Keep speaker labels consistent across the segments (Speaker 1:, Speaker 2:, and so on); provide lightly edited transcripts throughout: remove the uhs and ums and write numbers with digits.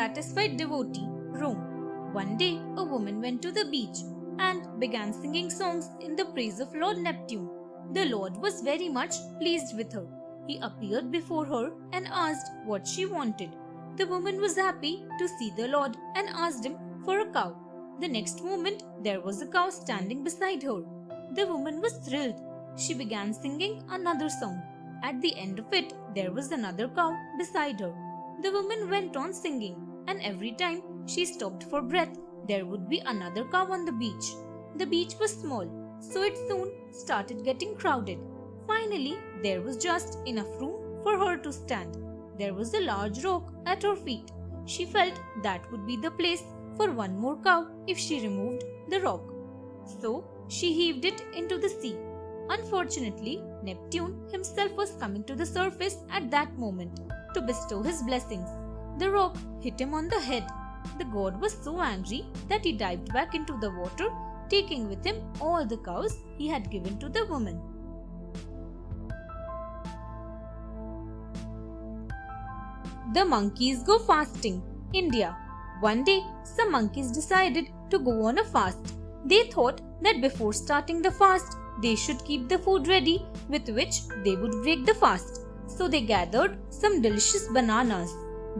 Speaker 1: dissatisfied devotee, Rome. One day, a woman went to the beach and began singing songs in the praise of Lord Neptune. The Lord was very much pleased with her. He appeared before her and asked what she wanted. The woman was happy to see the Lord and asked him for a cow. The next moment, there was a cow standing beside her. The woman was thrilled. She began singing another song. At the end of it, there was another cow beside her. The woman went on singing, and every time she stopped for breath, there would be another cow on the beach. The beach was small, so it soon started getting crowded. Finally, there was just enough room for her to stand. There was a large rock at her feet. She felt that would be the place for one more cow if she removed the rock. So, she heaved it into the sea. Unfortunately, Neptune himself was coming to the surface at that moment to bestow his blessings. The rock hit him on the head. The god was so angry that he dived back into the water, taking with him all the cows he had given to the woman. The monkeys go fasting. India. One day, some monkeys decided to go on a fast. They thought that before starting the fast, they should keep the food ready with which they would break the fast. So they gathered some delicious bananas.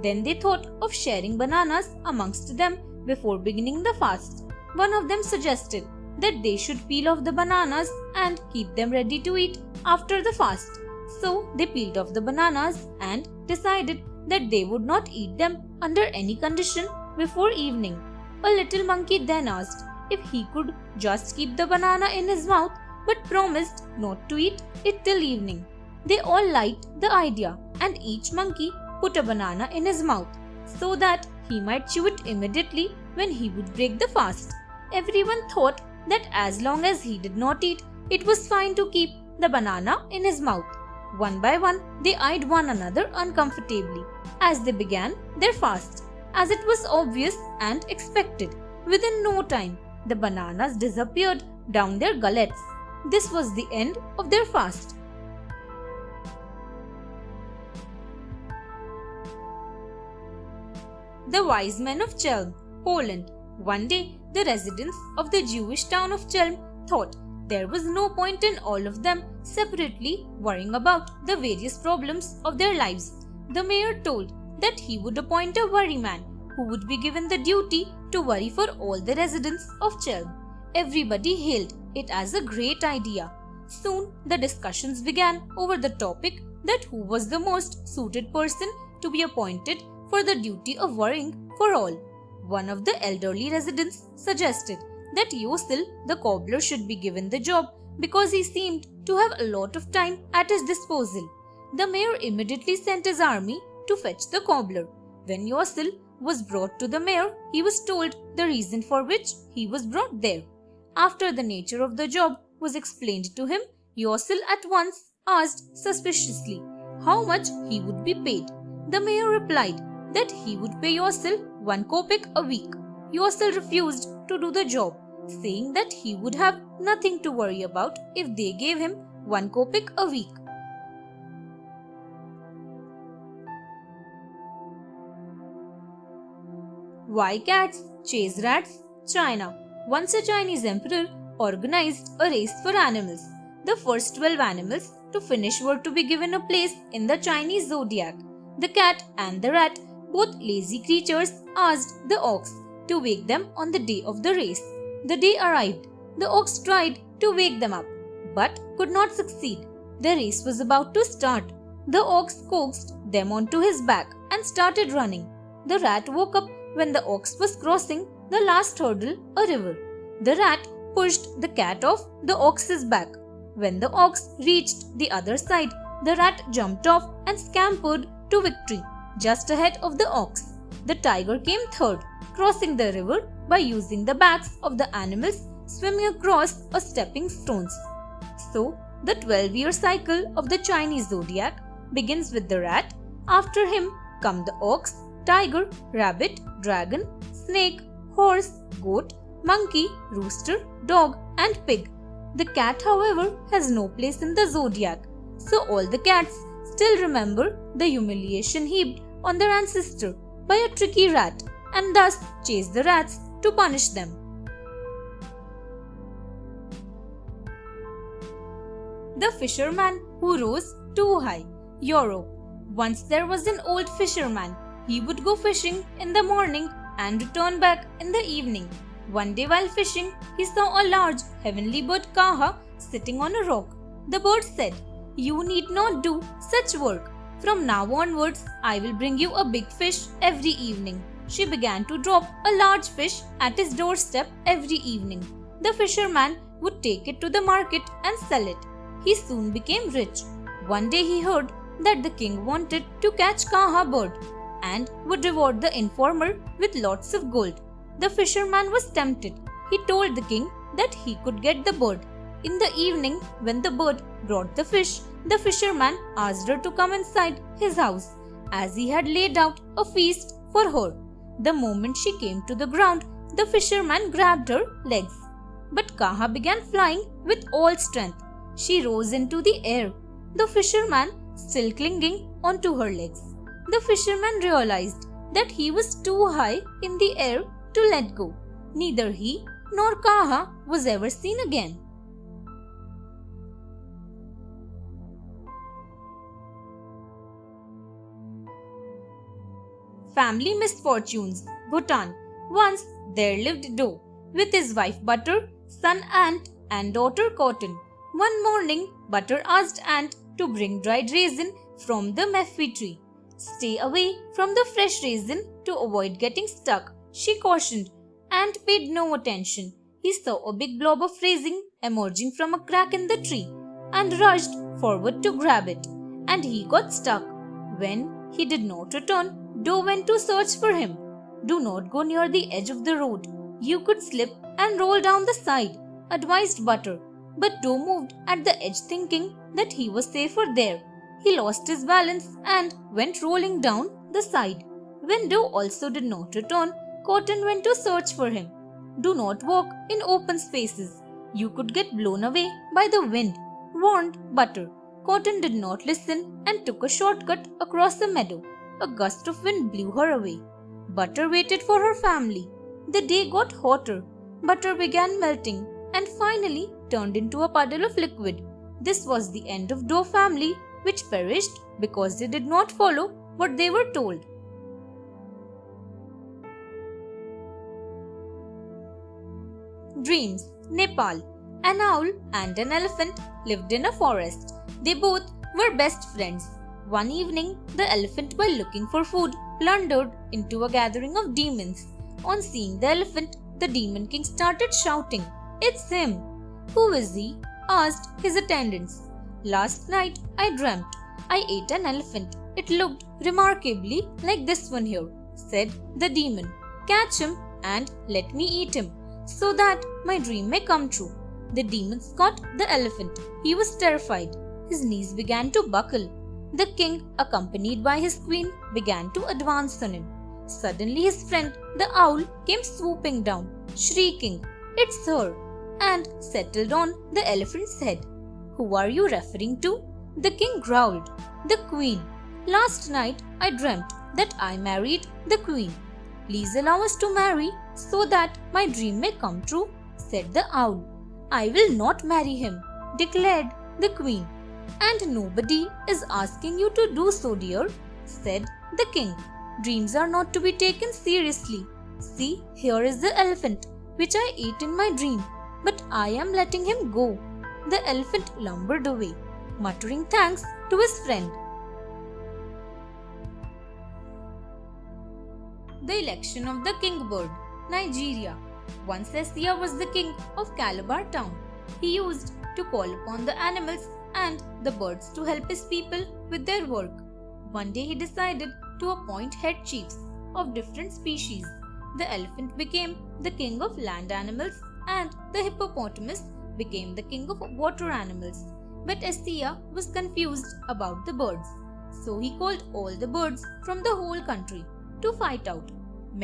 Speaker 1: Then they thought of sharing bananas amongst them before beginning the fast. One of them suggested that they should peel off the bananas and keep them ready to eat after the fast. So they peeled off the bananas and decided that they would not eat them under any condition before evening. A little monkey then asked if he could just keep the banana in his mouth but promised not to eat it till evening. They all liked the idea and each monkey put a banana in his mouth so that he might chew it immediately when he would break the fast. Everyone thought that as long as he did not eat, it was fine to keep the banana in his mouth. One by one, they eyed one another uncomfortably as they began their fast. As it was obvious and expected, within no time, the bananas disappeared down their gullets. This was the end of their fast. The Wise Men of Chelm, Poland. One day, the residents of the Jewish town of Chelm thought there was no point in all of them separately worrying about the various problems of their lives. The mayor told that he would appoint a worryman who would be given the duty to worry for all the residents of Chelm. Everybody hailed it as a great idea. Soon, the discussions began over the topic that who was the most suited person to be appointed for the duty of worrying for all. One of the elderly residents suggested that Yosil, the cobbler, should be given the job because he seemed to have a lot of time at his disposal. The mayor immediately sent his army to fetch the cobbler. When Yosil was brought to the mayor, he was told the reason for which he was brought there. After the nature of the job was explained to him, Yosil at once asked suspiciously how much he would be paid. The mayor replied that he would pay Yosil 1 kopeck a week. Yosil refused to do the job, saying that he would have nothing to worry about if they gave him 1 kopeck a week. Why cats chase rats? China. Once a Chinese emperor organized a race for animals. The first 12 animals to finish were to be given a place in the Chinese zodiac. The cat and the rat, both lazy creatures, asked the ox to wake them on the day of the race. The day arrived. The ox tried to wake them up, but could not succeed. The race was about to start. The ox coaxed them onto his back and started running. The rat woke up when the ox was crossing the last hurdle, a river. The rat pushed the cat off the ox's back. When the ox reached the other side, the rat jumped off and scampered to victory, just ahead of the ox. The tiger came third, crossing the river by using the backs of the animals swimming across a stepping stones. So, the 12-year cycle of the Chinese zodiac begins with the rat. After him come the ox, tiger, rabbit, dragon, snake, horse, goat, monkey, rooster, dog, and pig. The cat, however, has no place in the zodiac, so all the cats still remember the humiliation heaped on their ancestor by a tricky rat and thus chased the rats to punish them. The fisherman who rose too high. Europe. Once there was an old fisherman. He would go fishing in the morning and return back in the evening. One day while fishing, he saw a large heavenly bird Kaha sitting on a rock. The bird said, "You need not do such work. From now onwards, I will bring you a big fish every evening." She began to drop a large fish at his doorstep every evening. The fisherman would take it to the market and sell it. He soon became rich. One day he heard that the king wanted to catch Kaha bird and would reward the informer with lots of gold. The fisherman was tempted. He told the king that he could get the bird. In the evening, when the bird brought the fish, the fisherman asked her to come inside his house, as he had laid out a feast for her. The moment she came to the ground, the fisherman grabbed her legs. But Kaha began flying with all strength. She rose into the air, the fisherman still clinging onto her legs. The fisherman realized that he was too high in the air to let go. Neither he nor Kaha was ever seen again. Family misfortunes. Bhutan. Once there lived Do with his wife Butter, son Ant, and daughter Cotton. One morning, Butter asked Ant to bring dried raisin from the meffi tree. "Stay away from the fresh raisin to avoid getting stuck," she cautioned. Ant paid no attention. He saw a big blob of raisin emerging from a crack in the tree and rushed forward to grab it. And he got stuck. When he did not return, Do went to search for him. "Do not go near the edge of the road. You could slip and roll down the side," advised Butter. But Do moved at the edge thinking that he was safer there. He lost his balance and went rolling down the side. When Do also did not return, Cotton went to search for him. "Do not walk in open spaces. You could get blown away by the wind," warned Butter. Cotton did not listen and took a shortcut across the meadow. A gust of wind blew her away. Butter waited for her family. The day got hotter. Butter began melting and finally turned into a puddle of liquid. This was the end of Doe family, which perished because they did not follow what they were told. Dreams. Nepal. An owl and an elephant lived in a forest. They both were best friends. One evening, the elephant, while looking for food, blundered into a gathering of demons. On seeing the elephant, the demon king started shouting, "It's him!" "Who is he?" asked his attendants. "Last night I dreamt I ate an elephant. It looked remarkably like this one here," said the demon. "Catch him and let me eat him, so that my dream may come true." The demons caught the elephant. He was terrified. His knees began to buckle. The king, accompanied by his queen, began to advance on him. Suddenly his friend, the owl, came swooping down, shrieking, "It's her!" and settled on the elephant's head. "Who are you referring to?" The king growled. "The queen. Last night I dreamt that I married the queen. Please allow us to marry so that my dream may come true," said the owl. "I will not marry him," declared the queen. "And nobody is asking you to do so, dear," said the king. "Dreams are not to be taken seriously. See, here is the elephant, which I ate in my dream, but I am letting him go." The elephant lumbered away, muttering thanks to his friend. The election of the kingbird. Nigeria. Once Sia was the king of Calabar town. He used to call upon the animals and the birds to help his people with their work. One day he decided to appoint head chiefs of different species. The elephant became the king of land animals and the hippopotamus became the king of water animals. But Sia was confused about the birds, so he called all the birds from the whole country to fight out.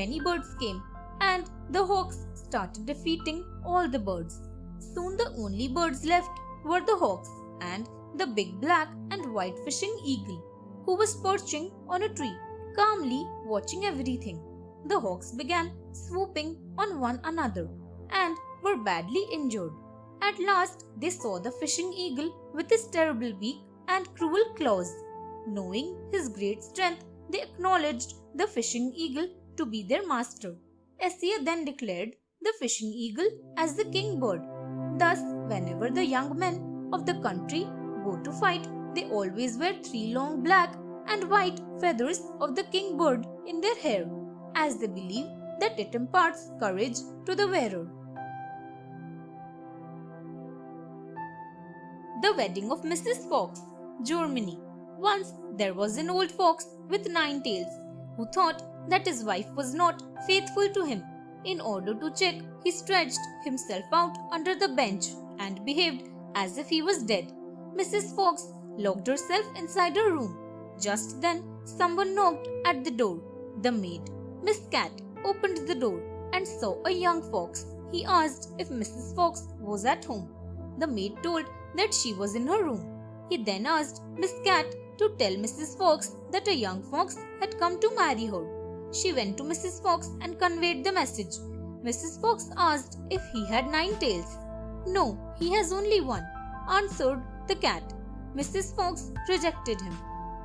Speaker 1: Many birds came and the hawks started defeating all the birds. Soon the only birds left were the hawks and the big black and white fishing eagle, who was perching on a tree. calmly watching everything. The hawks began swooping on one another and were badly injured. At last, they saw the fishing eagle with his terrible beak and cruel claws. Knowing his great strength, they acknowledged the fishing eagle to be their master. Assia then declared the fishing eagle as the king bird. Thus, whenever the young men of the country go to fight, they always wear 3 long black and white feathers of the king bird in their hair, as they believe that it imparts courage to the wearer. The wedding of Mrs. Fox, Germany. Once there was an old fox with 9 tails who thought that his wife was not faithful to him. In order to check, he stretched himself out under the bench and behaved as if he was dead. Mrs. Fox locked herself inside her room. Just then, someone knocked at the door. The maid, Miss Cat, opened the door and saw a young fox. He asked if Mrs. Fox was at home. The maid told that she was in her room. He then asked Miss Cat to tell Mrs. Fox that a young fox had come to marry her. She went to Mrs. Fox and conveyed the message. Mrs. Fox asked if he had 9 tails. "No, he has only 1, answered the cat. Mrs. Fox rejected him.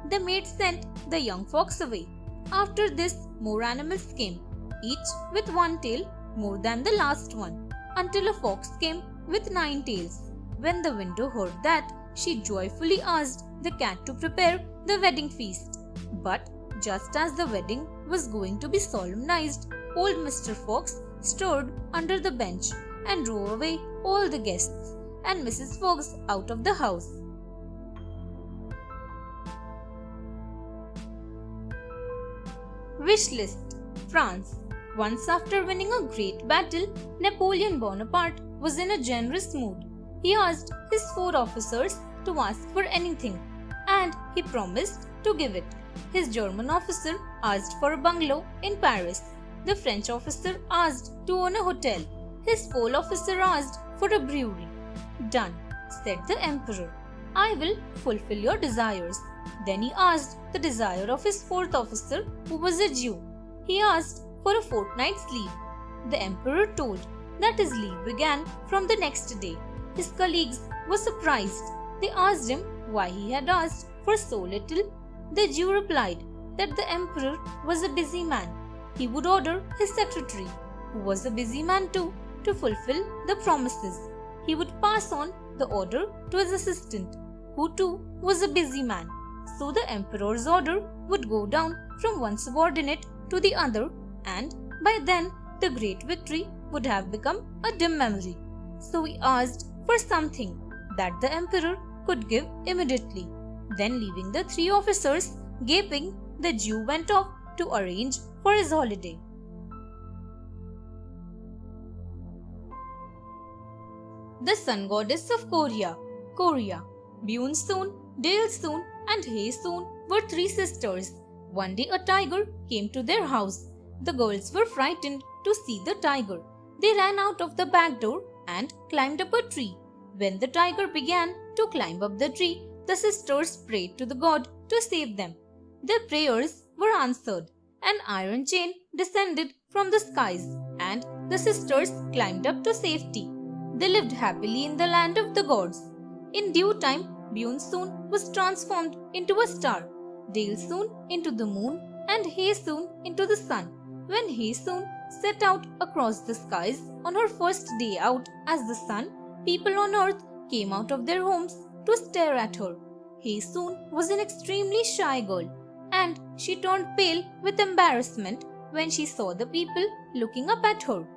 Speaker 1: The maid sent the young fox away. After this, more animals came, each with 1 tail more than the last one, until a fox came with 9 tails. When the widow heard that, she joyfully asked the cat to prepare the wedding feast. But just as the wedding was going to be solemnized, old Mr. Fox stirred under the bench and drove away all the guests and Mrs. Fox out of the house. Wish list. France. Once after winning a great battle, Napoleon Bonaparte was in a generous mood. He asked his 4 officers to ask for anything, and he promised to give it. His German officer asked for a bungalow in Paris. The French officer asked to own a hotel. His Pole officer asked for a brewery. "Done," said the emperor. "I will fulfill your desires." Then he asked the desire of his 4th officer, who was a Jew. He asked for a fortnight's leave. The emperor told that his leave began from the next day. His colleagues were surprised. They asked him why he had asked for so little. The Jew replied that the emperor was a busy man. He would order his secretary, who was a busy man too, to fulfill the promises. He would pass on the order to his assistant, who too was a busy man. So the emperor's order would go down from one subordinate to the other, and by then the great victory would have become a dim memory. So he asked for something that the emperor could give immediately. Then, leaving the 3 officers gaping, the Jew went off to arrange for his holiday. The sun goddess of Korea, Korea. Byun-soon, Dail-soon and Hae-soon were 3 sisters. One day a tiger came to their house. The girls were frightened to see the tiger. They ran out of the back door and climbed up a tree. When the tiger began to climb up the tree, the sisters prayed to the god to save them. Their prayers were answered. An iron chain descended from the skies, and the sisters climbed up to safety. They lived happily in the land of the gods. In due time, Byun-soon was transformed into a star, Dail-soon into the moon, and Hae-soon into the sun. When Hae-soon set out across the skies on her first day out as the sun, people on earth came out of their homes to stare at her. Hae-soon was an extremely shy girl, and she turned pale with embarrassment when she saw the people looking up at her.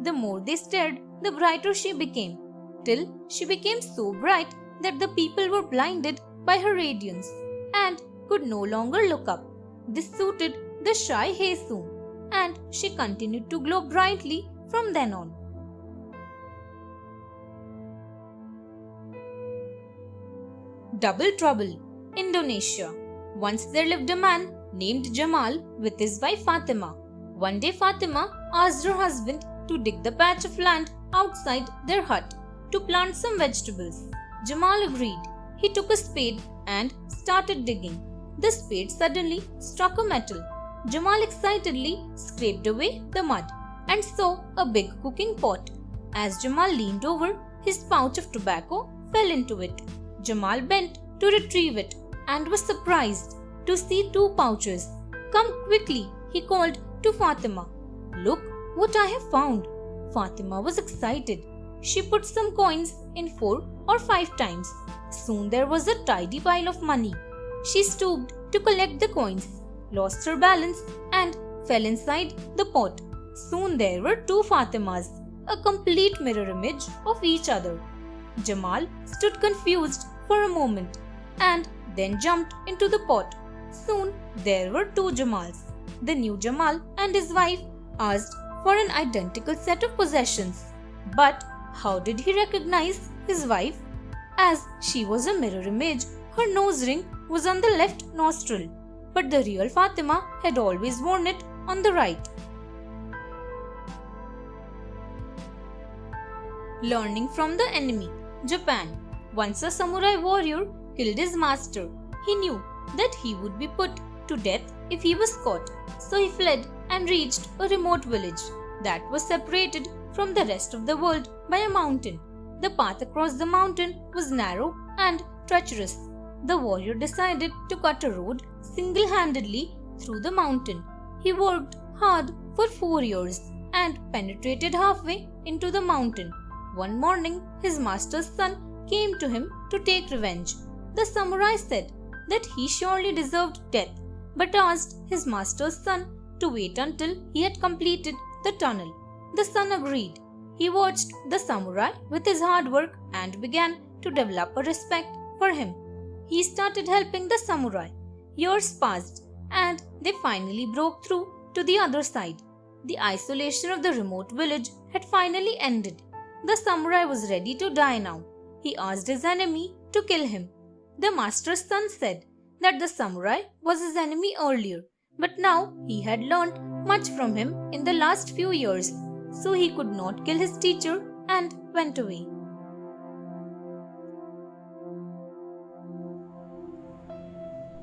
Speaker 1: The more they stared, the brighter she became, till she became so bright that the people were blinded by her radiance and could no longer look up. This suited the shy Hae-soon, and she continued to glow brightly from then on. Double Trouble, Indonesia. Once there lived a man named Jamal with his wife Fatima. One day Fatima asked her husband to dig the patch of land outside their hut to plant some vegetables. Jamal agreed. He took a spade and started digging. The spade suddenly struck a metal. Jamal excitedly scraped away the mud and saw a big cooking pot. As Jamal leaned over, his pouch of tobacco fell into it. Jamal bent to retrieve it and was surprised to see two pouches. "Come quickly," he called to Fatima. "Look what I have found." Fatima was excited. She put some coins in 4 or 5 times. Soon there was a tidy pile of money. She stooped to collect the coins, lost her balance, and fell inside the pot. Soon there were 2 Fatimas, a complete mirror image of each other. Jamal stood confused for a moment and then jumped into the pot. Soon there were 2 Jamals. The new Jamal and his wife asked for an identical set of possessions. But how did he recognize his wife? As she was a mirror image, her nose ring was on the left nostril, but the real Fatima had always worn it on the right. Learning from the enemy. Japan. Once a samurai warrior killed his master. He knew that he would be put to death if he was caught, so he fled and reached a remote village that was separated from the rest of the world by a mountain. The path across the mountain was narrow and treacherous. The warrior decided to cut a road single-handedly through the mountain. He worked hard for 4 years and penetrated halfway into the mountain. One morning, his master's son came to him to take revenge. The samurai said that he surely deserved death, but asked his master's son to wait until he had completed the tunnel. The son agreed. He watched the samurai with his hard work and began to develop a respect for him. He started helping the samurai. Years passed and they finally broke through to the other side. The isolation of the remote village had finally ended. The samurai was ready to die now. He asked his enemy to kill him. The master's son said that the samurai was his enemy earlier, but now he had learned much from him in the last few years, so he could not kill his teacher and went away.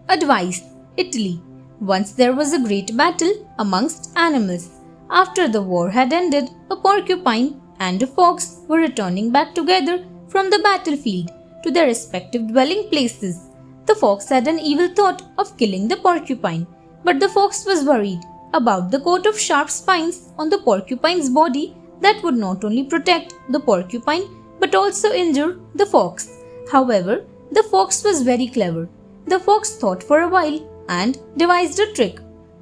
Speaker 1: Advice. Italy. Once there was a great battle amongst animals. After the war had ended, a porcupine and a fox were returning back together from the battlefield to their respective dwelling places. The fox had an evil thought of killing the porcupine, but the fox was worried about the coat of sharp spines on the porcupine's body that would not only protect the porcupine but also injure the fox. However, the fox was very clever. The fox thought for a while and devised a trick.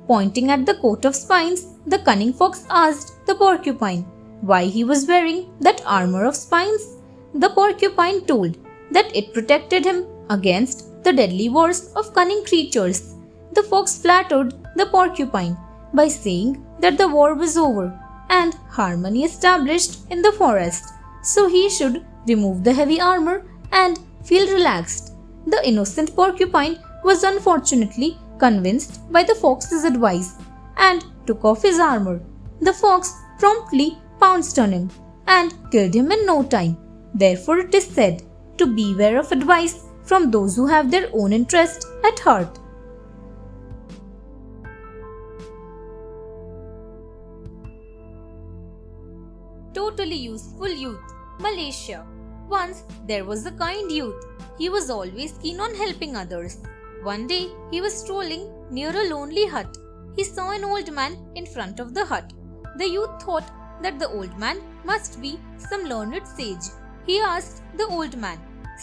Speaker 1: Pointing at the coat of spines, the cunning fox asked the porcupine why he was wearing that armor of spines. The porcupine told that it protected him against the deadly wars of cunning creatures. The fox flattered the porcupine by saying that the war was over and harmony established in the forest, so he should remove the heavy armor and feel relaxed. The innocent porcupine was unfortunately convinced by the fox's advice and took off his armor. The fox promptly pounced on him and killed him in no time. Therefore, it is said to beware of advice from those who have their own interest at heart. Totally useful youth. Malaysia. Once there was a kind youth. He was always keen on helping others. One day he was strolling near a lonely hut. He saw an old man in front of the hut. The youth thought that the old man must be some learned sage. He asked the old man,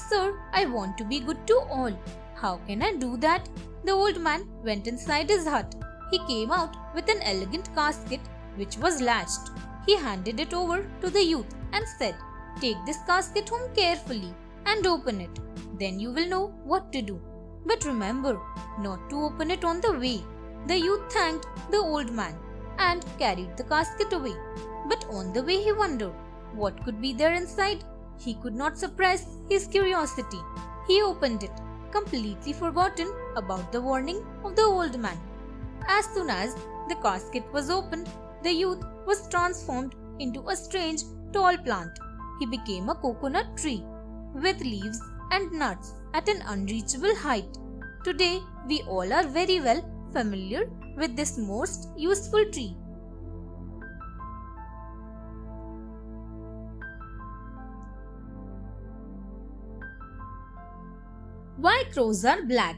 Speaker 1: "Sir, I want to be good to all. How can I do that?" The old man went inside his hut. He came out with an elegant casket which was latched. He handed it over to the youth and said, "Take this casket home carefully and open it. Then you will know what to do. But remember not to open it on the way." The youth thanked the old man and carried the casket away. But on the way he wondered what could be there inside. He could not suppress his curiosity. He opened it, completely forgotten about the warning of the old man. As soon as the casket was opened, the youth was transformed into a strange, tall plant. He became a coconut tree with leaves and nuts at an unreachable height. Today, we all are very well familiar with this most useful tree. Why crows are black?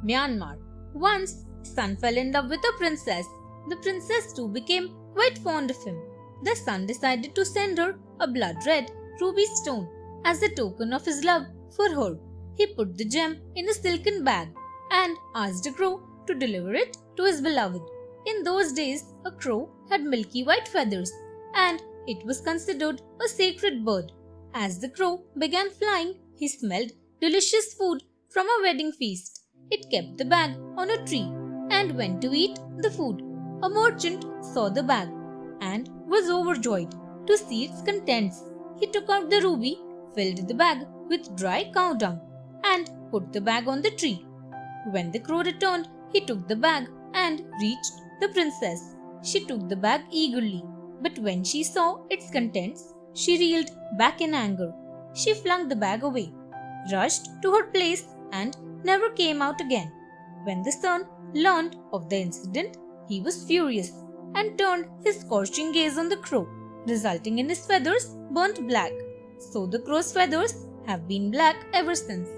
Speaker 1: Myanmar. Once, son fell in love with a princess. The princess too became quite fond of him. The son decided to send her a blood-red ruby stone as a token of his love for her. He put the gem in a silken bag and asked a crow to deliver it to his beloved. In those days, a crow had milky white feathers and it was considered a sacred bird. As the crow began flying, he smelled delicious food from a wedding feast. It kept the bag on a tree and went to eat the food. A merchant saw the bag and was overjoyed to see its contents. He took out the ruby, filled the bag with dry cow dung, and put the bag on the tree. When the crow returned, he took the bag and reached the princess. She took the bag eagerly, but when she saw its contents, she reeled back in anger. She flung the bag away, rushed to her place, and never came out again. When the son learned of the incident, he was furious and turned his scorching gaze on the crow, resulting in his feathers burnt black. So the crow's feathers have been black ever since.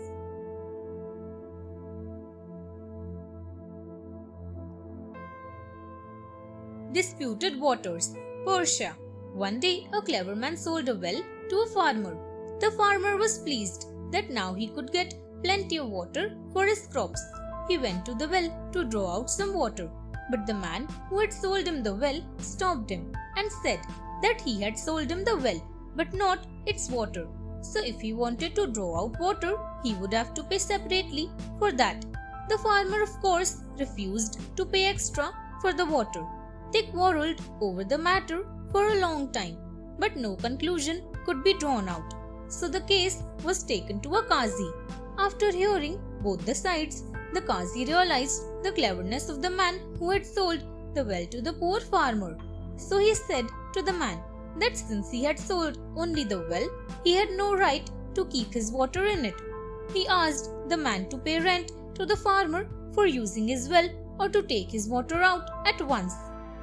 Speaker 1: Disputed waters. Persia. One day, a clever man sold a well to a farmer. The farmer was pleased that now he could get plenty of water for his crops. He went to the well to draw out some water, but the man who had sold him the well stopped him and said that he had sold him the well but not its water. So if he wanted to draw out water, he would have to pay separately for that. The farmer, of course, refused to pay extra for the water. They quarreled over the matter for a long time, but no conclusion could be drawn out. So the case was taken to a Qazi. After hearing both the sides, the Qazi realized the cleverness of the man who had sold the well to the poor farmer. So he said to the man that since he had sold only the well, he had no right to keep his water in it. He asked the man to pay rent to the farmer for using his well or to take his water out at once.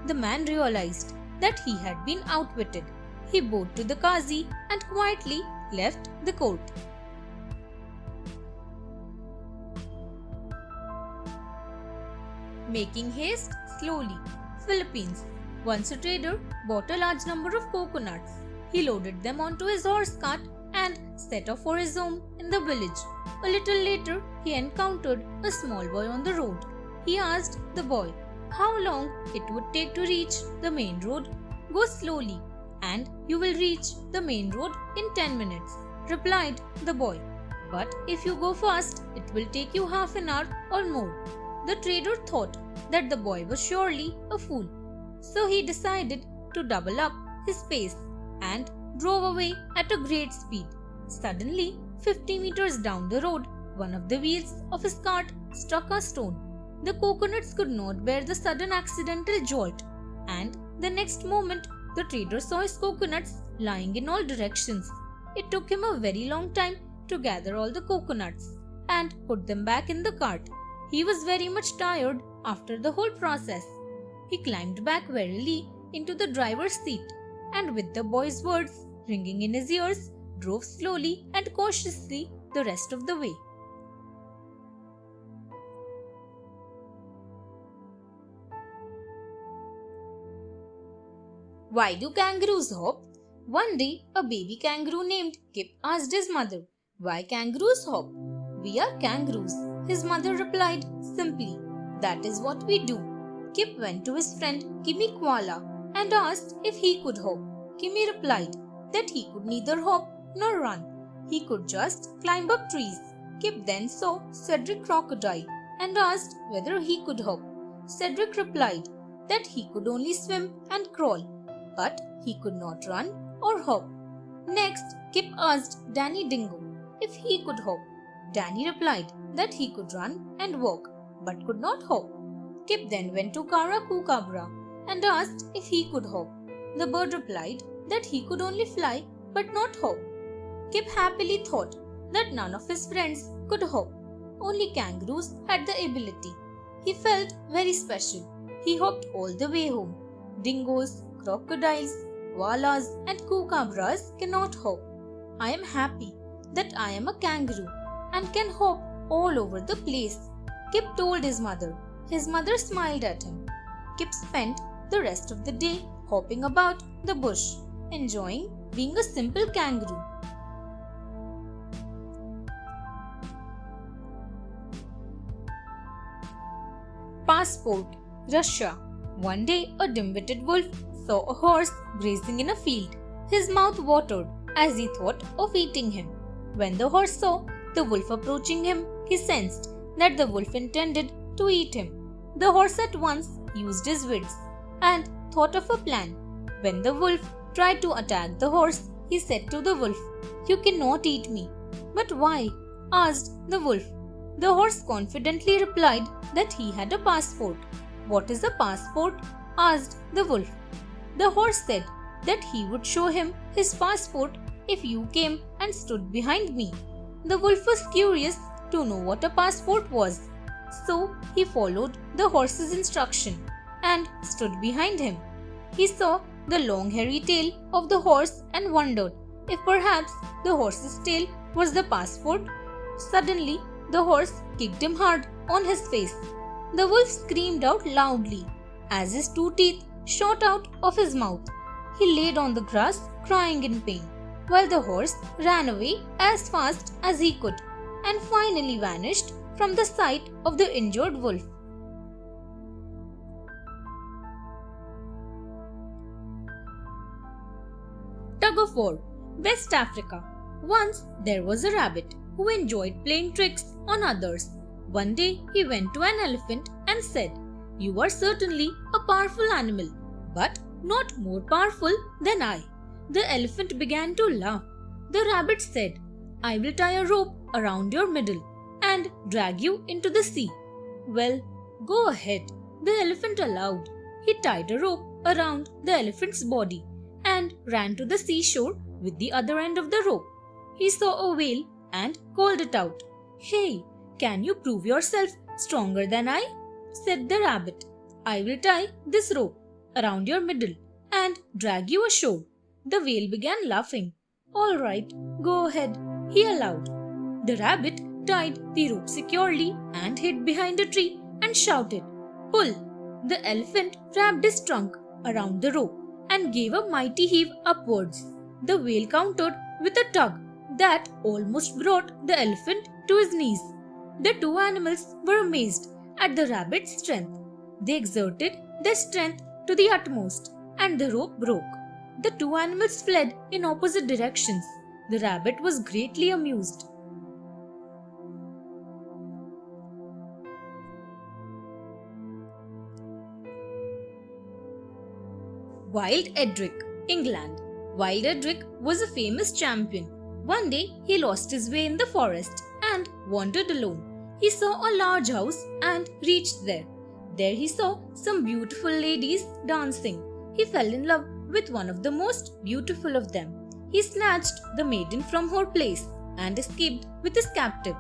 Speaker 1: The man realized that he had been outwitted. He bowed to the Qazi and quietly left the court. Making haste slowly. Philippines. Once a trader bought a large number of coconuts. He loaded them onto his horse cart and set off for his home in the village. A little later, he encountered a small boy on the road. He asked the boy how long it would take to reach the main road. Go slowly and you will reach the main road in 10 minutes, replied the boy. But if you go fast, it will take you half an hour or more. The trader thought that the boy was surely a fool. So he decided to double up his pace and drove away at a great speed. Suddenly, 50 meters down the road, one of the wheels of his cart struck a stone. The coconuts could not bear the sudden accidental jolt, and the next moment, the trader saw his coconuts lying in all directions. It took him a very long time to gather all the coconuts and put them back in the cart. He was very much tired after the whole process. He climbed back wearily into the driver's seat and, with the boy's words ringing in his ears, drove slowly and cautiously the rest of the way. Why do kangaroos hop? One day, a baby kangaroo named Kip asked his mother, "Why kangaroos hop?" "We are kangaroos," his mother replied simply. "That is what we do." Kip went to his friend Kimi Koala and asked if he could hop. Kimi replied that he could neither hop nor run. He could just climb up trees. Kip then saw Cedric Crocodile and asked whether he could hop. Cedric replied that he could only swim and crawl, but he could not run or hop. Next, Kip asked Danny Dingo if he could hop. Danny replied that he could run and walk, but could not hop. Kip then went to Kara Kookaburra and asked if he could hop. The bird replied that he could only fly but not hop. Kip happily thought that none of his friends could hop. Only kangaroos had the ability. He felt very special. He hopped all the way home. Dingoes, crocodiles, koalas, and kookaburras cannot hop. I am happy that I am a kangaroo and can hop all over the place, Kip told his mother. His mother smiled at him. Kip spent the rest of the day hopping about the bush, enjoying being a simple kangaroo. Passport, Russia. One day, a dim-witted wolf saw a horse grazing in a field. His mouth watered as he thought of eating him. When the horse saw the wolf approaching him, he sensed that the wolf intended to eat him. The horse at once used his wits and thought of a plan. When the wolf tried to attack the horse, he said to the wolf, "You cannot eat me." "But why?" asked the wolf. The horse confidently replied that he had a passport. "What is a passport?" asked the wolf. The horse said that he would show him his passport if you came and stood behind me. The wolf was curious to know what a passport was, so he followed the horse's instruction and stood behind him. He saw the long hairy tail of the horse and wondered if perhaps the horse's tail was the passport. Suddenly, the horse kicked him hard on his face. The wolf screamed out loudly as his 2 teeth shot out of his mouth. He laid on the grass crying in pain, while the horse ran away as fast as he could and finally vanished from the sight of the injured wolf. Tug of War, West Africa. Once there was a rabbit who enjoyed playing tricks on others. One day he went to an elephant and said, "You are certainly a powerful animal, but not more powerful than I." The elephant began to laugh. The rabbit said, "I will tie a rope around your middle and drag you into the sea." "Well, go ahead," the elephant allowed. He tied a rope around the elephant's body and ran to the seashore with the other end of the rope. He saw a whale and called it out. "Hey, can you prove yourself stronger than I?" said the rabbit. "I will tie this rope around your middle and drag you ashore." The whale began laughing. "All right, go ahead," he allowed. The rabbit tied the rope securely and hid behind a tree and shouted, "Pull!" The elephant wrapped his trunk around the rope and gave a mighty heave upwards. The whale countered with a tug that almost brought the elephant to his knees. The 2 animals were amazed at the rabbit's strength. They exerted their strength to the utmost and the rope broke. The 2 animals fled in opposite directions. The rabbit was greatly amused. Wild Edric, England. Wild Edric was a famous champion. One day he lost his way in the forest and wandered alone. He saw a large house and reached there. There he saw some beautiful ladies dancing. He fell in love with one of the most beautiful of them. He snatched the maiden from her place and escaped with his captive.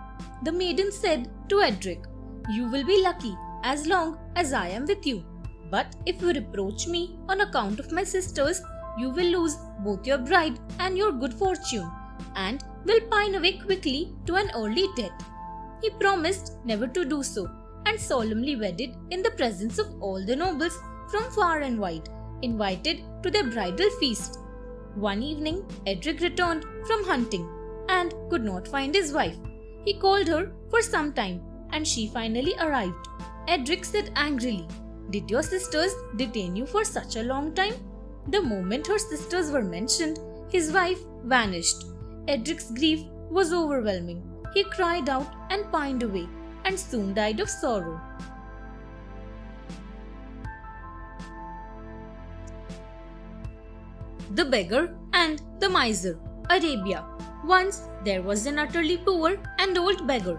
Speaker 1: The maiden said to Edric, "You will be lucky as long as I am with you. But if you reproach me on account of my sisters, you will lose both your bride and your good fortune, and will pine away quickly to an early death." He promised never to do so, and solemnly wedded in the presence of all the nobles from far and wide, invited to their bridal feast. One evening, Edric returned from hunting and could not find his wife. He called her for some time, and she finally arrived. Edric said angrily, "Did your sisters detain you for such a long time?" The moment her sisters were mentioned, his wife vanished. Edric's grief was overwhelming. He cried out and pined away, and soon died of sorrow. The Beggar and the Miser, Arabia. Once there was an utterly poor and old beggar.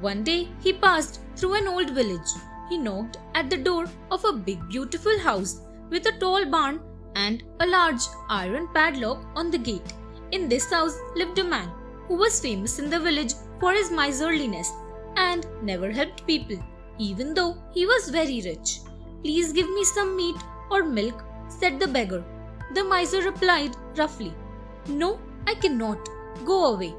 Speaker 1: One day he passed through an old village. He knocked at the door of a big beautiful house with a tall barn and a large iron padlock on the gate. In this house lived a man who was famous in the village for his miserliness and never helped people. even though he was very rich. "Please give me some meat or milk," said the beggar. The miser replied roughly, "No, I cannot. Go away."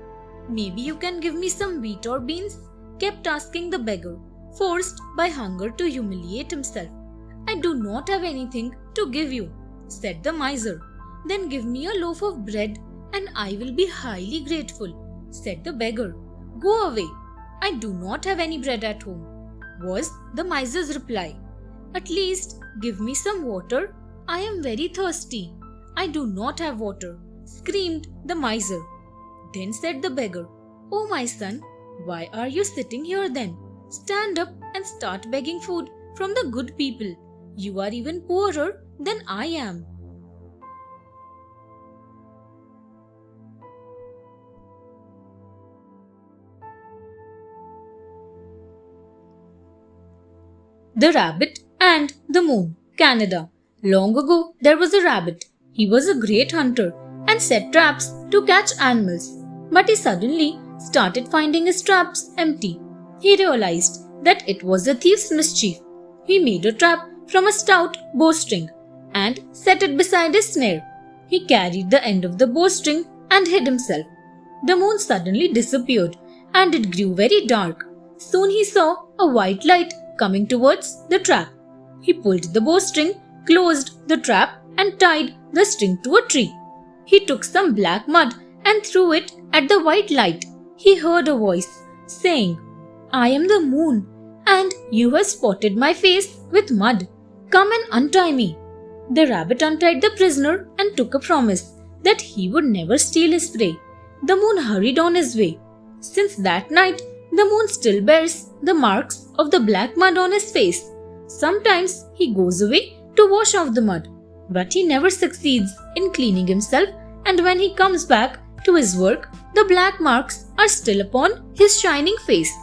Speaker 1: "Maybe you can give me some wheat or beans?" kept asking the beggar, forced by hunger to humiliate himself. "I do not have anything to give you," said the miser. "Then give me a loaf of bread and I will be highly grateful," said the beggar. "Go away. I do not have any bread at home," was the miser's reply. "At least give me some water. I am very thirsty." "I do not have water," screamed the miser. Then said the beggar, "Oh my son, why are you sitting here then? Stand up and start begging food from the good people. You are even poorer than I am." The Rabbit and the Moon, Canada. Long ago, there was a rabbit. He was a great hunter and set traps to catch animals. But he suddenly started finding his traps empty. He realized that it was a thief's mischief. He made a trap from a stout bowstring and set it beside his snare. He carried the end of the bowstring and hid himself. The moon suddenly disappeared and it grew very dark. Soon he saw a white light coming towards the trap. He pulled the bowstring, closed the trap, and tied the string to a tree. He took some black mud and threw it at the white light. He heard a voice saying, "I am the moon, and you have spotted my face with mud. Come and untie me." The rabbit untied the prisoner and took a promise that he would never steal his prey. The moon hurried on his way. Since that night, the moon still bears the marks of the black mud on his face. Sometimes he goes away to wash off the mud, but he never succeeds in cleaning himself, and when he comes back to his work, the black marks are still upon his shining face.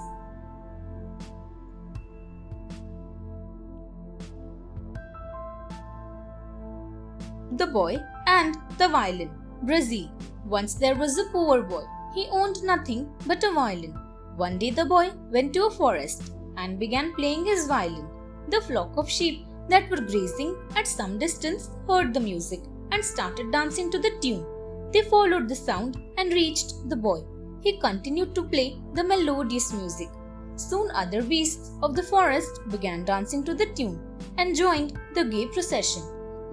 Speaker 1: The Boy and the Violin, Brazil. Once there was a poor boy. He owned nothing but a violin. One day the boy went to a forest and began playing his violin. The flock of sheep that were grazing at some distance heard the music and started dancing to the tune. They followed the sound and reached the boy. He continued to play the melodious music. Soon other beasts of the forest began dancing to the tune and joined the gay procession.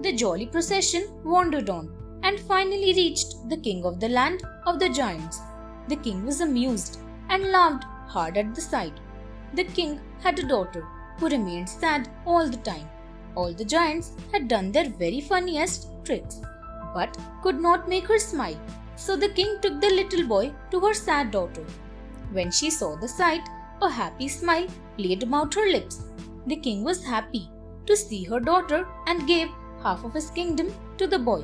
Speaker 1: The jolly procession wandered on and finally reached the king of the land of the giants. The king was amused and laughed hard at the sight. The king had a daughter who remained sad all the time. All the giants had done their very funniest tricks, but could not make her smile. So the king took the little boy to her sad daughter. When she saw the sight, a happy smile played about her lips. The king was happy to see her daughter and gave half of his kingdom to the boy.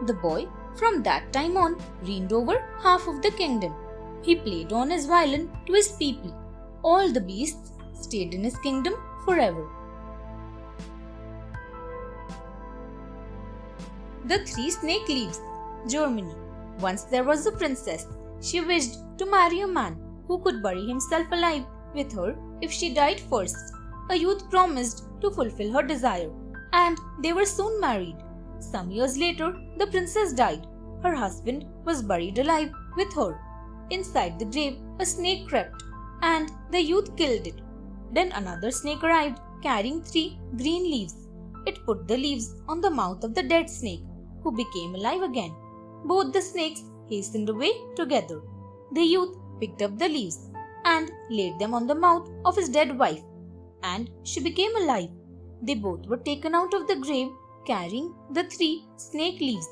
Speaker 1: The boy, from that time on, reigned over half of the kingdom. He played on his violin to his people. All the beasts stayed in his kingdom forever. The Three Snake Leaves, Germany. Once there was a princess. She wished to marry a man who could bury himself alive with her if she died first. A youth promised to fulfill her desire, and they were soon married. Some years later, the princess died. Her husband was buried alive with her. Inside the grave, a snake crept, and the youth killed it. Then another snake arrived, carrying 3 green leaves. It put the leaves on the mouth of the dead snake, who became alive again. Both the snakes hastened away together. The youth picked up the leaves and laid them on the mouth of his dead wife, and she became alive. They both were taken out of the grave carrying the 3 snake leaves.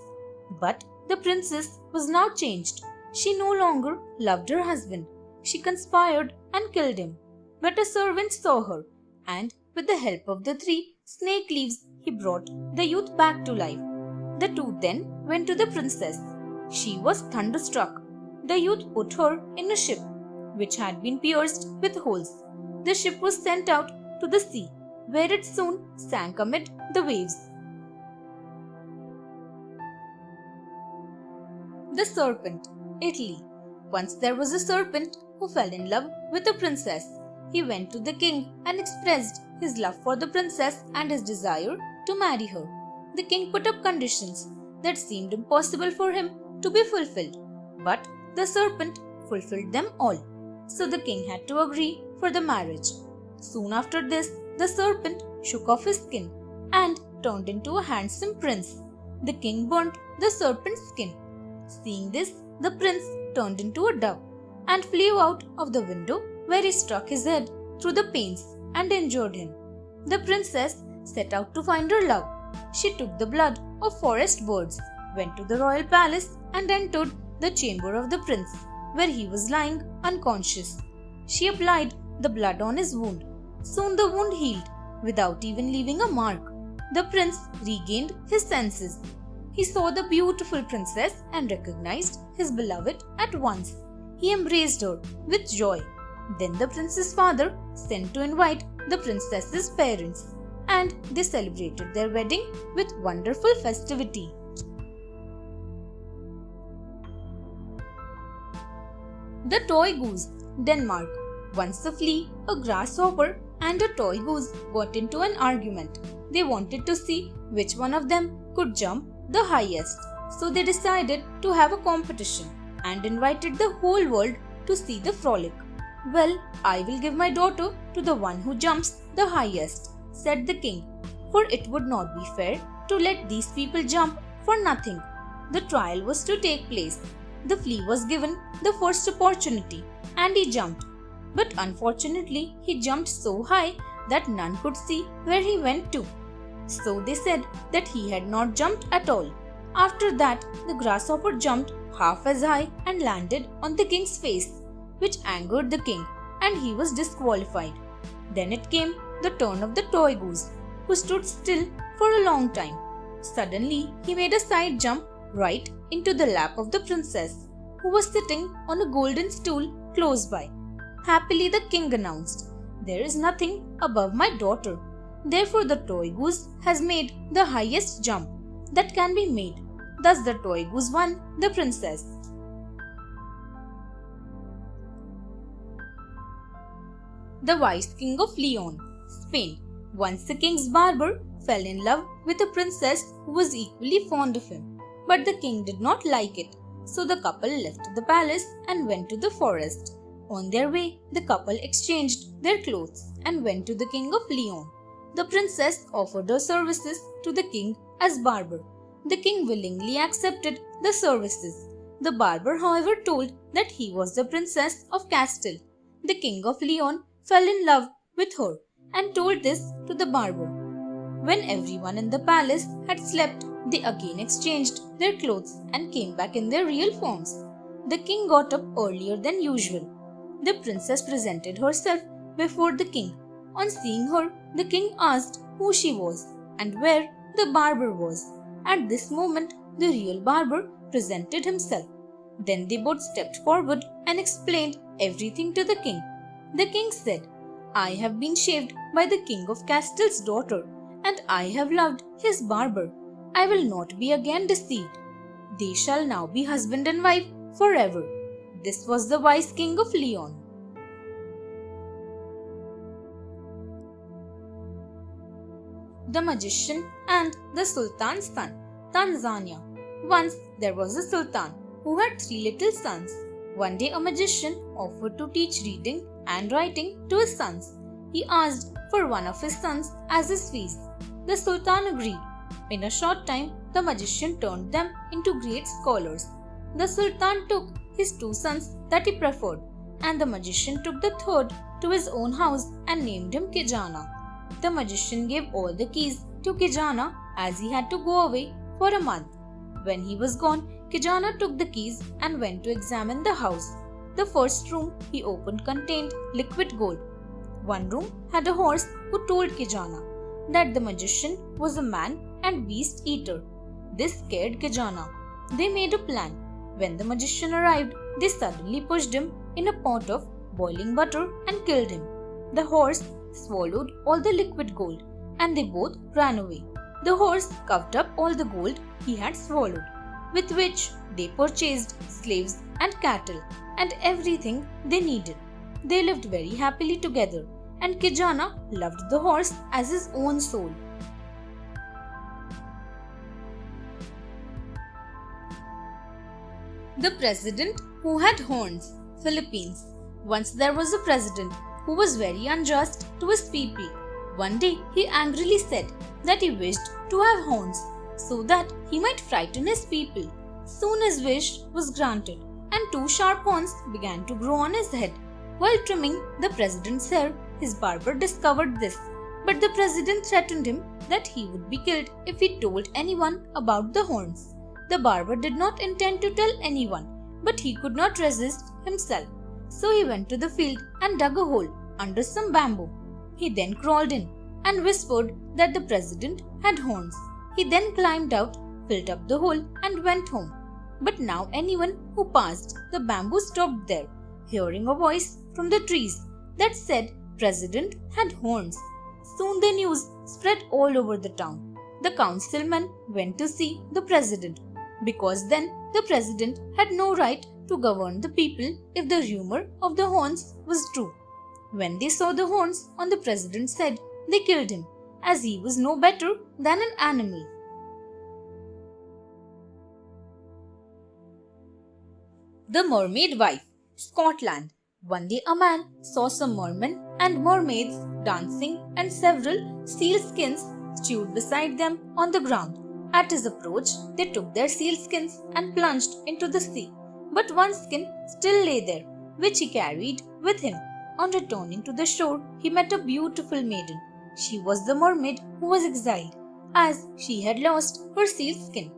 Speaker 1: But the princess was now changed. She no longer loved her husband. She conspired and killed him. But a servant saw her, and with the help of the 3 snake leaves, he brought the youth back to life. The two then went to the princess. She was thunderstruck. The youth put her in a ship, which had been pierced with holes. The ship was sent out to the sea, where it soon sank amid the waves. The Serpent, Italy. Once there was a serpent who fell in love with a princess. he went to the king and expressed his love for the princess and his desire to marry her. The king put up conditions that seemed impossible for him to be fulfilled, but the serpent fulfilled them all. So the king had to agree for the marriage. Soon after this, the serpent shook off his skin and turned into a handsome prince. The king burnt the serpent's skin. Seeing this, the prince turned into a dove and flew out of the window, where he struck his head through the panes and injured him. The princess set out to find her love. She took the blood of forest birds, went to the royal palace and entered the chamber of the prince, where he was lying unconscious. She applied the blood on his wound. Soon the wound healed without even leaving a mark. The prince regained his senses. He saw the beautiful princess and recognized his beloved at once. He embraced her with joy. Then the prince's father sent to invite the princess's parents, and they celebrated their wedding with wonderful festivity. The Toy Goose, Denmark. Once a flea, a grasshopper, and a toy goose got into an argument. They wanted to see which one of them could jump the highest. So they decided to have a competition and invited the whole world to see the frolic. "Well, I will give my daughter to the one who jumps the highest," said the king, "for it would not be fair to let these people jump for nothing." The trial was to take place. The flea was given the first opportunity and he jumped. But unfortunately, he jumped so high that none could see where he went to. So they said that he had not jumped at all. After that, the grasshopper jumped half as high and landed on the king's face, which angered the king, and he was disqualified. Then it came the turn of the toy goose, who stood still for a long time. Suddenly, he made a side jump right into the lap of the princess, who was sitting on a golden stool close by. Happily, the king announced, "There is nothing above my daughter. Therefore, the toy goose has made the highest jump that can be made." Thus, the toy goose won the princess. The Wise King of Leon, Spain. Once the king's barber fell in love with a princess who was equally fond of him, but the king did not like it. So the couple left the palace and went to the forest. On their way, the couple exchanged their clothes and went to the king of Leon. The princess offered her services to the king as barber. The king willingly accepted the services. The barber, however, told that he was the princess of Castile. The king of Leon fell in love with her and told this to the barber. When everyone in the palace had slept, they again exchanged their clothes and came back in their real forms. The king got up earlier than usual. The princess presented herself before the king. On seeing her, the king asked who she was and where the barber was. At this moment, the real barber presented himself. Then they both stepped forward and explained everything to the king. The king said, "I have been shaved by the king of Castile's daughter, and I have loved his barber. I will not be again deceived. They shall now be husband and wife forever." This was the Wise King of Leon. The Magician and the Sultan's Son, Tanzania. Once there was a sultan who had 3 little sons. One day a magician offered to teach reading and writing to his sons. He asked for one of his sons as his fees. The sultan agreed. In a short time, the magician turned them into great scholars. The sultan took his 2 sons that he preferred, and the magician took the third to his own house and named him Kijana. The magician gave all the keys to Kijana as he had to go away for a month. When he was gone, Kijana took the keys and went to examine the house. The first room he opened contained liquid gold. One room had a horse who told Kijana that the magician was a man and beast eater. This scared Kijana. They made a plan. When the magician arrived, they suddenly pushed him in a pot of boiling butter and killed him. The horse swallowed all the liquid gold and they both ran away. The horse covered up all the gold he had swallowed, with which they purchased slaves and cattle and everything they needed. They lived very happily together, and Kijana loved the horse as his own soul. The President Who Had Horns, Philippines. Once there was a president who was very unjust to his people. One day he angrily said that he wished to have horns so that he might frighten his people. Soon his wish was granted, and two sharp horns began to grow on his head. While trimming the president's hair, his barber discovered this, but the president threatened him that he would be killed if he told anyone about the horns. The barber did not intend to tell anyone, but he could not resist himself. So he went to the field and dug a hole under some bamboo. He then crawled in and whispered that the president had horns. He then climbed out, filled up the hole, and went home. But now anyone who passed the bamboo stopped there, hearing a voice from the trees that said president had horns. Soon the news spread all over the town. The councilmen went to see the president, because then the president had no right to govern the people if the rumor of the horns was true. When they saw the horns on the president's head, they killed him, as he was no better than an animal. The Mermaid Wife, Scotland. One day a man saw some mermen and mermaids dancing and several seal skins stewed beside them on the ground. At his approach, they took their seal skins and plunged into the sea. But one skin still lay there, which he carried with him. On returning to the shore, he met a beautiful maiden. She was the mermaid who was exiled, as she had lost her seal skin.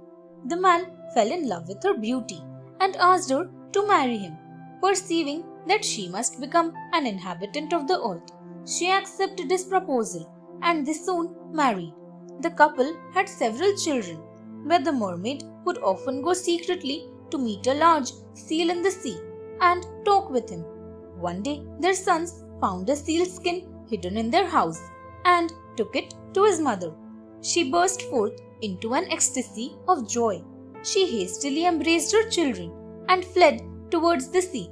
Speaker 1: The man fell in love with her beauty and asked her to marry him. Perceiving that she must become an inhabitant of the earth, she accepted his proposal, and they soon married. The couple had several children, but the mermaid would often go secretly to meet a large seal in the sea and talk with him. One day, their sons found a seal skin hidden in their house and took it to his mother. She burst forth into an ecstasy of joy. She hastily embraced her children and fled towards the sea.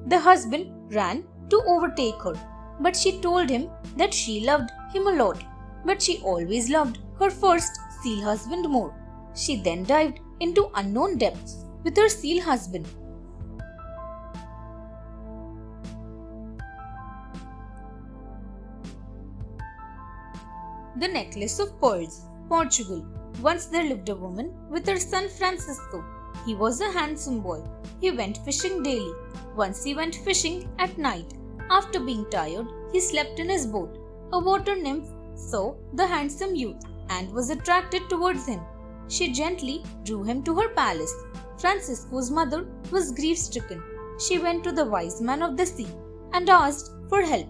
Speaker 1: The husband ran to overtake her, but she told him that she loved him a lot, but she always loved her first seal husband more. She then dived into unknown depths with her seal husband. The Necklace of Pearls, Portugal. Once there lived a woman with her son Francisco. He was a handsome boy. He went fishing daily. Once he went fishing at night. After being tired, he slept in his boat. A water nymph saw the handsome youth and was attracted towards him. She gently drew him to her palace. Francisco's mother was grief-stricken. She went to the wise man of the sea and asked for help.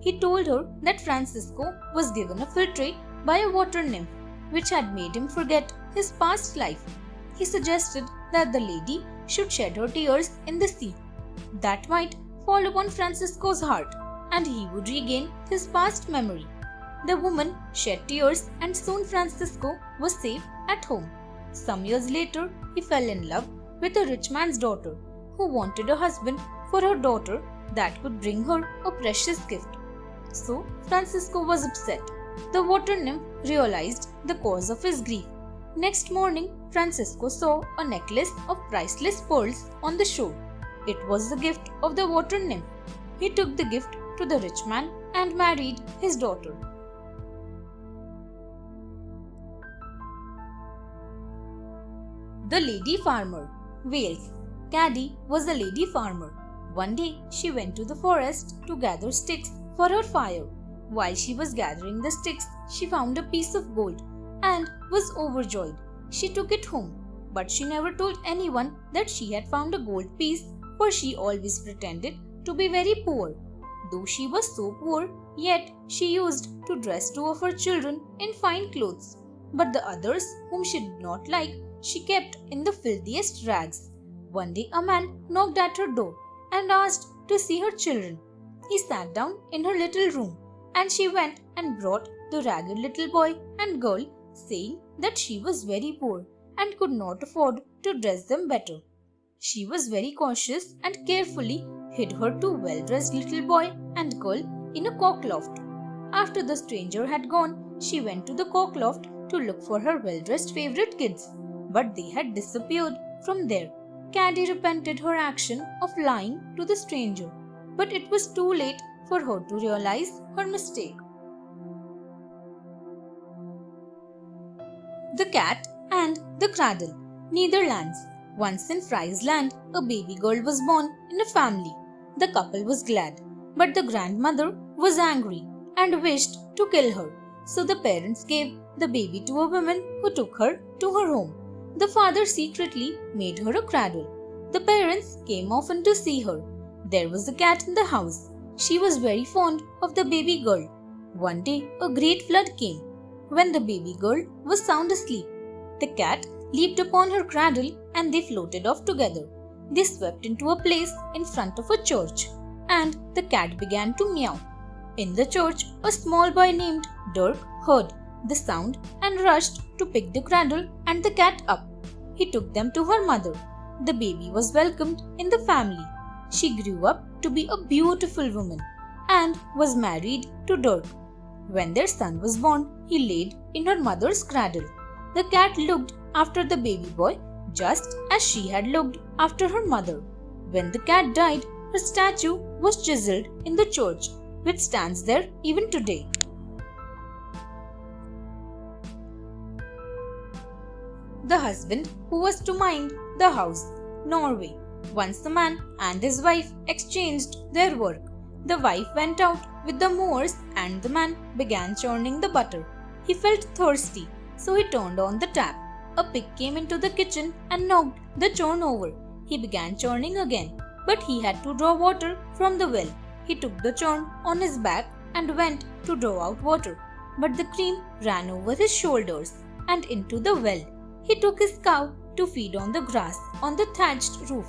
Speaker 1: He told her that Francisco was given a philtre by a water nymph, which had made him forget his past life. He suggested that the lady should shed her tears in the sea. That might fall upon Francisco's heart, and he would regain his past memory. The woman shed tears, and soon Francisco was safe at home. Some years later, he fell in love with a rich man's daughter, who wanted a husband for her daughter that would bring her a precious gift. So Francisco was upset. The water nymph realized the cause of his grief. Next morning, Francisco saw a necklace of priceless pearls on the shore. It was the gift of the water nymph. He took the gift to the rich man and married his daughter. The Lady Farmer, Wales. Caddy was a lady farmer. One day, she went to the forest to gather sticks for her fire. While she was gathering the sticks, she found a piece of gold and was overjoyed. She took it home, but she never told anyone that she had found a gold piece, for she always pretended to be very poor. Though she was so poor, yet she used to dress two of her children in fine clothes. But the others, whom she did not like, she kept in the filthiest rags. One day a man knocked at her door and asked to see her children. He sat down in her little room, and she went and brought the ragged little boy and girl, saying that she was very poor and could not afford to dress them better. She was very cautious and carefully hid her two well-dressed little boy and girl in a cockloft. After the stranger had gone, she went to the cockloft to look for her well-dressed favorite kids, but they had disappeared from there. Caddy repented her action of lying to the stranger, but it was too late for her to realize her mistake. The Cat and the Cradle, Netherlands. Once in Friesland, a baby girl was born in a family. The couple was glad, but the grandmother was angry and wished to kill her. So the parents gave the baby to a woman who took her to her home. The father secretly made her a cradle. The parents came often to see her. There was a cat in the house. She was very fond of the baby girl. One day, a great flood came. When the baby girl was sound asleep, the cat leaped upon her cradle and they floated off together. They swept into a place in front of a church, and the cat began to meow. In the church, a small boy named Dirk heard the sound and rushed to pick the cradle and the cat up. He took them to her mother. The baby was welcomed in the family. She grew up to be a beautiful woman and was married to Dirk. When their son was born, he laid in her mother's cradle. The cat looked after the baby boy just as she had looked after her mother. When the cat died, her statue was chiseled in the church, which stands there even today. The husband who was to mind the house, Norway. Once the man and his wife exchanged their work. The wife went out with the mowers and the man began churning the butter. He felt thirsty, so he turned on the tap. A pig came into the kitchen and knocked the churn over. He began churning again, but he had to draw water from the well. He took the churn on his back and went to draw out water, but the cream ran over his shoulders and into the well. He took his cow to feed on the grass on the thatched roof.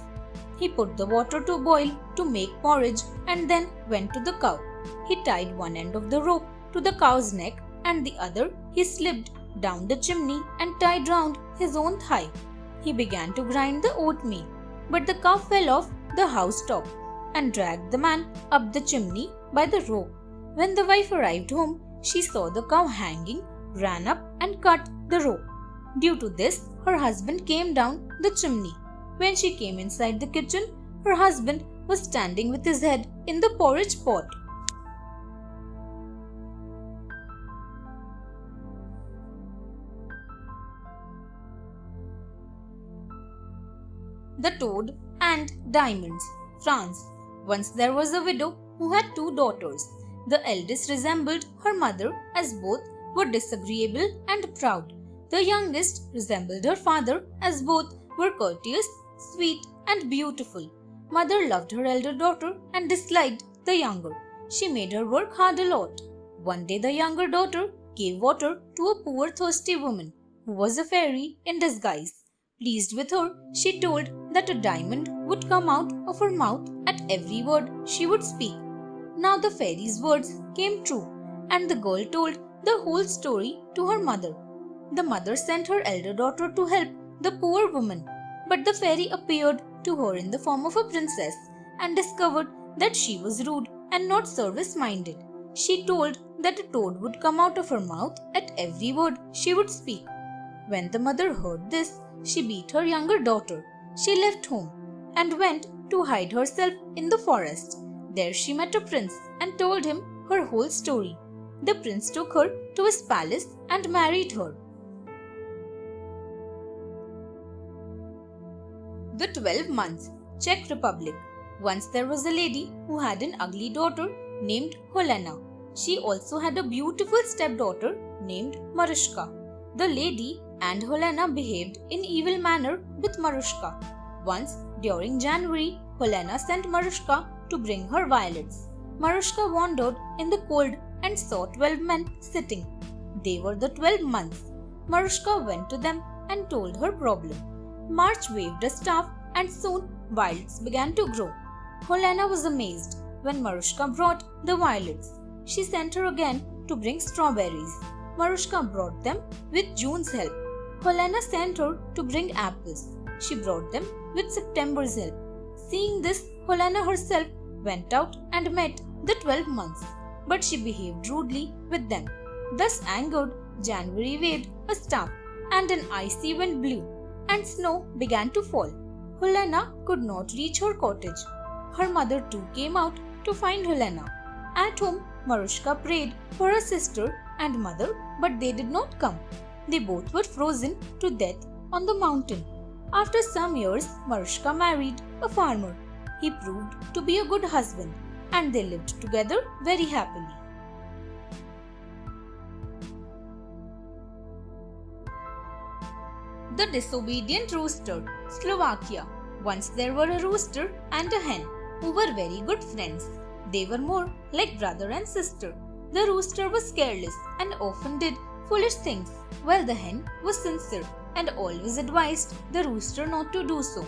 Speaker 1: He put the water to boil to make porridge and then went to the cow. He tied one end of the rope to the cow's neck and the other he slipped down the chimney and tied round his own thigh. He began to grind the oatmeal, but the cow fell off the housetop and dragged the man up the chimney by the rope. When the wife arrived home, she saw the cow hanging, ran up and cut the rope. Due to this, her husband came down the chimney. When she came inside the kitchen, her husband was standing with his head in the porridge pot. The Toad and Diamonds, France. Once there was a widow who had two daughters. The eldest resembled her mother as both were disagreeable and proud. The youngest resembled her father as both were courteous, sweet and beautiful. Mother loved her elder daughter and disliked the younger. She made her work hard a lot. One day the younger daughter gave water to a poor thirsty woman who was a fairy in disguise. Pleased with her, she told that a diamond would come out of her mouth at every word she would speak. Now the fairy's words came true, and the girl told the whole story to her mother. The mother sent her elder daughter to help the poor woman, but the fairy appeared to her in the form of a princess and discovered that she was rude and not service-minded. She told that a toad would come out of her mouth at every word she would speak. When the mother heard this, she beat her younger daughter. She left home and went to hide herself in the forest. There she met a prince and told him her whole story. The prince took her to his palace and married her. The 12 Months, Czech Republic. Once there was a lady who had an ugly daughter named Helena. She also had a beautiful stepdaughter named Marushka. The lady and Helena behaved in evil manner with Marushka. Once during January, Helena sent Marushka to bring her violets. Marushka wandered in the cold and saw 12 men sitting. They were the 12 months. Marushka went to them and told her problem. March waved a staff and soon violets began to grow. Helena was amazed when Marushka brought the violets. She sent her again to bring strawberries. Marushka brought them with June's help. Helena sent her to bring apples. She brought them with September's help. Seeing this, Helena herself went out and met the 12 months, but she behaved rudely with them. Thus angered, January waved a staff, and an icy wind blew, and snow began to fall. Helena could not reach her cottage. Her mother too came out to find Helena. At home, Marushka prayed for her sister and mother, but they did not come. They both were frozen to death on the mountain. After some years, Marushka married a farmer. He proved to be a good husband, and they lived together very happily. The Disobedient Rooster, Slovakia. Once there were a rooster and a hen who were very good friends. They were more like brother and sister. The rooster was careless and often did foolish things, while the hen was sincere and always advised the rooster not to do so.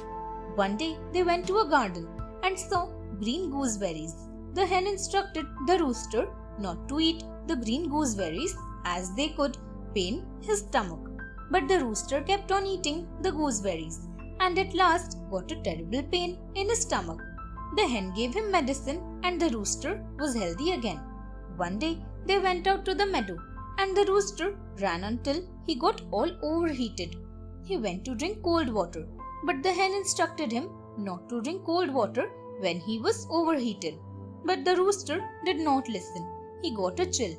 Speaker 1: One day they went to a garden and saw green gooseberries. The hen instructed the rooster not to eat the green gooseberries as they could pain his stomach. But the rooster kept on eating the gooseberries and at last got a terrible pain in his stomach. The hen gave him medicine and the rooster was healthy again. One day they went out to the meadow and the rooster ran until he got all overheated. He went to drink cold water, but the hen instructed him not to drink cold water when he was overheated. But the rooster did not listen. He got a chill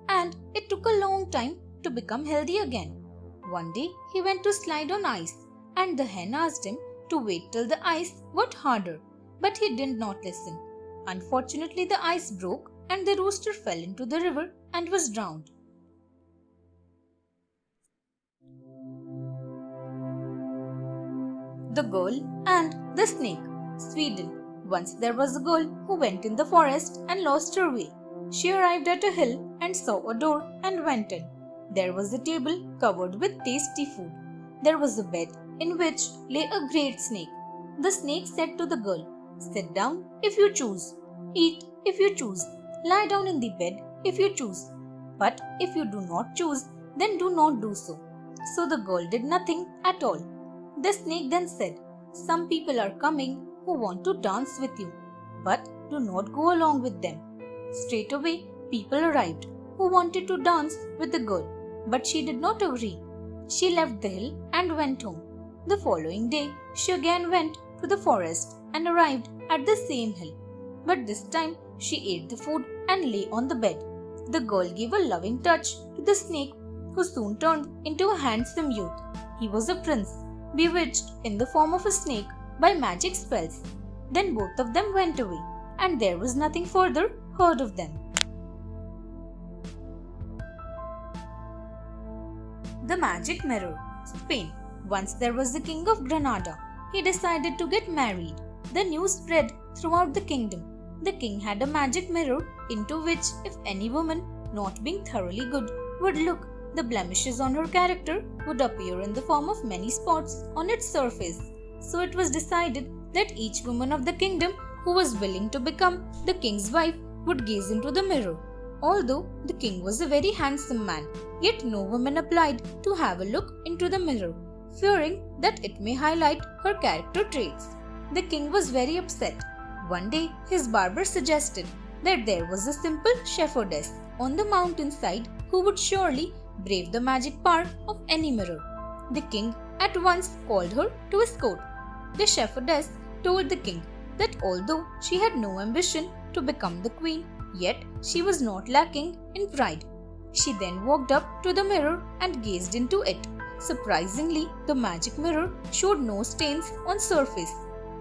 Speaker 1: and it took a long time to become healthy again. One day he went to slide on ice and the hen asked him to wait till the ice got harder, but he did not listen. Unfortunately, the ice broke and the rooster fell into the river and was drowned. The Girl and the Snake, Sweden. Once there was a girl who went in the forest and lost her way. She arrived at a hill and saw a door and went in. There was a table covered with tasty food. There was a bed in which lay a great snake. The snake said to the girl, "Sit down if you choose. Eat if you choose. Lie down in the bed if you choose. But if you do not choose, then do not do so." So the girl did nothing at all. The snake then said, "Some people are coming who want to dance with you, but do not go along with them." Straightway, people arrived who wanted to dance with the girl, but she did not agree. She left the hill and went home. The following day, she again went to the forest and arrived at the same hill. But this time, she ate the food and lay on the bed. The girl gave a loving touch to the snake, who soon turned into a handsome youth. He was a prince, bewitched in the form of a snake by magic spells. Then both of them went away, and there was nothing further heard of them. The Magic Mirror, Spain. Once there was the king of Granada. He decided to get married. The news spread throughout the kingdom. The king had a magic mirror into which, if any woman, not being thoroughly good, would look, the blemishes on her character would appear in the form of many spots on its surface. So it was decided that each woman of the kingdom who was willing to become the king's wife would gaze into the mirror. Although the king was a very handsome man, yet no woman applied to have a look into the mirror, fearing that it may highlight her character traits. The king was very upset. One day, his barber suggested that there was a simple shepherdess on the mountainside who would surely brave the magic power of any mirror. The king at once called her to his court. The shepherdess told the king that although she had no ambition to become the queen, yet she was not lacking in pride. She then walked up to the mirror and gazed into it. Surprisingly, the magic mirror showed no stains on surface.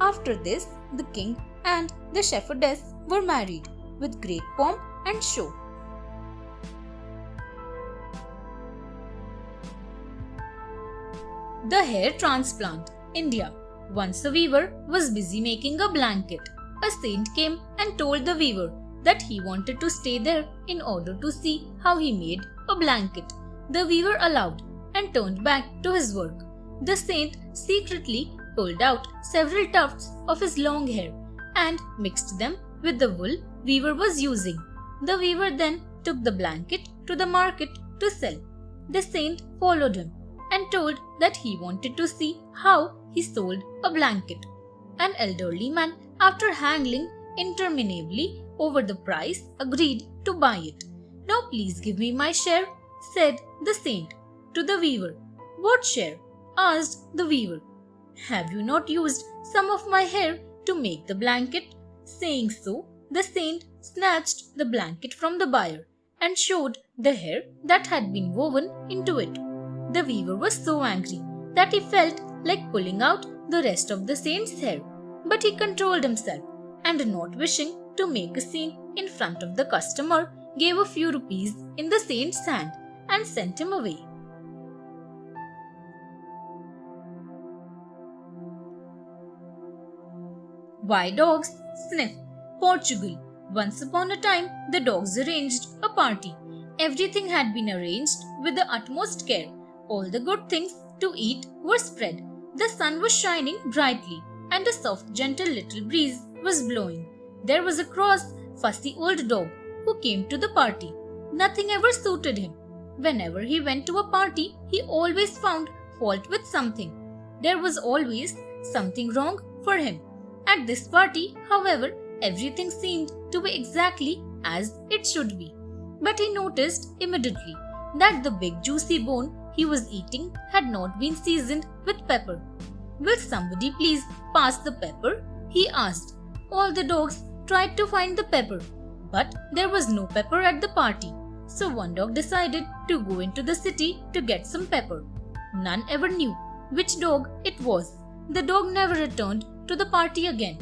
Speaker 1: After this, the king and the shepherdess were married with great pomp and show. The hair transplant, India. Once a weaver was busy making a blanket. A saint came and told the weaver that he wanted to stay there in order to see how he made a blanket. The weaver allowed and turned back to his work. The saint secretly pulled out several tufts of his long hair and mixed them with the wool weaver was using. The weaver then took the blanket to the market to sell. The saint followed him and told that he wanted to see how he sold a blanket. An elderly man after haggling interminably over the price, agreed to buy it. "Now please give me my share," said the saint to the weaver. "What share?" asked the weaver. "Have you not used some of my hair to make the blanket?" Saying so, the saint snatched the blanket from the buyer and showed the hair that had been woven into it. The weaver was so angry that he felt like pulling out the rest of the saint's hair, but he controlled himself and, not wishing to make a scene in front of the customer, gave a few rupees in the saint's hand and sent him away. Why dogs sniff? Portugal. Once upon a time, the dogs arranged a party. Everything had been arranged with the utmost care. All the good things to eat were spread. The sun was shining brightly, and a soft, gentle little breeze was blowing. There was a cross, fussy old dog who came to the party. Nothing ever suited him. Whenever he went to a party, he always found fault with something. There was always something wrong for him. At this party, however, everything seemed to be exactly as it should be. But he noticed immediately that the big juicy bone he was eating had not been seasoned with pepper. "Will somebody please pass the pepper?" he asked. All the dogs tried to find the pepper, but there was no pepper at the party. So one dog decided to go into the city to get some pepper. None ever knew which dog it was. The dog never returned to the party again.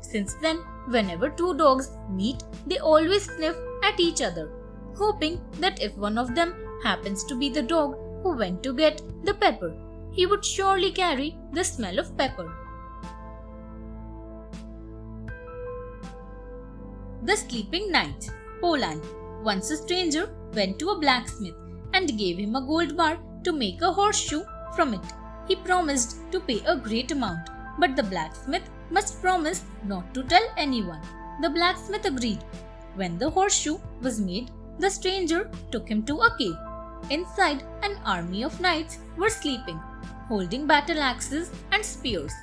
Speaker 1: Since then, whenever two dogs meet, they always sniff at each other, hoping that if one of them happens to be the dog who went to get the pepper, he would surely carry the smell of pepper. The Sleeping Knights, Poland. Once a stranger went to a blacksmith and gave him a gold bar to make a horseshoe from it. He promised to pay a great amount, but the blacksmith must promise not to tell anyone. The blacksmith agreed. When the horseshoe was made, the stranger took him to a cave. Inside, an army of knights were sleeping, holding battle axes and spears.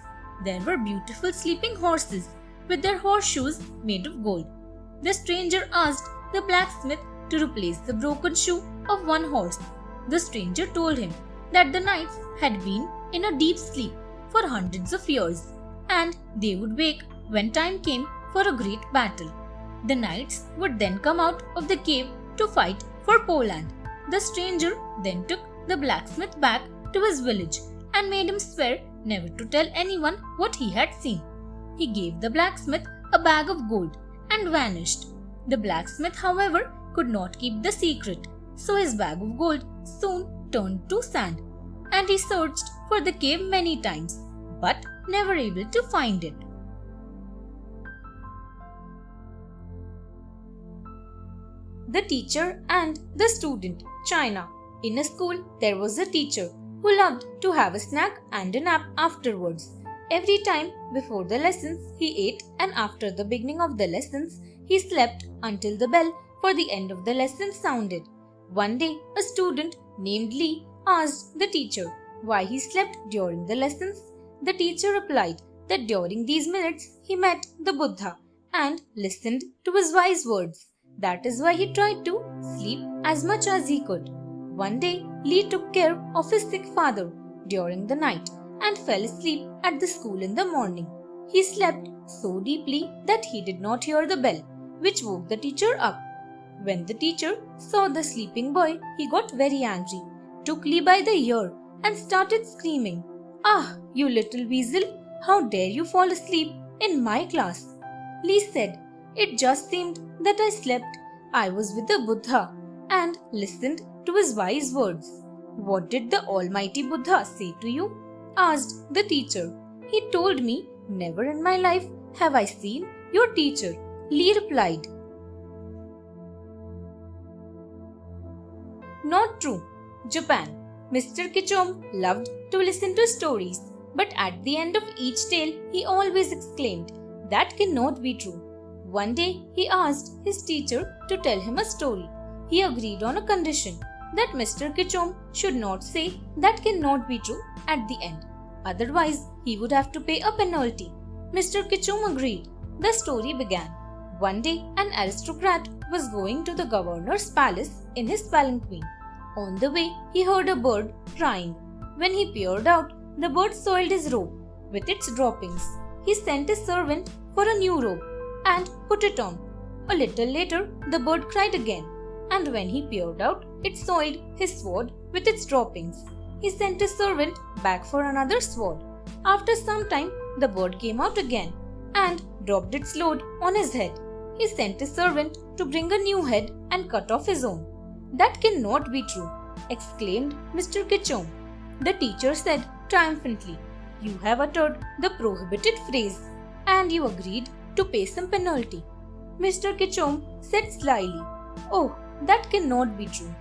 Speaker 1: There were beautiful sleeping horses with their horseshoes made of gold. The stranger asked the blacksmith to replace the broken shoe of one horse. The stranger told him that the knights had been in a deep sleep for hundreds of years, and they would wake when time came for a great battle. The knights would then come out of the cave to fight for Poland. The stranger then took the blacksmith back to his village and made him swear never to tell anyone what he had seen. He gave the blacksmith a bag of gold and vanished. The blacksmith, however, could not keep the secret, so his bag of gold soon turned to sand, and he searched for the cave many times, but never able to find it. The teacher and the student, China. In a school, there was a teacher who loved to have a snack and a nap afterwards. Every time before the lessons, he ate, and after the beginning of the lessons, he slept until the bell for the end of the lesson sounded. One day, a student named Lee asked the teacher why he slept during the lessons. The teacher replied that during these minutes he met the Buddha and listened to his wise words. That is why he tried to sleep as much as he could. One day, Lee took care of his sick father during the night and fell asleep at the school in the morning. He slept so deeply that he did not hear the bell, which woke the teacher up. When the teacher saw the sleeping boy, he got very angry, took Lee by the ear and started screaming, "Ah, you little weasel, how dare you fall asleep in my class?" Lee said, "It just seemed that I slept. I was with the Buddha and listened to his wise words." "What did the Almighty Buddha say to you?" asked the teacher. "He told me, 'Never in my life have I seen your teacher,'" Lee replied. Not true. Japan. Mr. Kichom loved to listen to stories, but at the end of each tale, he always exclaimed, "That cannot be true." One day, he asked his teacher to tell him a story. He agreed on a condition that Mr. Kichom should not say "that cannot be true" at the end. Otherwise, he would have to pay a penalty. Mr. Kichom agreed The story began. One day, an aristocrat was going to the governor's palace in his palanquin. On the way, he heard a bird crying. When he peered out, the bird soiled his robe with its droppings. He sent his servant for a new robe and put it on. A little later, the bird cried again, and when he peered out, it soiled his sword with its droppings. He sent his servant back for another sword. After some time, the bird came out again and dropped its load on his head. He sent his servant to bring a new head and cut off his own. "That cannot be true," exclaimed Mr. Kitchom. The teacher said triumphantly, "You have uttered the prohibited phrase, and you agreed to pay some penalty." Mr. Kitchom said slyly, "Oh, that cannot be true."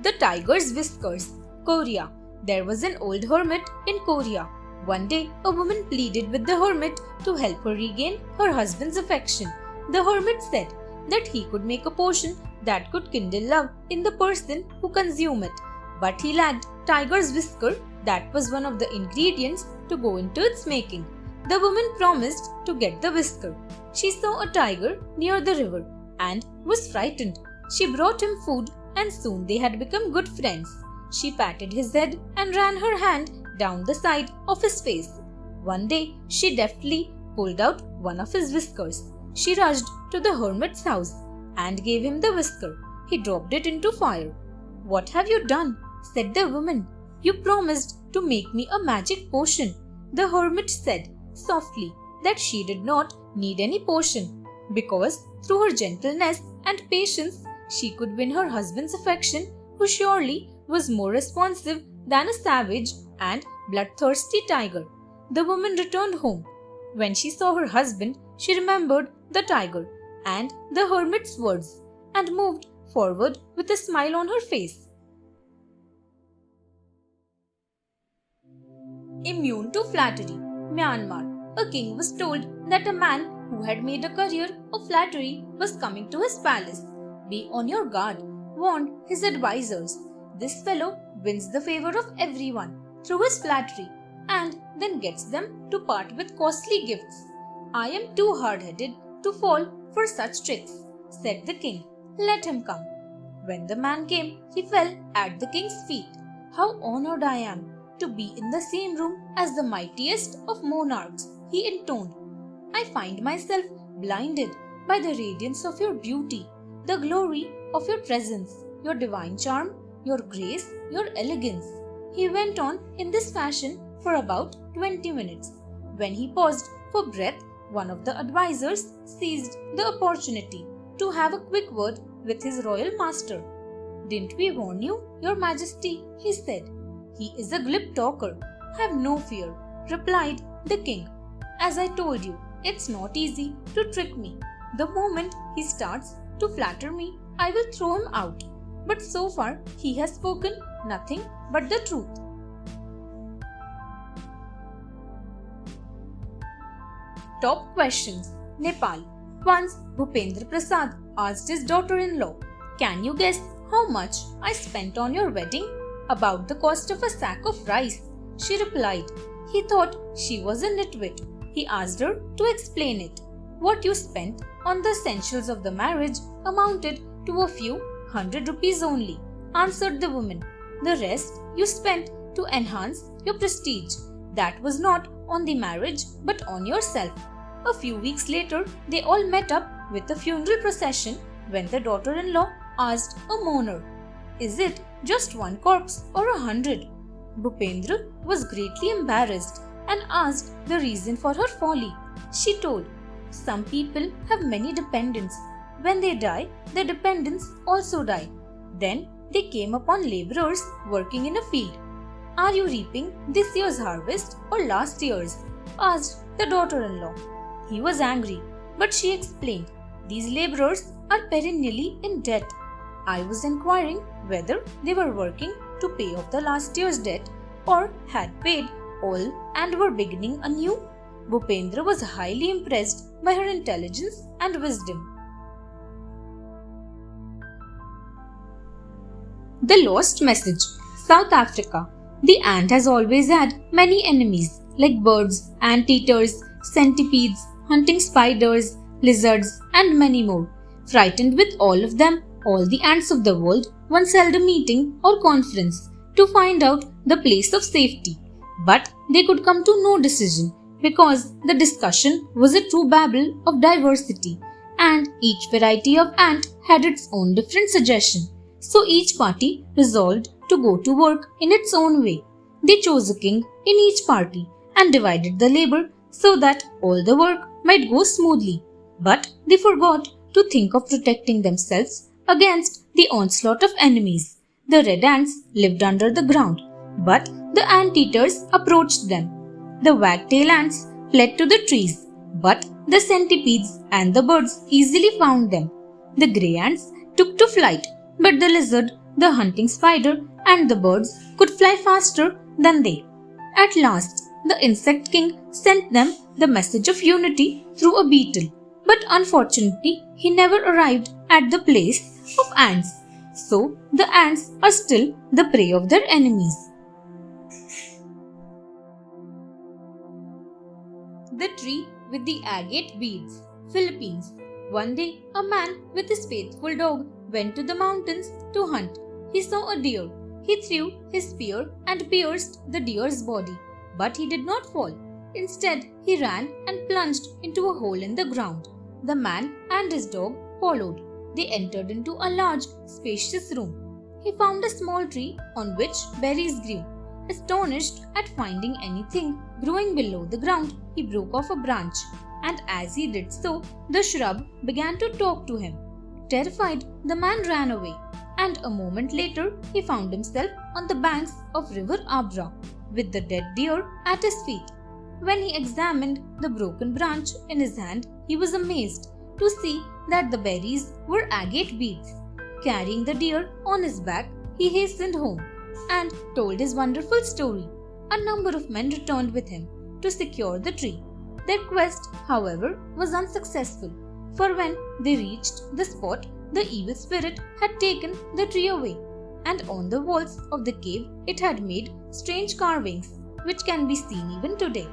Speaker 1: The Tiger's Whiskers, Korea. There was an old hermit in Korea. One day, a woman pleaded with the hermit to help her regain her husband's affection. The hermit said that he could make a potion that could kindle love in the person who consumed it, but he lacked tiger's whisker that was one of the ingredients to go into its making. The woman promised to get the whisker. She saw a tiger near the river and was frightened. She brought him food and soon they had become good friends. She patted his head and ran her hand down the side of his face. One day, she deftly pulled out one of his whiskers. She rushed to the hermit's house and gave him the whisker. He dropped it into fire. "What have you done?" said the woman. "You promised to make me a magic potion." The hermit said softly that she did not need any potion because through her gentleness and patience she could win her husband's affection, who surely was more responsive than a savage and bloodthirsty tiger. The woman returned home. When she saw her husband, she remembered the tiger and the hermit's words and moved forward with a smile on her face. Immune to flattery, Myanmar. A king was told that a man who had made a career of flattery was coming to his palace. "Be on your guard," warned his advisors. "This fellow wins the favor of everyone through his flattery and then gets them to part with costly gifts. I am too hard-headed to fall for such tricks," said the king. "Let him come." When the man came, he fell at the king's feet. "How honored I am to be in the same room as the mightiest of monarchs," he intoned. "I find myself blinded by the radiance of your beauty, the glory of your presence, your divine charm, your grace, your elegance." He went on in this fashion for about 20 minutes. When he paused for breath, one of the advisors seized the opportunity to have a quick word with his royal master. "Didn't we warn you, your majesty?" he said. "He is a glib talker." "Have no fear," replied the king. "As I told you, it's not easy to trick me. The moment he starts to flatter me, I will throw him out. But so far, he has spoken nothing but the truth." Top questions. Nepal. Once Bhupendra Prasad asked his daughter-in-law, "Can you guess how much I spent on your wedding?" "About the cost of a sack of rice," she replied. He thought she was a nitwit. He asked her to explain it. "What you spent on the essentials of the marriage amounted to a few hundred rupees only," answered the woman. "The rest you spent to enhance your prestige. That was not on the marriage but on yourself." A few weeks later, they all met up with a funeral procession when the daughter-in-law asked a mourner, "Is it just one corpse or 100? Bhupendra was greatly embarrassed and asked the reason for her folly. She told, "Some people have many dependents. When they die, the dependents also die." Then they came upon laborers working in a field. "Are you reaping this year's harvest or last year's?" asked the daughter-in-law. He was angry, but she explained, "These laborers are perennially in debt. I was inquiring whether they were working to pay off the last year's debt or had paid all and were beginning anew." Bhupendra was highly impressed by her intelligence and wisdom. The Lost Message, South Africa. The ant has always had many enemies like birds, anteaters, centipedes, hunting spiders, lizards, and many more. Frightened with all of them, all the ants of the world once held a meeting or conference to find out the place of safety. But they could come to no decision because the discussion was a true babble of diversity and each variety of ant had its own different suggestion. So each party resolved to go to work in its own way. They chose a king in each party and divided the labor so that all the work might go smoothly. But they forgot to think of protecting themselves against the onslaught of enemies. The red ants lived under the ground, but the anteaters approached them. The wagtail ants fled to the trees, but the centipedes and the birds easily found them. The grey ants took to flight, but the lizard, the hunting spider, and the birds could fly faster than they. At last, the insect king sent them the message of unity through a beetle, but unfortunately, he never arrived at the place of ants. So, the ants are still the prey of their enemies. The tree with the agate beads, Philippines. One day, a man with his faithful dog went to the mountains to hunt. He saw a deer. He threw his spear and pierced the deer's body, but he did not fall. Instead, he ran and plunged into a hole in the ground. The man and his dog followed. They entered into a large, spacious room. He found a small tree on which berries grew. Astonished at finding anything growing below the ground, he broke off a branch, and as he did so, the shrub began to talk to him. Terrified, the man ran away, and a moment later, he found himself on the banks of River Abra, with the dead deer at his feet. When he examined the broken branch in his hand, he was amazed to see that the berries were agate beads. Carrying the deer on his back, he hastened home and told his wonderful story. A number of men returned with him to secure the tree. Their quest, however, was unsuccessful, for when they reached the spot, the evil spirit had taken the tree away, and on the walls of the cave it had made strange carvings, which can be seen even today.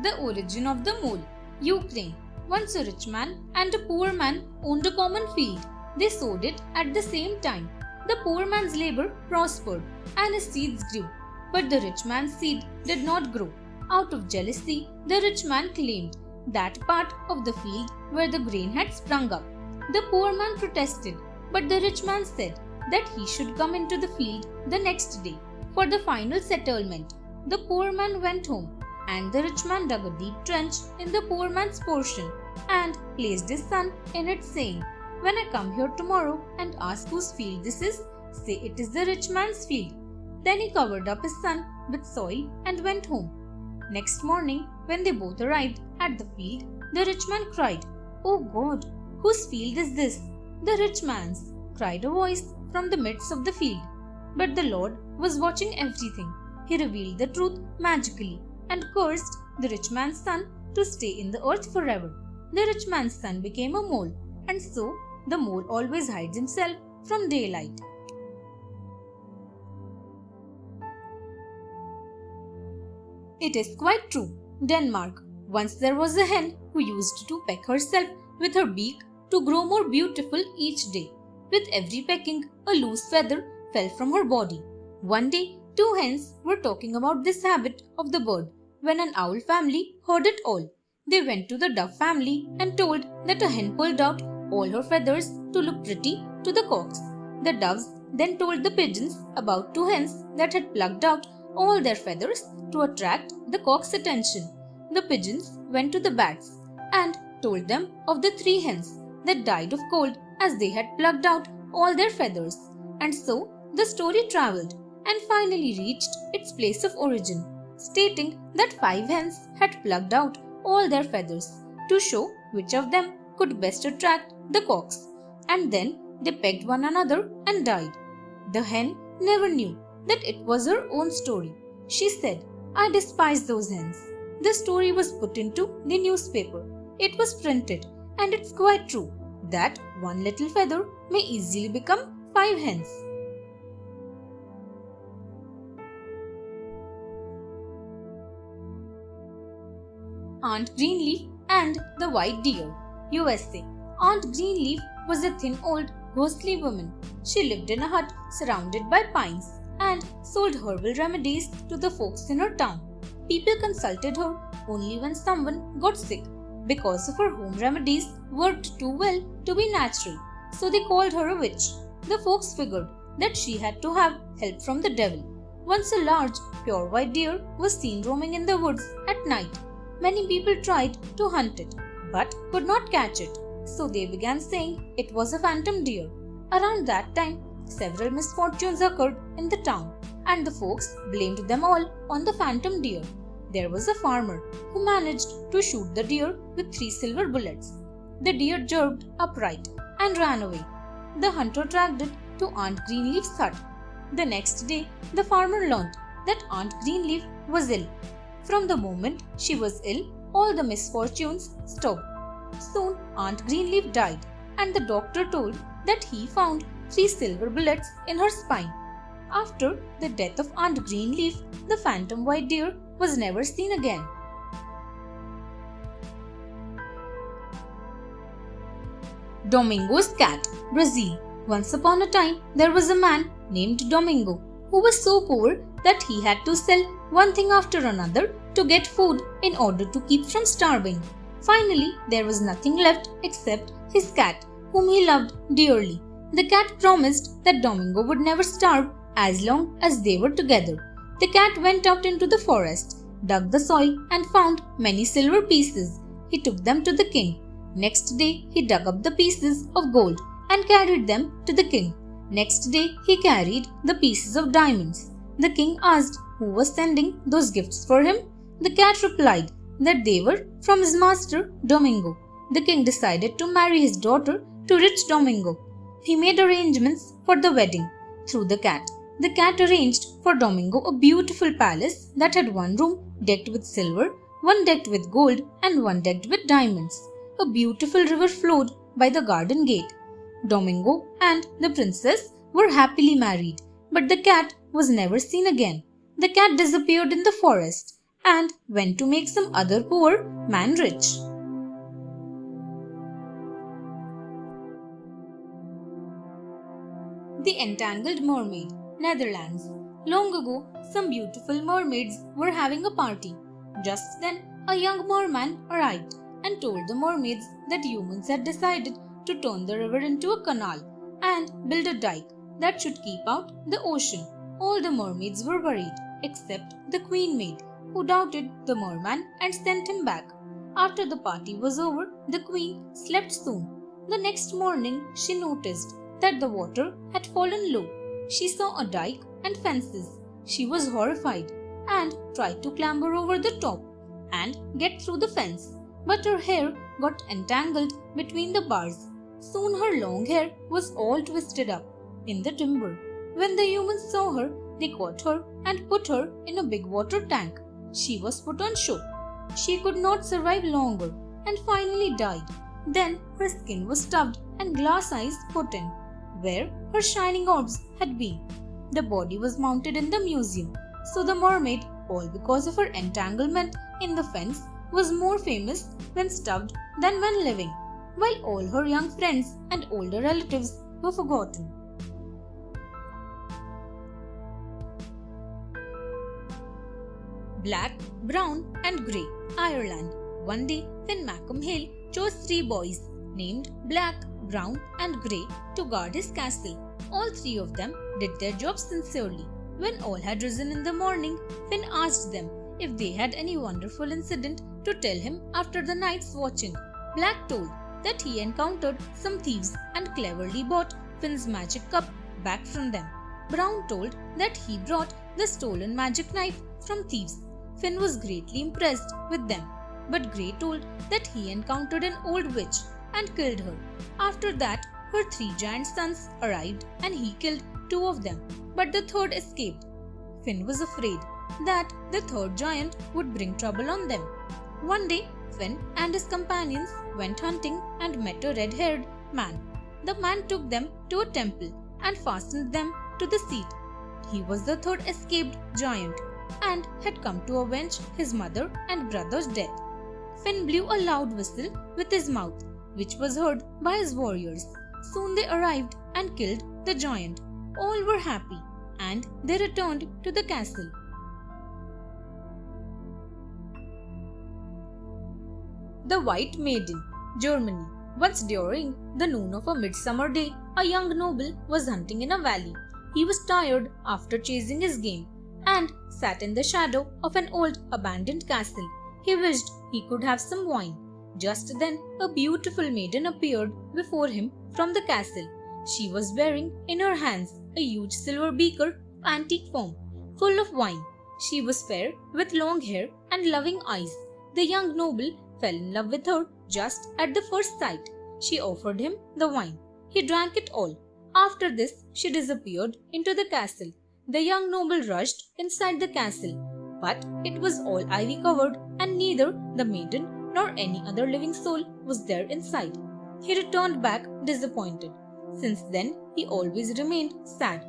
Speaker 1: The origin of the mole, Ukraine. Once a rich man and a poor man owned a common field. They sowed it at the same time. The poor man's labor prospered and his seeds grew, but the rich man's seed did not grow. Out of jealousy, the rich man claimed that part of the field where the grain had sprung up. The poor man protested, but the rich man said that he should come into the field the next day for the final settlement. The poor man went home, and the rich man dug a deep trench in the poor man's portion and placed his son in it, saying, "When I come here tomorrow and ask whose field this is, say it is the rich man's field." Then he covered up his son with soil and went home. Next morning, when they both arrived at the field, the rich man cried, "Oh God, whose field is this?" "The rich man's," cried a voice from the midst of the field. But the Lord was watching everything. He revealed the truth magically and cursed the rich man's son to stay in the earth forever. The rich man's son became a mole, and so the mole always hides himself from daylight. It is quite true. Denmark. Once there was a hen who used to peck herself with her beak to grow more beautiful each day. With every pecking, a loose feather fell from her body. One day, two hens were talking about this habit of the bird when an owl family heard it all. They went to the dove family and told that a hen pulled out all her feathers to look pretty to the cocks. The doves then told the pigeons about two hens that had plucked out all their feathers to attract the cock's attention. The pigeons went to the bats and told them of the three hens that died of cold as they had plucked out all their feathers. And so the story travelled and finally reached its place of origin, stating that 5 hens had plucked out all their feathers to show which of them could best attract the cocks, and then they pecked one another and died. The hen never knew that it was her own story. She said, "I despise those hens." The story was put into the newspaper. It was printed, and it's quite true. that one little feather may easily become 5 hens. Aunt Greenleaf and the White Deer, USA. Aunt Greenleaf was a thin old ghostly woman. She lived in a hut surrounded by pines and sold herbal remedies to the folks in her town. People consulted her only when someone got sick because of her home remedies worked too well to be natural, so they called her a witch. The folks figured that she had to have help from the devil. Once a large, pure white deer was seen roaming in the woods at night. Many people tried to hunt it but could not catch it, so they began saying it was a phantom deer. Around that time, several misfortunes occurred in the town, and the folks blamed them all on the phantom deer. There was a farmer who managed to shoot the deer with 3 silver bullets. The deer jerked upright and ran away. The hunter tracked it to Aunt Greenleaf's hut. The next day, the farmer learned that Aunt Greenleaf was ill. From the moment she was ill, all the misfortunes stopped. Soon, Aunt Greenleaf died, and the doctor told that he found 3 silver bullets in her spine. After the death of Aunt Greenleaf, the phantom white deer was never seen again. Domingo's cat, Brazil. Once upon a time, there was a man named Domingo who was so poor that he had to sell one thing after another to get food in order to keep from starving. Finally, there was nothing left except his cat, whom he loved dearly. The cat promised that Domingo would never starve as long as they were together. The cat went out into the forest, dug the soil, and found many silver pieces. He took them to the king. Next day, he dug up the pieces of gold and carried them to the king. Next day, he carried the pieces of diamonds. The king asked who was sending those gifts for him. The cat replied that they were from his master, Domingo. The king decided to marry his daughter to rich Domingo. He made arrangements for the wedding through the cat. The cat arranged for Domingo a beautiful palace that had one room decked with silver, one decked with gold, and one decked with diamonds. A beautiful river flowed by the garden gate. Domingo and the princess were happily married, but the cat was never seen again. The cat disappeared in the forest and went to make some other poor man rich. The Entangled Mermaid, Netherlands. Long ago, some beautiful mermaids were having a party. Just then, a young merman arrived and told the mermaids that humans had decided to turn the river into a canal and build a dike that should keep out the ocean. All the mermaids were worried except the queen maid, who doubted the merman and sent him back. After the party was over, the queen slept soon. The next morning, she noticed that the water had fallen low. She saw a dike and fences. She was horrified and tried to clamber over the top and get through the fence, but her hair got entangled between the bars. Soon her long hair was all twisted up in the timber. When the humans saw her, they caught her and put her in a big water tank. She was put on shore. She could not survive longer and finally died. Then her skin was stuffed and glass eyes put in, where her shining orbs had been. The body was mounted in the museum. So the mermaid, all because of her entanglement in the fence, was more famous when stuffed than when living, while all her young friends and older relatives were forgotten. Black, Brown and Grey, Ireland. One day, Finn Maccombhale chose 3 boys named Black, Brown and Grey to guard his castle. All 3 of them did their job sincerely. When all had risen in the morning, Finn asked them if they had any wonderful incident to tell him after the night's watching. Black told that he encountered some thieves and cleverly bought Finn's magic cup back from them. Brown told that he brought the stolen magic knife from thieves. Finn was greatly impressed with them, but Grey told that he encountered an old witch and killed her. After that, her 3 giant sons arrived and he killed 2 of them, but the third escaped. Finn was afraid that the third giant would bring trouble on them. One day, Finn and his companions went hunting and met a red-haired, man. The man took them to a temple and fastened them to the seat. He was the third escaped giant and had come to avenge his mother and brother's death. Finn blew a loud whistle with his mouth, which was heard by his warriors. Soon they arrived and killed the giant. All were happy, and they returned to the castle. The White Maiden, Germany. Once during the noon of a midsummer day, a young noble was hunting in a valley. He was tired after chasing his game and sat in the shadow of an old abandoned castle. He wished he could have some wine. Just then, a beautiful maiden appeared before him from the castle. She was bearing in her hands a huge silver beaker of antique form, full of wine. She was fair, with long hair and loving eyes. The young noble fell in love with her just at the first sight. She offered him the wine. He drank it all. After this, she disappeared into the castle. The young noble rushed inside the castle, but it was all ivy covered, and neither the maiden nor any other living soul was there inside. He returned back disappointed. Since then, he always remained sad.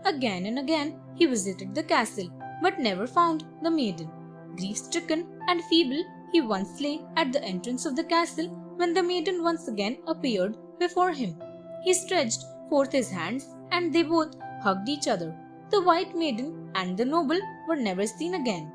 Speaker 1: Again and again, he visited the castle, but never found the maiden. Grief-stricken and feeble, he once lay at the entrance of the castle when the maiden once again appeared before him. He stretched forth his hands, and they both hugged each other. The White Maiden and the noble were never seen again.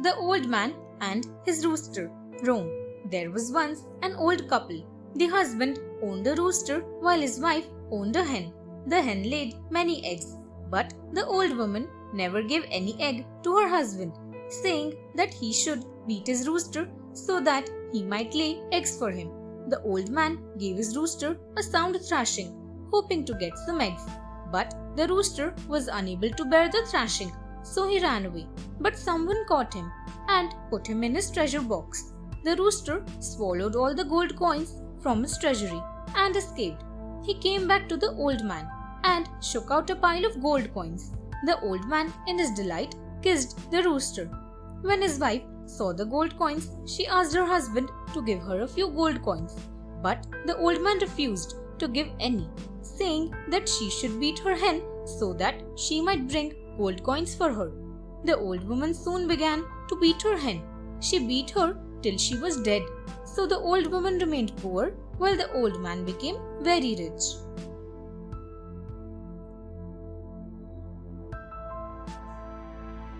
Speaker 1: The Old Man and His Rooster, Rome. There was once an old couple. The husband owned a rooster while his wife owned a hen. The hen laid many eggs, but the old woman never gave any egg to her husband, saying that he should beat his rooster so that he might lay eggs for him. The old man gave his rooster a sound thrashing, hoping to get some eggs. But the rooster was unable to bear the thrashing, so he ran away. But someone caught him and put him in his treasure box. The rooster swallowed all the gold coins from his treasury and escaped. He came back to the old man and shook out a pile of gold coins. The old man, in his delight, kissed the rooster. When his wife saw the gold coins, she asked her husband to give her a few gold coins. But the old man refused to give any, saying that she should beat her hen so that she might bring gold coins for her. The old woman soon began to beat her hen. She beat her till she was dead. So the old woman remained poor while the old man became very rich.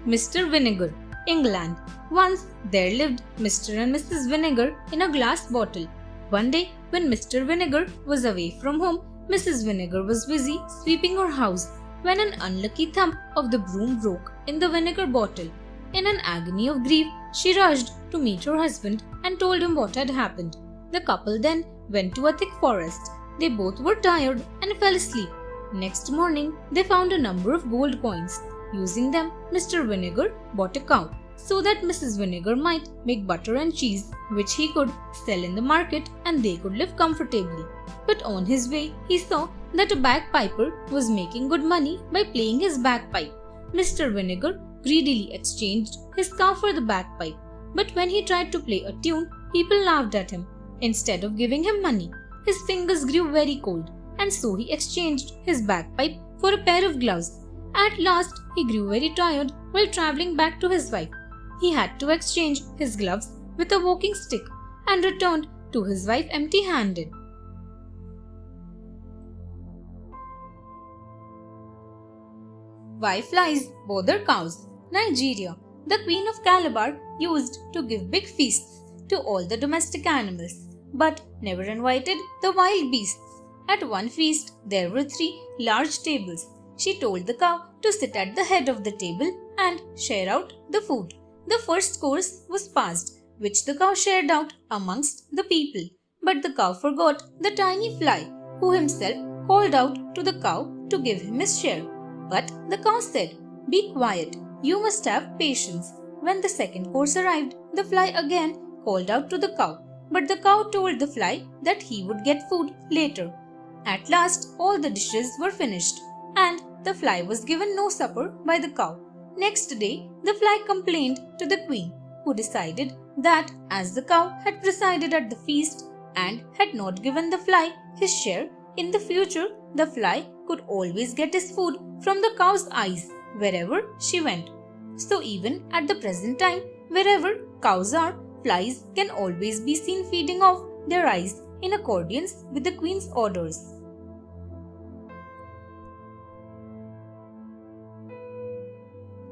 Speaker 1: Mr. Vinegar, England. Once there lived Mr. and Mrs. Vinegar in a glass bottle. One day, when Mr. Vinegar was away from home, Mrs. Vinegar was busy sweeping her house when an unlucky thump of the broom broke in the vinegar bottle. In an agony of grief, she rushed to meet her husband and told him what had happened. The couple then went to a thick forest. They both were tired and fell asleep. Next morning, they found a number of gold coins. Using them, Mr. Vinegar bought a cow so that Mrs. Vinegar might make butter and cheese, which he could sell in the market, and they could live comfortably. But on his way, he saw that a bagpiper was making good money by playing his bagpipe. Mr. Vinegar greedily exchanged his cow for the bagpipe, but when he tried to play a tune, people laughed at him. Instead of giving him money, his fingers grew very cold, and so he exchanged his bagpipe for a pair of gloves. At last, he grew very tired while traveling back to his wife. He had to exchange his gloves with a walking stick and returned to his wife empty-handed. Why flies bother cows? Nigeria. The Queen of Calabar used to give big feasts to all the domestic animals, but never invited the wild beasts. At one feast, there were 3 large tables. She told the cow to sit at the head of the table and share out the food. The first course was passed, which the cow shared out amongst the people. But the cow forgot the tiny fly, who himself called out to the cow to give him his share. But the cow said, "Be quiet, you must have patience." When the second course arrived, the fly again called out to the cow, but the cow told the fly that he would get food later. At last, all the dishes were finished, and the fly was given no supper by the cow. Next day, the fly complained to the queen. who decided that as the cow had presided at the feast and had not given the fly his share, in the future the fly could always get his food from the cow's eyes wherever she went. So even at the present time, wherever cows are, flies can always be seen feeding off their eyes in accordance with the queen's orders.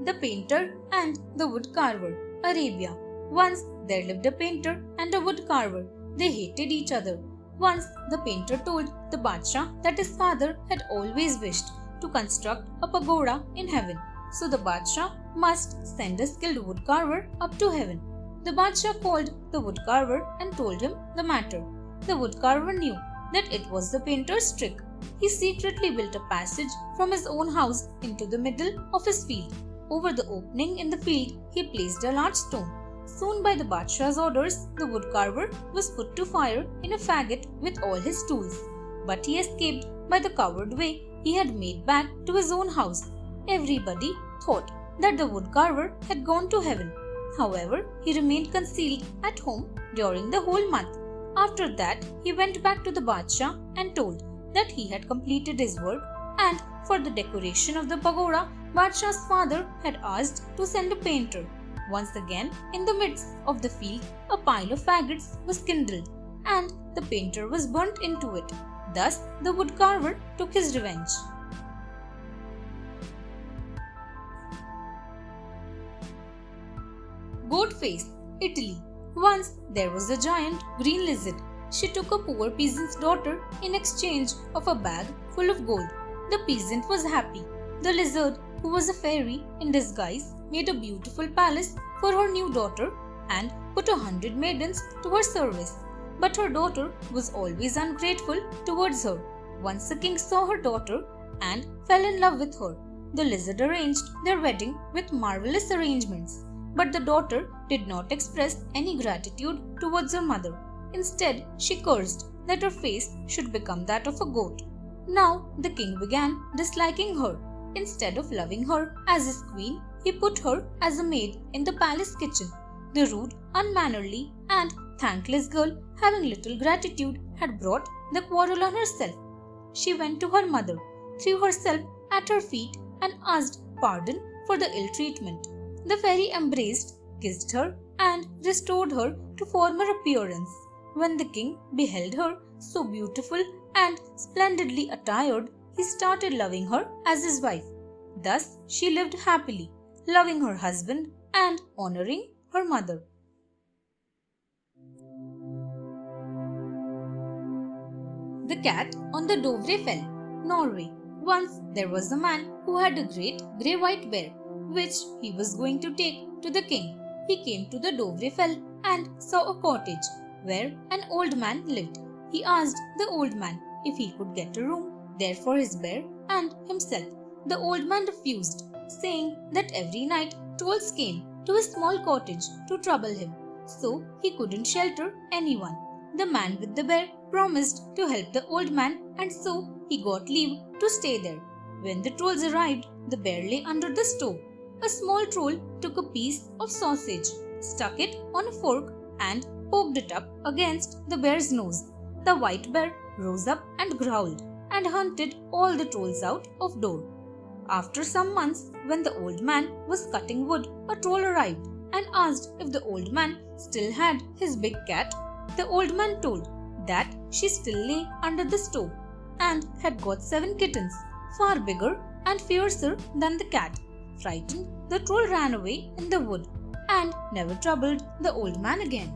Speaker 1: The Painter and the Woodcarver, Arabia. Once there lived a painter and a woodcarver. They hated each other. Once the painter told the Badshah that his father had always wished to construct a pagoda in heaven, so the Badshah must send a skilled woodcarver up to heaven. The Badshah called the woodcarver and told him the matter. The woodcarver knew that it was the painter's trick. He secretly built a passage from his own house into the middle of his field. Over the opening in the field, he placed a large stone. Soon, by the Badshah's orders, the woodcarver was put to fire in a faggot with all his tools. But he escaped by the coward way he had made back to his own house. Everybody thought that the woodcarver had gone to heaven. However, he remained concealed at home during the whole month. After that, he went back to the Badshah and told that he had completed his work, and for the decoration of the pagoda, Badshah's father had asked to send a painter. Once again, in the midst of the field, a pile of faggots was kindled, and the painter was burnt into it. Thus, the woodcarver took his revenge. Goat Face, Italy. Once there was a giant green lizard. She took a poor peasant's daughter in exchange of a bag full of gold. The peasant was happy. The lizard, who was a fairy in disguise, made a beautiful palace for her new daughter and put 100 maidens to her service. But her daughter was always ungrateful towards her. Once the king saw her daughter and fell in love with her. The lizard arranged their wedding with marvelous arrangements. But the daughter did not express any gratitude towards her mother. Instead, she cursed that her face should become that of a goat. Now the king began disliking her. Instead of loving her as his queen, he put her as a maid in the palace kitchen. The rude, unmannerly, and thankless girl, having little gratitude, had brought the quarrel on herself. She went to her mother, threw herself at her feet, and asked pardon for the ill treatment. The fairy embraced, kissed her, and restored her to former appearance. When the king beheld her so beautiful and splendidly attired, he started loving her as his wife. Thus she lived happily, loving her husband and honoring her mother. The Cat on the Dovrefell, Norway. Once there was a man who had a great grey-white bear, which he was going to take to the king. He came to the Dovrefell and saw a cottage where an old man lived. He asked the old man if he could get a room there for his bear and himself. The old man refused, saying that every night trolls came to his small cottage to trouble him, so he couldn't shelter anyone. The man with the bear promised to help the old man, and so he got leave to stay there. When the trolls arrived, the bear lay under the stove. A small troll took a piece of sausage, stuck it on a fork, and poked it up against the bear's nose. The white bear rose up and growled and hunted all the trolls out of door. After some months, when the old man was cutting wood, a troll arrived and asked if the old man still had his big cat. The old man told that she still lay under the stove and had got 7 kittens, far bigger and fiercer than the cat. Frightened, the troll ran away in the wood and never troubled the old man again.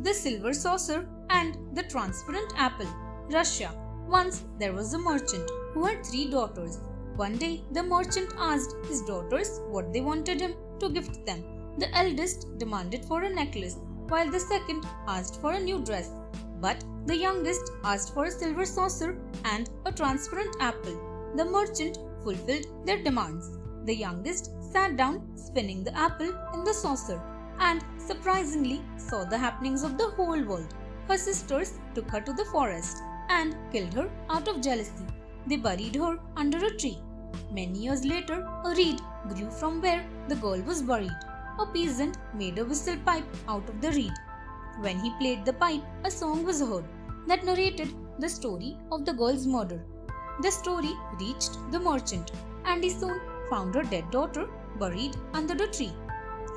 Speaker 1: The Silver Saucer and the Transparent Apple, Russia. Once there was a merchant who had 3 daughters. One day the merchant asked his daughters what they wanted him to gift them. The eldest demanded for a necklace, while the second asked for a new dress. But the youngest asked for a silver saucer and a transparent apple. The merchant fulfilled their demands. The youngest sat down spinning the apple in the saucer and surprisingly saw the happenings of the whole world. Her sisters took her to the forest and killed her out of jealousy. they buried her under a tree. Many years later, a reed grew from where the girl was buried. A peasant made a whistle pipe out of the reed. When he played the pipe, a song was heard that narrated the story of the girl's murder. The story reached the merchant, and he soon found her dead daughter buried under the tree.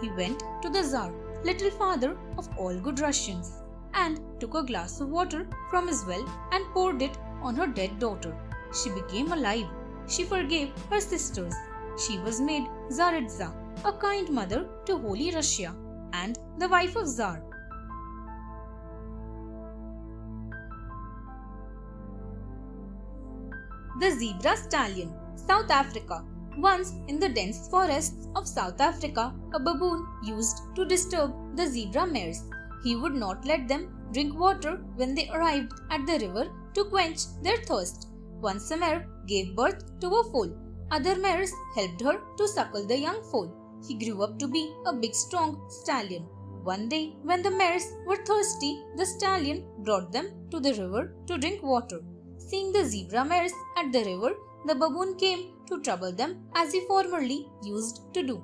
Speaker 1: He went to the Tsar, little father of all good Russians, and took a glass of water from his well and poured it on her dead daughter. She became alive. She forgave her sisters. She was made Tsaritsa, a kind mother to Holy Russia, and the wife of Tsar. The zebra stallion, South Africa. Once in the dense forests of South Africa, a baboon used to disturb the zebra mares. He would not let them drink water when they arrived at the river to quench their thirst. Once a mare gave birth to a foal. Other mares helped her to suckle the young foal. He grew up to be a big strong stallion. One day, when the mares were thirsty, the stallion brought them to the river to drink water. Seeing the zebra mares at the river, the baboon came to trouble them as he formerly used to do.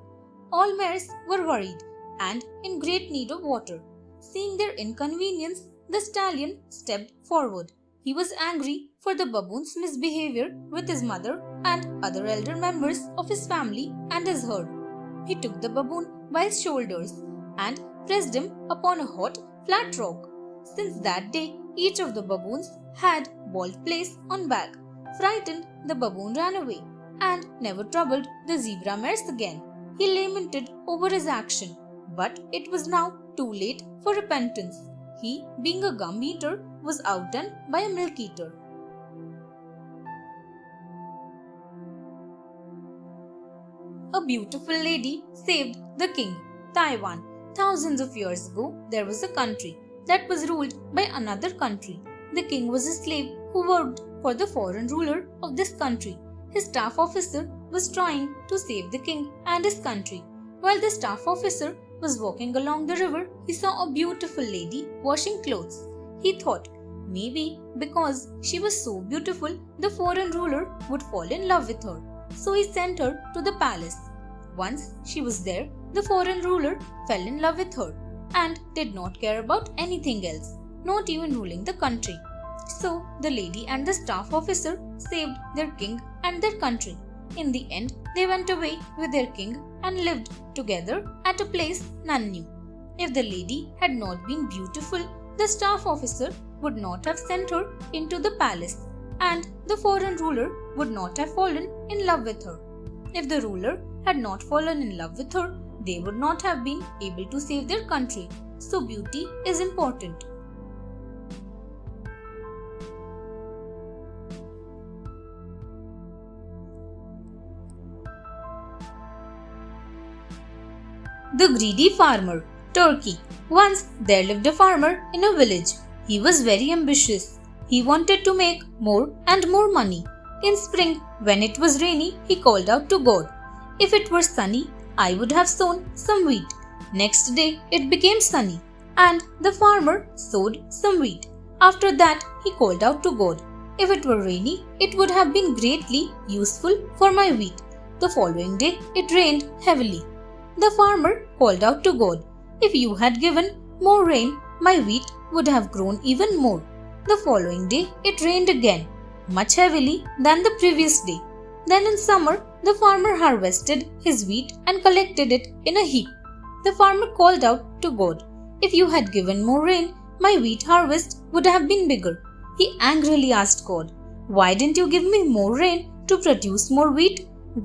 Speaker 1: All mares were worried and in great need of water. Seeing their inconvenience, the stallion stepped forward. He was angry for the baboon's misbehavior with his mother and other elder members of his family and his herd. He took the baboon by his shoulders and pressed him upon a hot, flat rock. Since that day, each of the baboons had bald place on back. Frightened, the baboon ran away and never troubled the zebra mares again. He lamented over his action, but it was now too late for repentance. He, being a gum eater, was outdone by a milk eater. A beautiful lady saved the king. Taiwan. Thousands of years ago, there was a country that was ruled by another country. The king was a slave who worked for the foreign ruler of this country. His staff officer was trying to save the king and his country. While the staff officer was walking along the river, he saw a beautiful lady washing clothes. He thought, maybe because she was so beautiful, the foreign ruler would fall in love with her. So he sent her to the palace. Once she was there, the foreign ruler fell in love with her and did not care about anything else, not even ruling the country. So the lady and the staff officer saved their king and their country. In the end, they went away with their king and lived together at a place none knew. If the lady had not been beautiful, the staff officer would not have sent her into the palace, and the foreign ruler would not have fallen in love with her. If the ruler had not fallen in love with her, they would not have been able to save their country. So beauty is important. The greedy farmer, Turkey. Once there lived a farmer in a village. He was very ambitious. He wanted to make more and more money. In spring, when it was rainy, he called out to God, "If it were sunny, I would have sown some wheat." Next day, it became sunny, and the farmer sowed some wheat. After that, he called out to God, "If it were rainy, it would have been greatly useful for my wheat." The following day, it rained heavily. The farmer called out to God, "If you had given more rain, my wheat would have grown even more." The following day, it rained again, much heavily than the previous day. Then in summer, the farmer harvested his wheat and collected it in a heap. The farmer called out to God, "If you had given more rain, my wheat harvest would have been bigger." He angrily asked God, "Why didn't you give me more rain to produce more wheat?"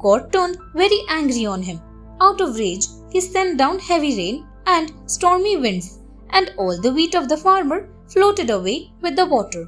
Speaker 1: God turned very angry on him. Out of rage, he sent down heavy rain and stormy winds, and all the wheat of the farmer floated away with the water.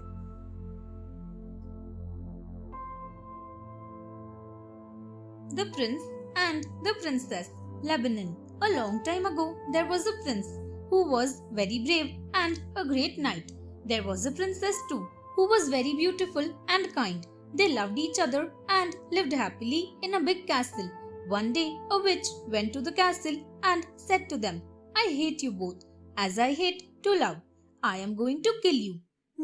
Speaker 1: The Prince and the Princess, Lebanon. A long time ago, there was a prince who was very brave and a great knight. There was a princess too, who was very beautiful and kind. They loved each other and lived happily in a big castle. One day, a witch went to the castle and said to them, "I hate you both, as I hate to love. I am going to kill you."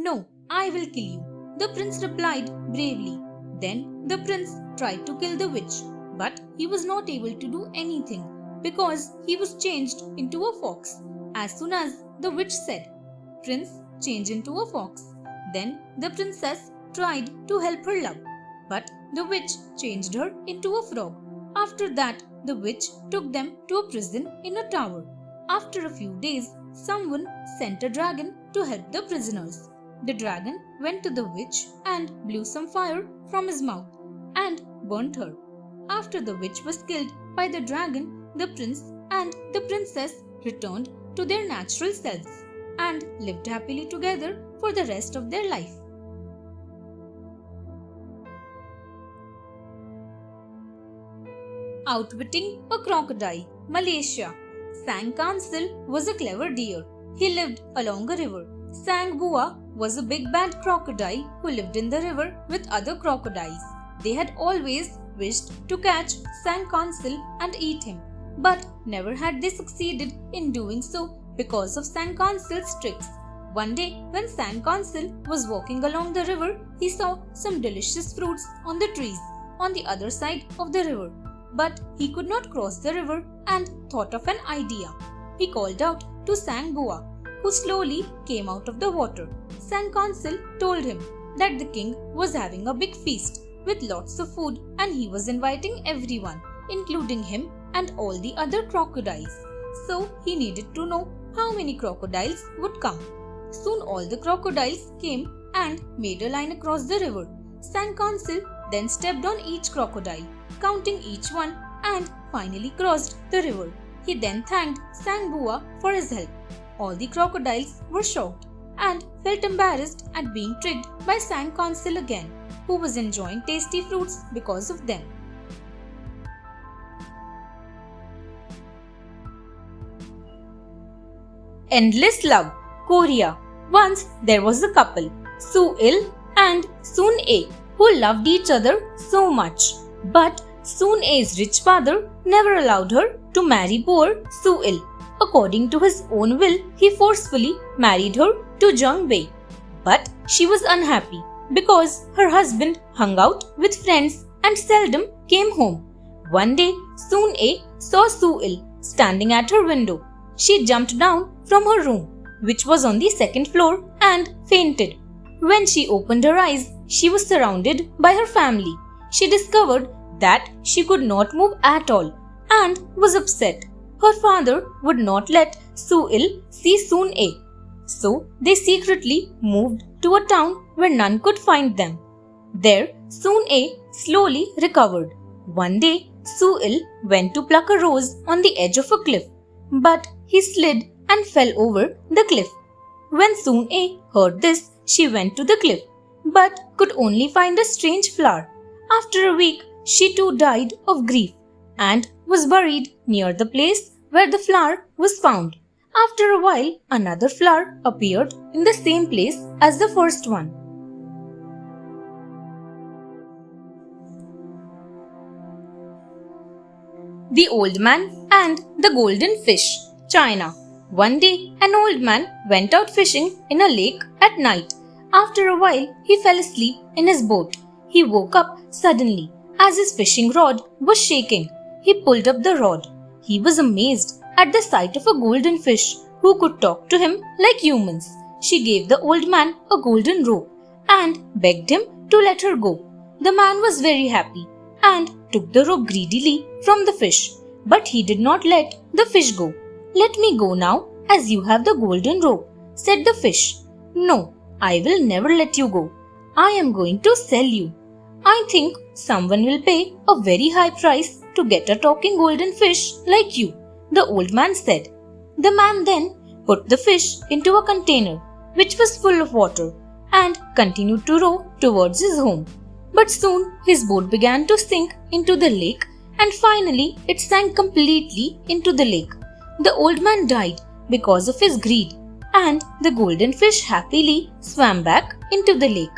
Speaker 1: "No, I will kill you," the prince replied bravely. Then the prince tried to kill the witch, but he was not able to do anything because he was changed into a fox. As soon as the witch said, "Prince, change into a fox," then the princess tried to help her love, but the witch changed her into a frog. After that, the witch took them to a prison in a tower. After a few days, someone sent a dragon to help the prisoners. The dragon went to the witch and blew some fire from his mouth and burnt her. After the witch was killed by the dragon, the prince and the princess returned to their natural selves and lived happily together for the rest of their life. Outwitting a crocodile, Malaysia. Sang Kansel was a clever deer. He lived along a river. Sang Bua was a big bad crocodile who lived in the river with other crocodiles. They had always wished to catch Sang Kansel and eat him, but never had they succeeded in doing so because of Sang Kansel's tricks. One day, when Sang Kansel was walking along the river, he saw some delicious fruits on the trees on the other side of the river. But he could not cross the river and thought of an idea. He called out to Sang Bua, who slowly came out of the water. Sang Kansel told him that the king was having a big feast with lots of food and he was inviting everyone, including him and all the other crocodiles. So he needed to know how many crocodiles would come. Soon all the crocodiles came and made a line across the river. Sang Kansel then stepped on each crocodile, counting each one, and finally crossed the river. He then thanked Sang Bua for his help. All the crocodiles were shocked and felt embarrassed at being tricked by Sang Kansel again, who was enjoying tasty fruits because of them. Endless Love, Korea. Once there was a couple, Soo-il and Soon-ae, who loved each other so much. But Soon-ae's rich father never allowed her to marry poor Soo-il. According to his own will, he forcefully married her to Jung-bae. But she was unhappy because her husband hung out with friends and seldom came home. One day, Soon-ae saw Soo-il standing at her window. She jumped down from her room, which was on the second floor, and fainted. When she opened her eyes, she was surrounded by her family. She discovered that she could not move at all and was upset. Her father would not let Soo-il see Soon-ae. So they secretly moved to a town where none could find them. There, Soon-ae slowly recovered. One day, Soo-il went to pluck a rose on the edge of a cliff, but he slid and fell over the cliff. When Soon-ae heard this, she went to the cliff, but could only find a strange flower. After a week, she too died of grief and was buried near the place where the flower was found. After a while, another flower appeared in the same place as the first one. The Old Man and the Golden Fish, China. One day, an old man went out fishing in a lake at night. After a while, he fell asleep in his boat. He woke up suddenly as his fishing rod was shaking. He pulled up the rod. He was amazed at the sight of a golden fish who could talk to him like humans. She gave the old man a golden rope and begged him to let her go. The man was very happy and took the rope greedily from the fish, but he did not let the fish go. "Let me go now, as you have the golden rope," said the fish. "No, I will never let you go. I am going to sell you. I think someone will pay a very high price to get a talking golden fish like you," the old man said. The man then put the fish into a container which was full of water and continued to row towards his home. But soon his boat began to sink into the lake and finally it sank completely into the lake. The old man died because of his greed and the golden fish happily swam back into the lake.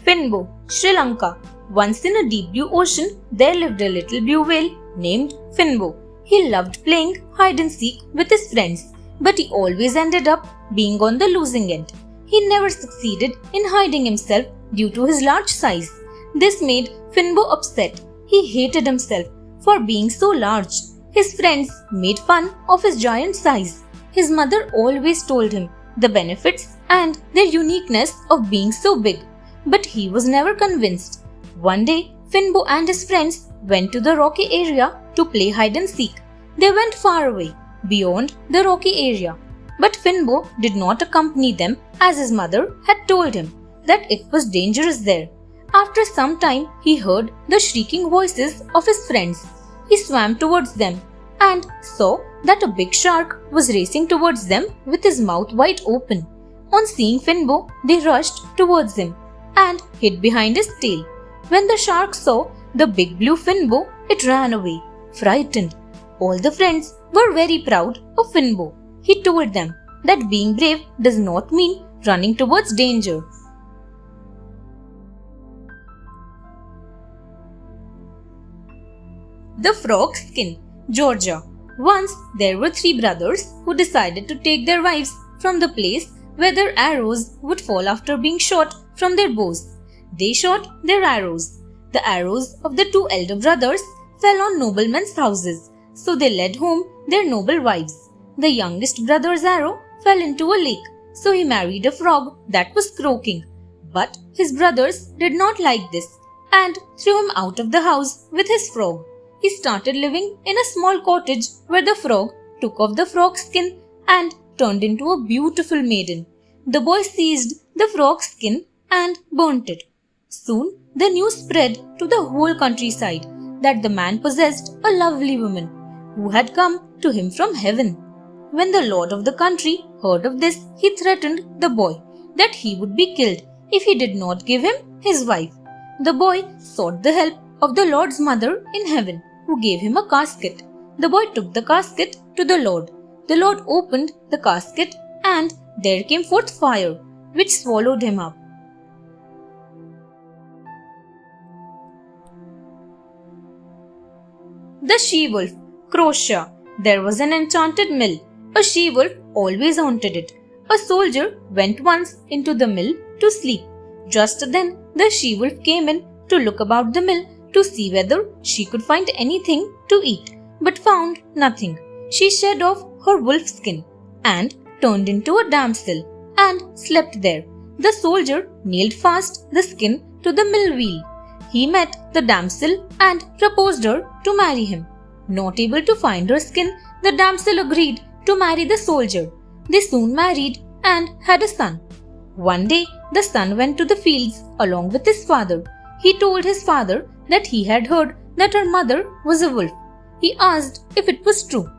Speaker 1: Finbo, Sri Lanka. Once in a deep blue ocean, there lived a little blue whale named Finbo. He loved playing hide and seek with his friends. but he always ended up being on the losing end. He never succeeded in hiding himself due to his large size. This made Finbo upset. He hated himself for being so large. His friends made fun of his giant size. His mother always told him the benefits and the uniqueness of being so big, but he was never convinced. One day, Finbo and his friends went to the rocky area to play hide and seek. They went far away, beyond the rocky area. But Finbo did not accompany them as his mother had told him that it was dangerous there. After some time, he heard the shrieking voices of his friends. He swam towards them and saw that a big shark was racing towards them with his mouth wide open. On seeing Finbo, they rushed towards him and hid behind his tail. When the shark saw the big blue Finbo, it ran away, frightened. All the friends were very proud of Finbo. He told them that being brave does not mean running towards danger. The Frog Skin, Georgia. Once there were 3 brothers who decided to take their wives from the place where their arrows would fall after being shot from their bows. They shot their arrows. The arrows of the 2 elder brothers fell on noblemen's houses, so they led home their noble wives. The youngest brother's arrow fell into a lake, so he married a frog that was croaking. But his brothers did not like this and threw him out of the house with his frog. He started living in a small cottage where the frog took off the frog skin and turned into a beautiful maiden. The boy seized the frog skin and burnt it. Soon the news spread to the whole countryside that the man possessed a lovely woman who had come to him from heaven. When the lord of the country heard of this, he threatened the boy that he would be killed if he did not give him his wife. The boy sought the help of the lord's mother in heaven, who gave him a casket. The boy took the casket to the lord. The lord opened the casket and there came forth fire, which swallowed him up. The She-Wolf, Croatia. There was an enchanted mill. A she-wolf always haunted it. A soldier went once into the mill to sleep. Just then, the she-wolf came in to look about the mill to see whether she could find anything to eat, but found nothing. She shed off her wolf skin and turned into a damsel and slept there. The soldier nailed fast the skin to the mill wheel. He met the damsel and proposed her to marry him. Not able to find her skin, the damsel agreed to marry the soldier. They soon married and had a son. One day, the son went to the fields along with his father. He told his father that he had heard that her mother was a wolf. He asked if it was true.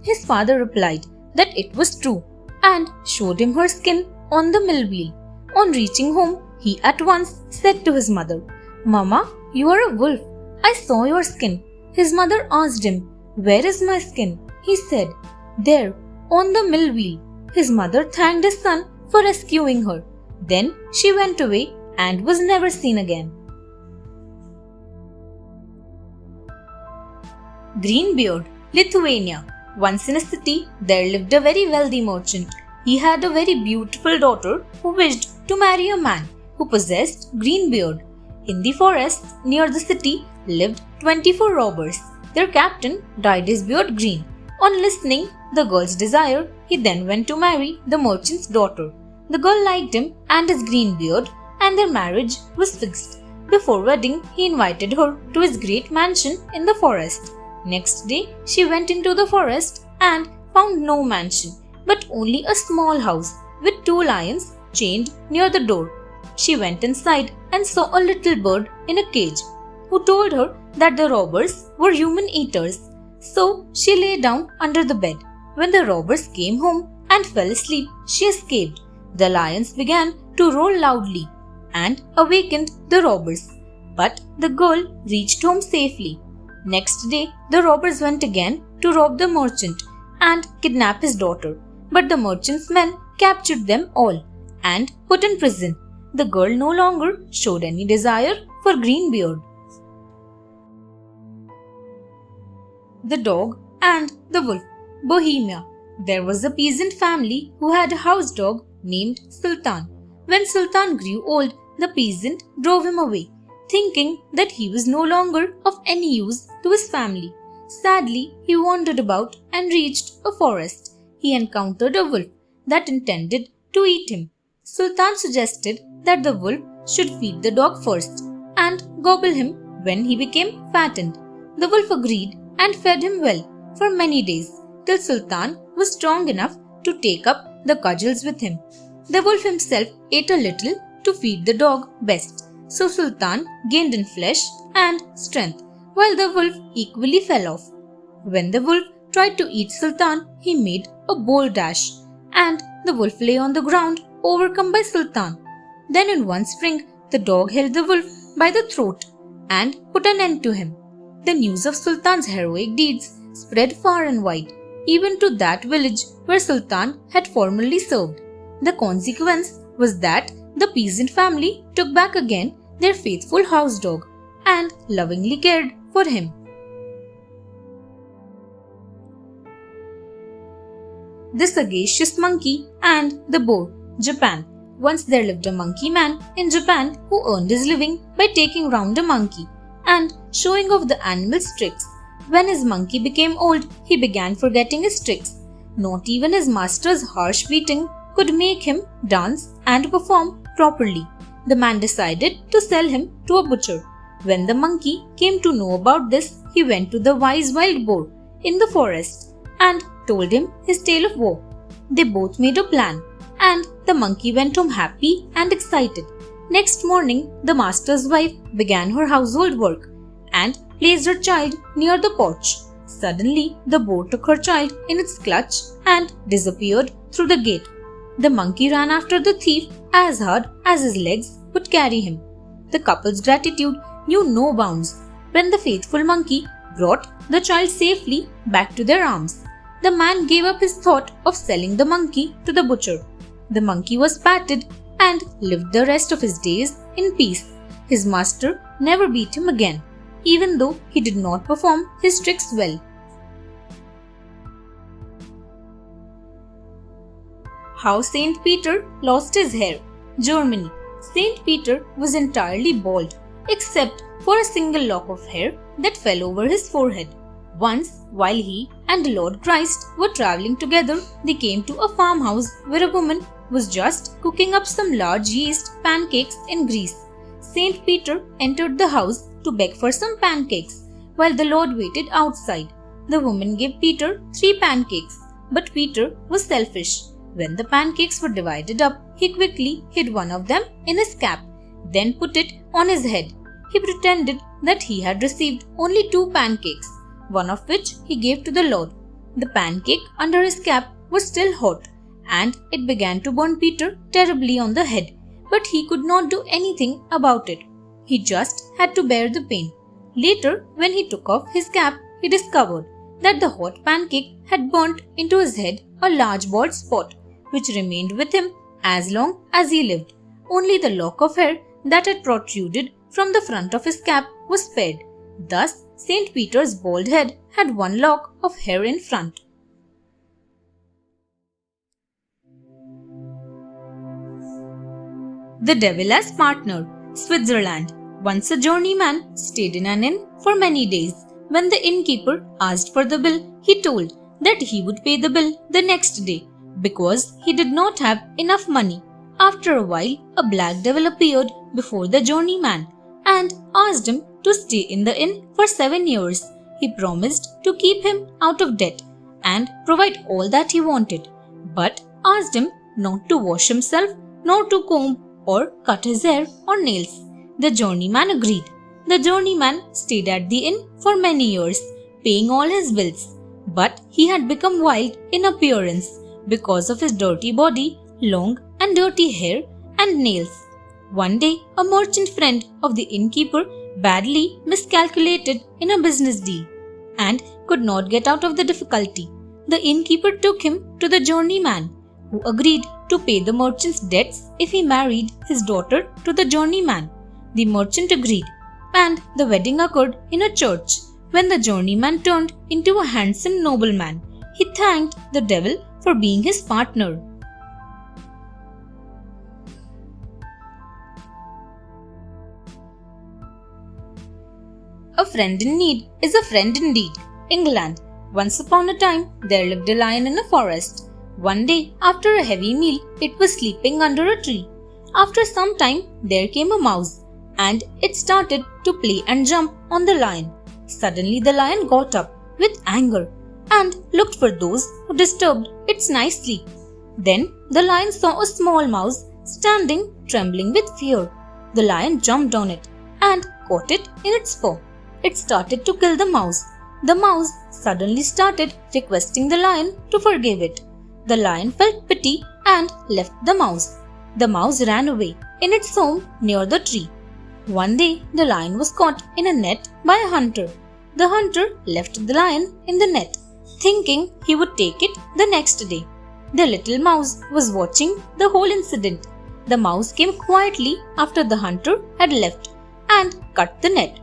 Speaker 1: His father replied that it was true and showed him her skin on the mill wheel. On reaching home, he at once said to his mother, "Mama, you are a wolf. I saw your skin." His mother asked him, "Where is my skin?" He said, "There, on the mill wheel." His mother thanked his son for rescuing her. Then she went away and was never seen again. Greenbeard, Lithuania. Once in a city, there lived a very wealthy merchant. He had a very beautiful daughter who wished to marry a man who possessed green beard. In the forest near the city lived 24 robbers. Their captain dyed his beard green. On listening the girl's desire, he then went to marry the merchant's daughter. The girl liked him and his green beard, and their marriage was fixed. Before wedding, he invited her to his great mansion in the forest. Next day, she went into the forest and found no mansion, but only a small house with 2 lions chained near the door. She went inside and saw a little bird in a cage, who told her that the robbers were human eaters. So she lay down under the bed. When the robbers came home and fell asleep, she escaped. The lions began to roar loudly and awakened the robbers. But the girl reached home safely. Next day, the robbers went again to rob the merchant and kidnap his daughter. But the merchant's men captured them all and put in prison. The girl no longer showed any desire for Greenbeard. The Dog and the Wolf, Bohemia. There was a peasant family who had a house dog named Sultan. When Sultan grew old, the peasant drove him away, thinking that he was no longer of any use to his family. Sadly, he wandered about and reached a forest. He encountered a wolf that intended to eat him. Sultan suggested that the wolf should feed the dog first and gobble him when he became fattened. The wolf agreed and fed him well for many days till Sultan was strong enough to take up the cudgels with him. The wolf himself ate a little to feed the dog best, so Sultan gained in flesh and strength, while the wolf equally fell off. When the wolf tried to eat Sultan, he made a bold dash, and the wolf lay on the ground, overcome by Sultan. Then in one spring, the dog held the wolf by the throat and put an end to him. The news of Sultan's heroic deeds spread far and wide, even to that village where Sultan had formerly served. The consequence was that the peasant family took back again their faithful house dog and lovingly cared for him. The Sagacious Monkey and the Boar, Japan. Once there lived a monkey man in Japan who earned his living by taking round a monkey and showing off the animal's tricks. When his monkey became old, he began forgetting his tricks. Not even his master's harsh beating could make him dance and perform properly. The man decided to sell him to a butcher. When the monkey came to know about this, he went to the wise wild boar in the forest and told him his tale of woe. They both made a plan, and the monkey went home happy and excited. Next morning, the master's wife began her household work and placed her child near the porch. Suddenly, the boar took her child in its clutch and disappeared through the gate. The monkey ran after the thief as hard as his legs would carry him. The couple's gratitude knew no bounds when the faithful monkey brought the child safely back to their arms. The man gave up his thought of selling the monkey to the butcher. The monkey was patted and lived the rest of his days in peace. His master never beat him again, even though he did not perform his tricks well. How Saint Peter lost his hair. Germany. Saint Peter was entirely bald, except for a single lock of hair that fell over his forehead. Once, while he and Lord Christ were traveling together, they came to a farmhouse where a woman was just cooking up some large yeast pancakes in grease. Saint Peter entered the house to beg for some pancakes, while the Lord waited outside. The woman gave Peter 3 pancakes, but Peter was selfish. When the pancakes were divided up, he quickly hid one of them in his cap, then put it on his head. He pretended that he had received only 2 pancakes, one of which he gave to the Lord. The pancake under his cap was still hot, and it began to burn Peter terribly on the head, but he could not do anything about it. He just had to bear the pain. Later, when he took off his cap, he discovered that the hot pancake had burnt into his head a large bald spot, which remained with him as long as he lived. Only the lock of hair that had protruded from the front of his cap was spared. Thus, Saint Peter's bald head had 1 lock of hair in front. The Devil as Partner, Switzerland. Once a journeyman stayed in an inn for many days. When the innkeeper asked for the bill, he told that he would pay the bill the next day because he did not have enough money. After a while, a black devil appeared before the journeyman and asked him to stay in the inn for 7 years. He promised to keep him out of debt and provide all that he wanted, but asked him not to wash himself, nor to comb or cut his hair or nails. The journeyman agreed. The journeyman stayed at the inn for many years, paying all his bills, but he had become wild in appearance because of his dirty body, long and dirty hair and nails. One day, a merchant friend of the innkeeper badly miscalculated in a business deal and could not get out of the difficulty. The innkeeper took him to the journeyman, who agreed to pay the merchant's debts if he married his daughter to the journeyman. The merchant agreed, and the wedding occurred in a church. When the journeyman turned into a handsome nobleman, he thanked the devil for being his partner. A friend in need is a friend indeed. England. Once upon a time, there lived a lion in a forest. One day, after a heavy meal, it was sleeping under a tree. After some time, there came a mouse, and it started to play and jump on the lion. Suddenly, the lion got up with anger and looked for those who disturbed its nice sleep. Then, the lion saw a small mouse standing, trembling with fear. The lion jumped on it and caught it in its paw. It started to kill the mouse. The mouse suddenly started requesting the lion to forgive it. The lion felt pity and left the mouse. The mouse ran away in its home near the tree. One day, the lion was caught in a net by a hunter. The hunter left the lion in the net, thinking he would take it the next day. The little mouse was watching the whole incident. The mouse came quietly after the hunter had left and cut the net.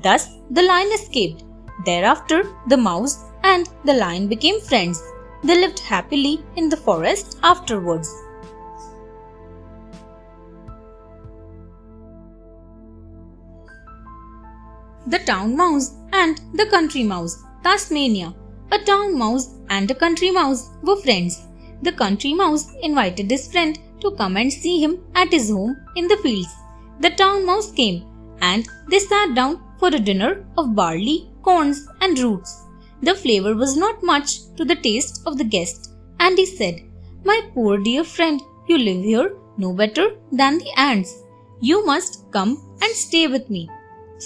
Speaker 1: Thus, the lion escaped. Thereafter, the mouse and the lion became friends. They lived happily in the forest afterwards. The town mouse and the country mouse. Tasmania. A town mouse and a country mouse were friends. The country mouse invited his friend to come and see him at his home in the fields. The town mouse came and they sat down for a dinner of barley, corns, and roots. The flavor was not much to the taste of the guest, and he said, "My poor dear friend, you live here no better than the ants. You must come and stay with me."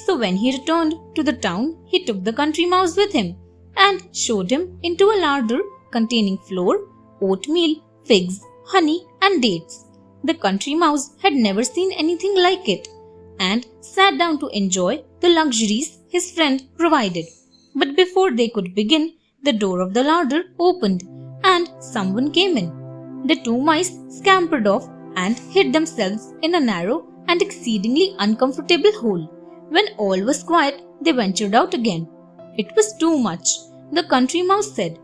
Speaker 1: So when he returned to the town, he took the country mouse with him and showed him into a larder containing flour, oatmeal, figs, honey, and dates. The country mouse had never seen anything like it and sat down to enjoy the luxuries his friend provided. But before they could begin, the door of the larder opened and someone came in. The two mice scampered off and hid themselves in a narrow and exceedingly uncomfortable hole. When all was quiet, they ventured out again. It was too much. The country mouse said,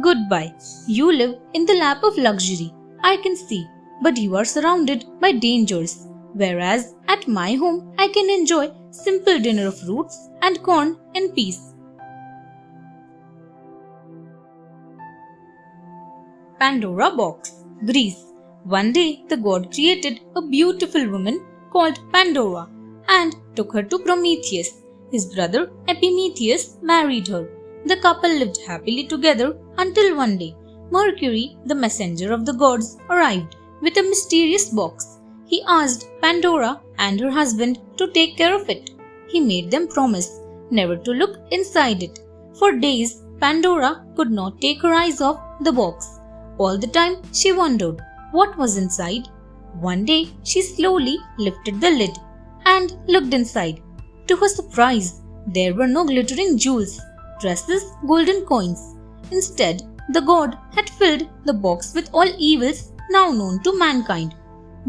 Speaker 1: "Goodbye. You live in the lap of luxury, I can see, but you are surrounded by dangers. Whereas at my home, I can enjoy simple dinner of roots and corn in peace." Pandora box. Greece. One day, the god created a beautiful woman called Pandora and took her to Prometheus. His brother Epimetheus married her. The couple lived happily together until one day, Mercury, the messenger of the gods, arrived with a mysterious box. He asked Pandora and her husband to take care of it. He made them promise never to look inside it. For days, Pandora could not take her eyes off the box. All the time, she wondered what was inside. One day, she slowly lifted the lid and looked inside. To her surprise, there were no glittering jewels, dresses, golden coins. Instead, the god had filled the box with all evils now known to mankind.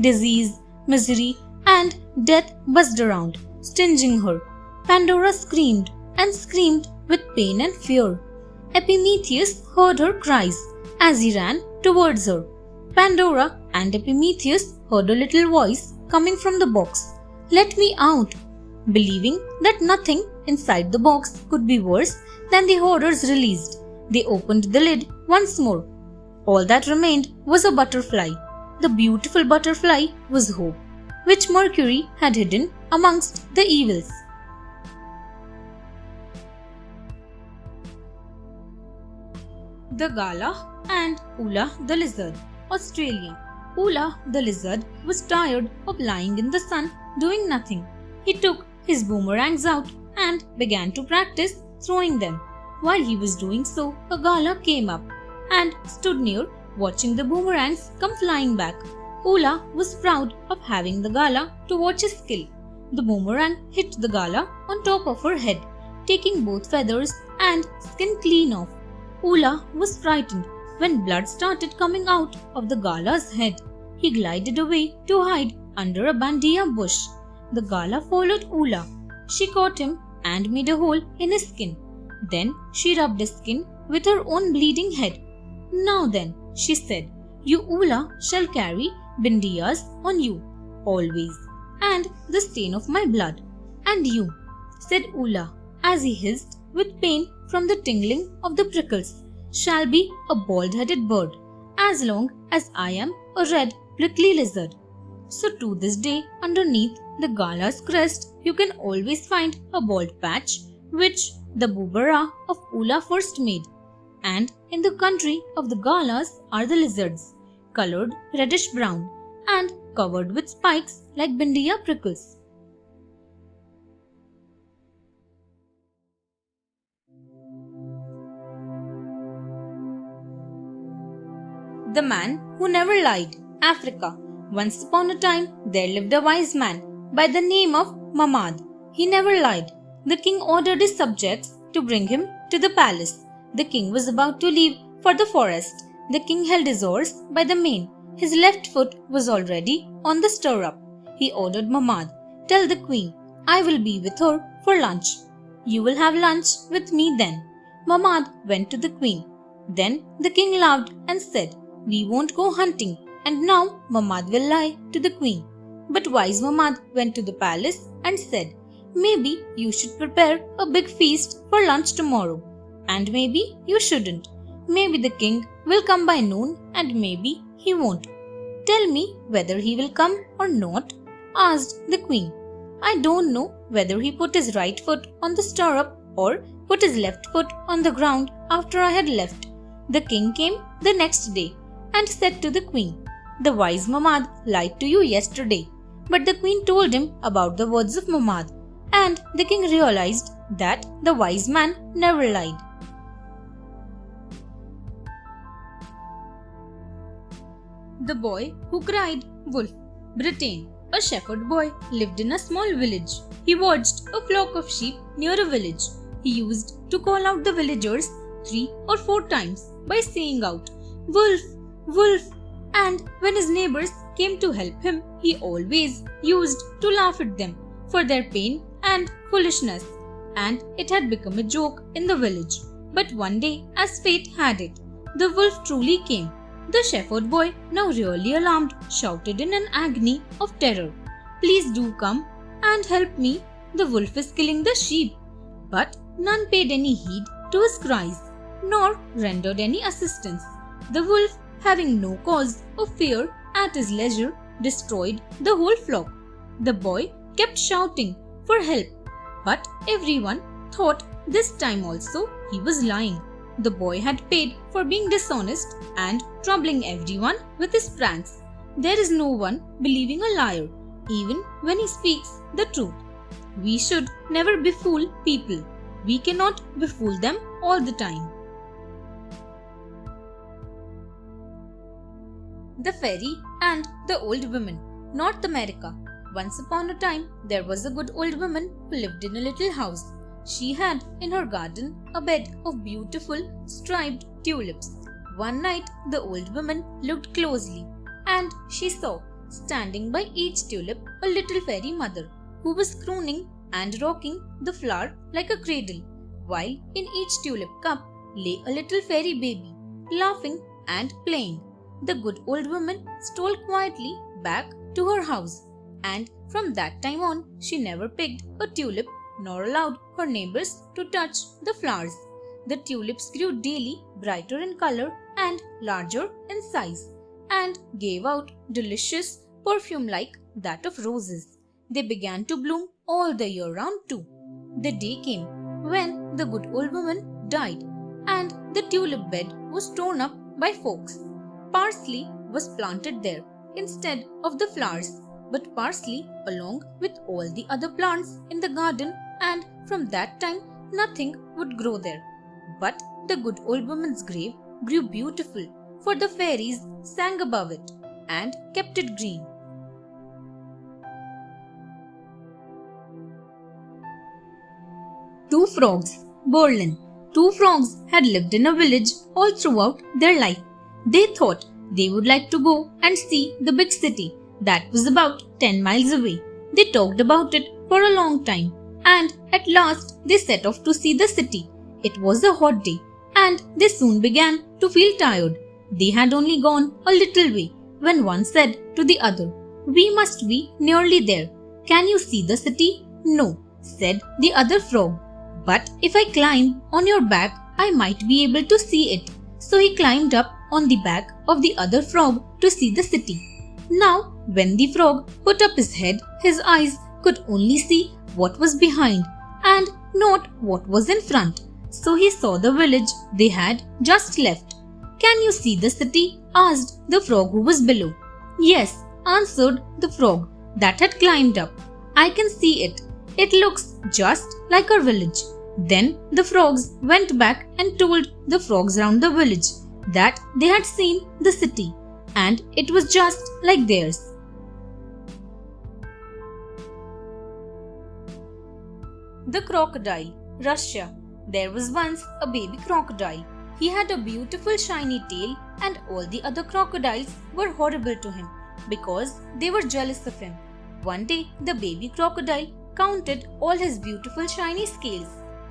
Speaker 1: Disease, misery, and death buzzed around, stinging her. Pandora screamed and screamed with pain and fear. Epimetheus heard her cries as he ran towards her. Pandora and Epimetheus heard a little voice coming from the box. "Let me out." Believing that nothing inside the box could be worse than the horrors released, they opened the lid once more. All that remained was a butterfly. The beautiful butterfly was hope, which Mercury had hidden amongst the evils. The Gala and Ula the lizard. Australia. Ula the lizard was tired of lying in the sun doing nothing. He took his boomerangs out and began to practice throwing them. While he was doing so, a Gala came up and stood near, watching the boomerangs come flying back. Ula was proud of having the Gala to watch his skill. The boomerang hit the Gala on top of her head, taking both feathers and skin clean off. Ula was frightened when blood started coming out of the Gala's head. He glided away to hide under a bandia bush. The Gala followed Ula. She caught him and made a hole in his skin. Then she rubbed his skin with her own bleeding head. "Now then, she said, "You Ula shall carry Bindiyas on you, always, and the stain of my blood. And you," said Ula, as he hissed with pain from the tingling of the prickles, "shall be a bald-headed bird, as long as I am a red, prickly lizard." So to this day, underneath the Gala's crest, you can always find a bald patch, which the Bubara of Ula first made. And in the country of the Galas are the lizards, colored reddish-brown and covered with spikes like Bindiya prickles. The Man Who Never Lied, Africa. Once upon a time, there lived a wise man by the name of Mamad. He never lied. The king ordered his subjects to bring him to the palace. The king was about to leave for the forest. The king held his horse by the mane. His left foot was already on the stirrup. He ordered Mamad, "Tell the queen, I will be with her for lunch. You will have lunch with me then." Mamad went to the queen. Then the king laughed and said, "We won't go hunting." And now Mamad will lie to the queen. But wise Mamad went to the palace and said, "Maybe you should prepare a big feast for lunch tomorrow. And maybe you shouldn't. Maybe the king will come by noon and maybe he won't." "Tell me whether he will come or not," asked the queen. "I don't know whether he put his right foot on the stirrup or put his left foot on the ground after I had left." The king came the next day and said to the queen, "The wise Mamad lied to you yesterday." But the queen told him about the words of Mamad, and the king realized that the wise man never lied. The Boy Who Cried Wolf, Britain. A shepherd boy lived in a small village. He watched a flock of sheep near a village. He used to call out the villagers 3 or 4 times by saying out, "Wolf, wolf," and when his neighbors came to help him, he always used to laugh at them for their pain and foolishness, and it had become a joke in the village. But one day, as fate had it, the wolf truly came. The shepherd boy, now really alarmed, shouted in an agony of terror, "Please do come and help me. The wolf is killing the sheep." But none paid any heed to his cries, nor rendered any assistance. The wolf, having no cause of fear, at his leisure, destroyed the whole flock. The boy kept shouting for help, but everyone thought this time also he was lying. The boy had paid for being dishonest and troubling everyone with his pranks. There is no one believing a liar, even when he speaks the truth. We should never befool people. We cannot befool them all the time. The Fairy and the Old Woman, North America. Once upon a time, there was a good old woman who lived in a little house. She had in her garden a bed of beautiful striped tulips. One night, the old woman looked closely, and she saw, standing by each tulip, a little fairy mother who was crooning and rocking the flower like a cradle, while in each tulip cup lay a little fairy baby, laughing and playing. The good old woman stole quietly back to her house, and from that time on, she never picked a tulip nor allowed her neighbors to touch the flowers. The tulips grew daily brighter in color and larger in size, and gave out delicious perfume like that of roses. They began to bloom all the year round too. The day came when the good old woman died, and the tulip bed was torn up by folks. Parsley was planted there instead of the flowers, but parsley along with all the other plants in the garden, and from that time nothing would grow there. But the good old woman's grave grew beautiful, for the fairies sang above it and kept it green. Two Frogs, Berlin. 2 frogs had lived in a village all throughout their life. They thought they would like to go and see the big city that was about 10 miles away. They talked about it for a long time, and at last they set off to see the city. It was a hot day, and they soon began to feel tired. They had only gone a little way when one said to the other, "We must be nearly there. Can you see the city?" "No," said the other frog. "But if I climb on your back, I might be able to see it." So he climbed up on the back of the other frog to see the city. Now, when the frog put up his head, his eyes could only see what was behind and not what was in front. So he saw the village they had just left. "Can you see the city?" asked the frog who was below. "Yes," answered the frog that had climbed up. "I can see it. It looks just like our village." Then the frogs went back and told the frogs around the village that they had seen the city and it was just like theirs. The crocodile, Russia. There was once a baby crocodile. He had a beautiful shiny tail and all the other crocodiles were horrible to him because they were jealous of him. One day, the baby crocodile counted all his beautiful shiny scales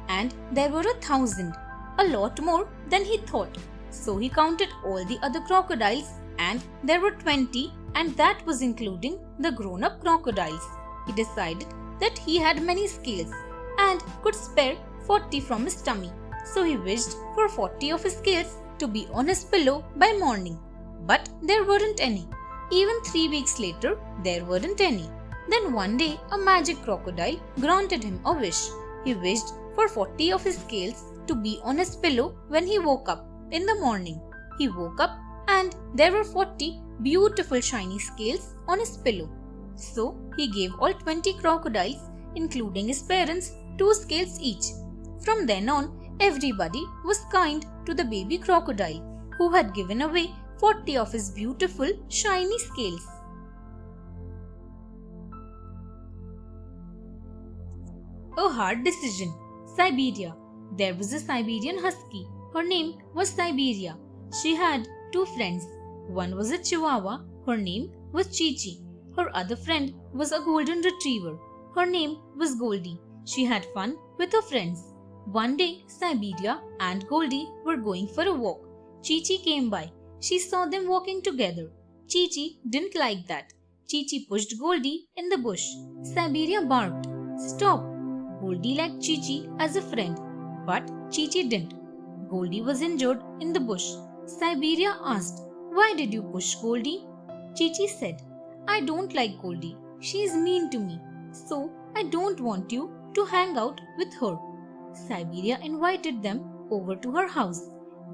Speaker 1: and there were 1,000, a lot more than he thought. So he counted all the other crocodiles and there were 20, and that was including the grown-up crocodiles. He decided that he had many scales and could spare 40 from his tummy. So he wished for 40 of his scales to be on his pillow by morning. But there weren't any. Even 3 weeks later, there weren't any. Then one day, a magic crocodile granted him a wish. He wished for 40 of his scales to be on his pillow when he woke up in the morning. He woke up and there were 40 beautiful shiny scales on his pillow. So he gave all 20 crocodiles, including his parents, 2 scales each. From then on, everybody was kind to the baby crocodile who had given away 40 of his beautiful shiny scales. A hard decision. Siberia. There was a Siberian husky. Her name was Siberia. She had 2 friends. One was a Chihuahua. Her name was Chi-Chi. Her other friend was a golden retriever. Her name was Goldie. She had fun with her friends. One day, Siberia and Goldie were going for a walk. Chi-Chi came by. She saw them walking together. Chi-Chi didn't like that. Chi-Chi pushed Goldie in the bush. Siberia barked, "Stop!" Goldie liked Chi-Chi as a friend, but Chi-Chi didn't. Goldie was injured in the bush. Siberia asked, "Why did you push Goldie?" Chi-Chi said, "I don't like Goldie. She is mean to me, so I don't want you to hang out with her." Siberia invited them over to her house,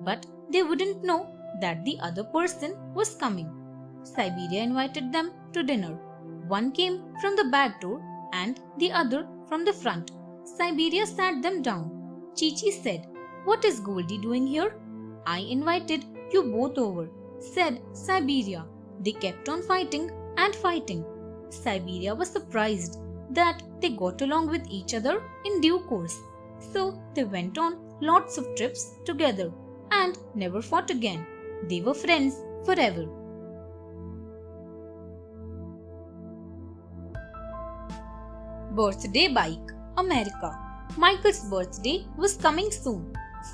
Speaker 1: but they wouldn't know that the other person was coming. Siberia invited them to dinner. One came from the back door and the other from the front. Siberia sat them down. Chi-Chi said, "What is Goldie doing here?" "I invited you both over," said Siberia. They kept on fighting and fighting. Siberia was surprised that they got along with each other in due course. So they went on lots of trips together and never fought again. They were friends forever. Birthday bike, America. Michael's birthday was coming soon,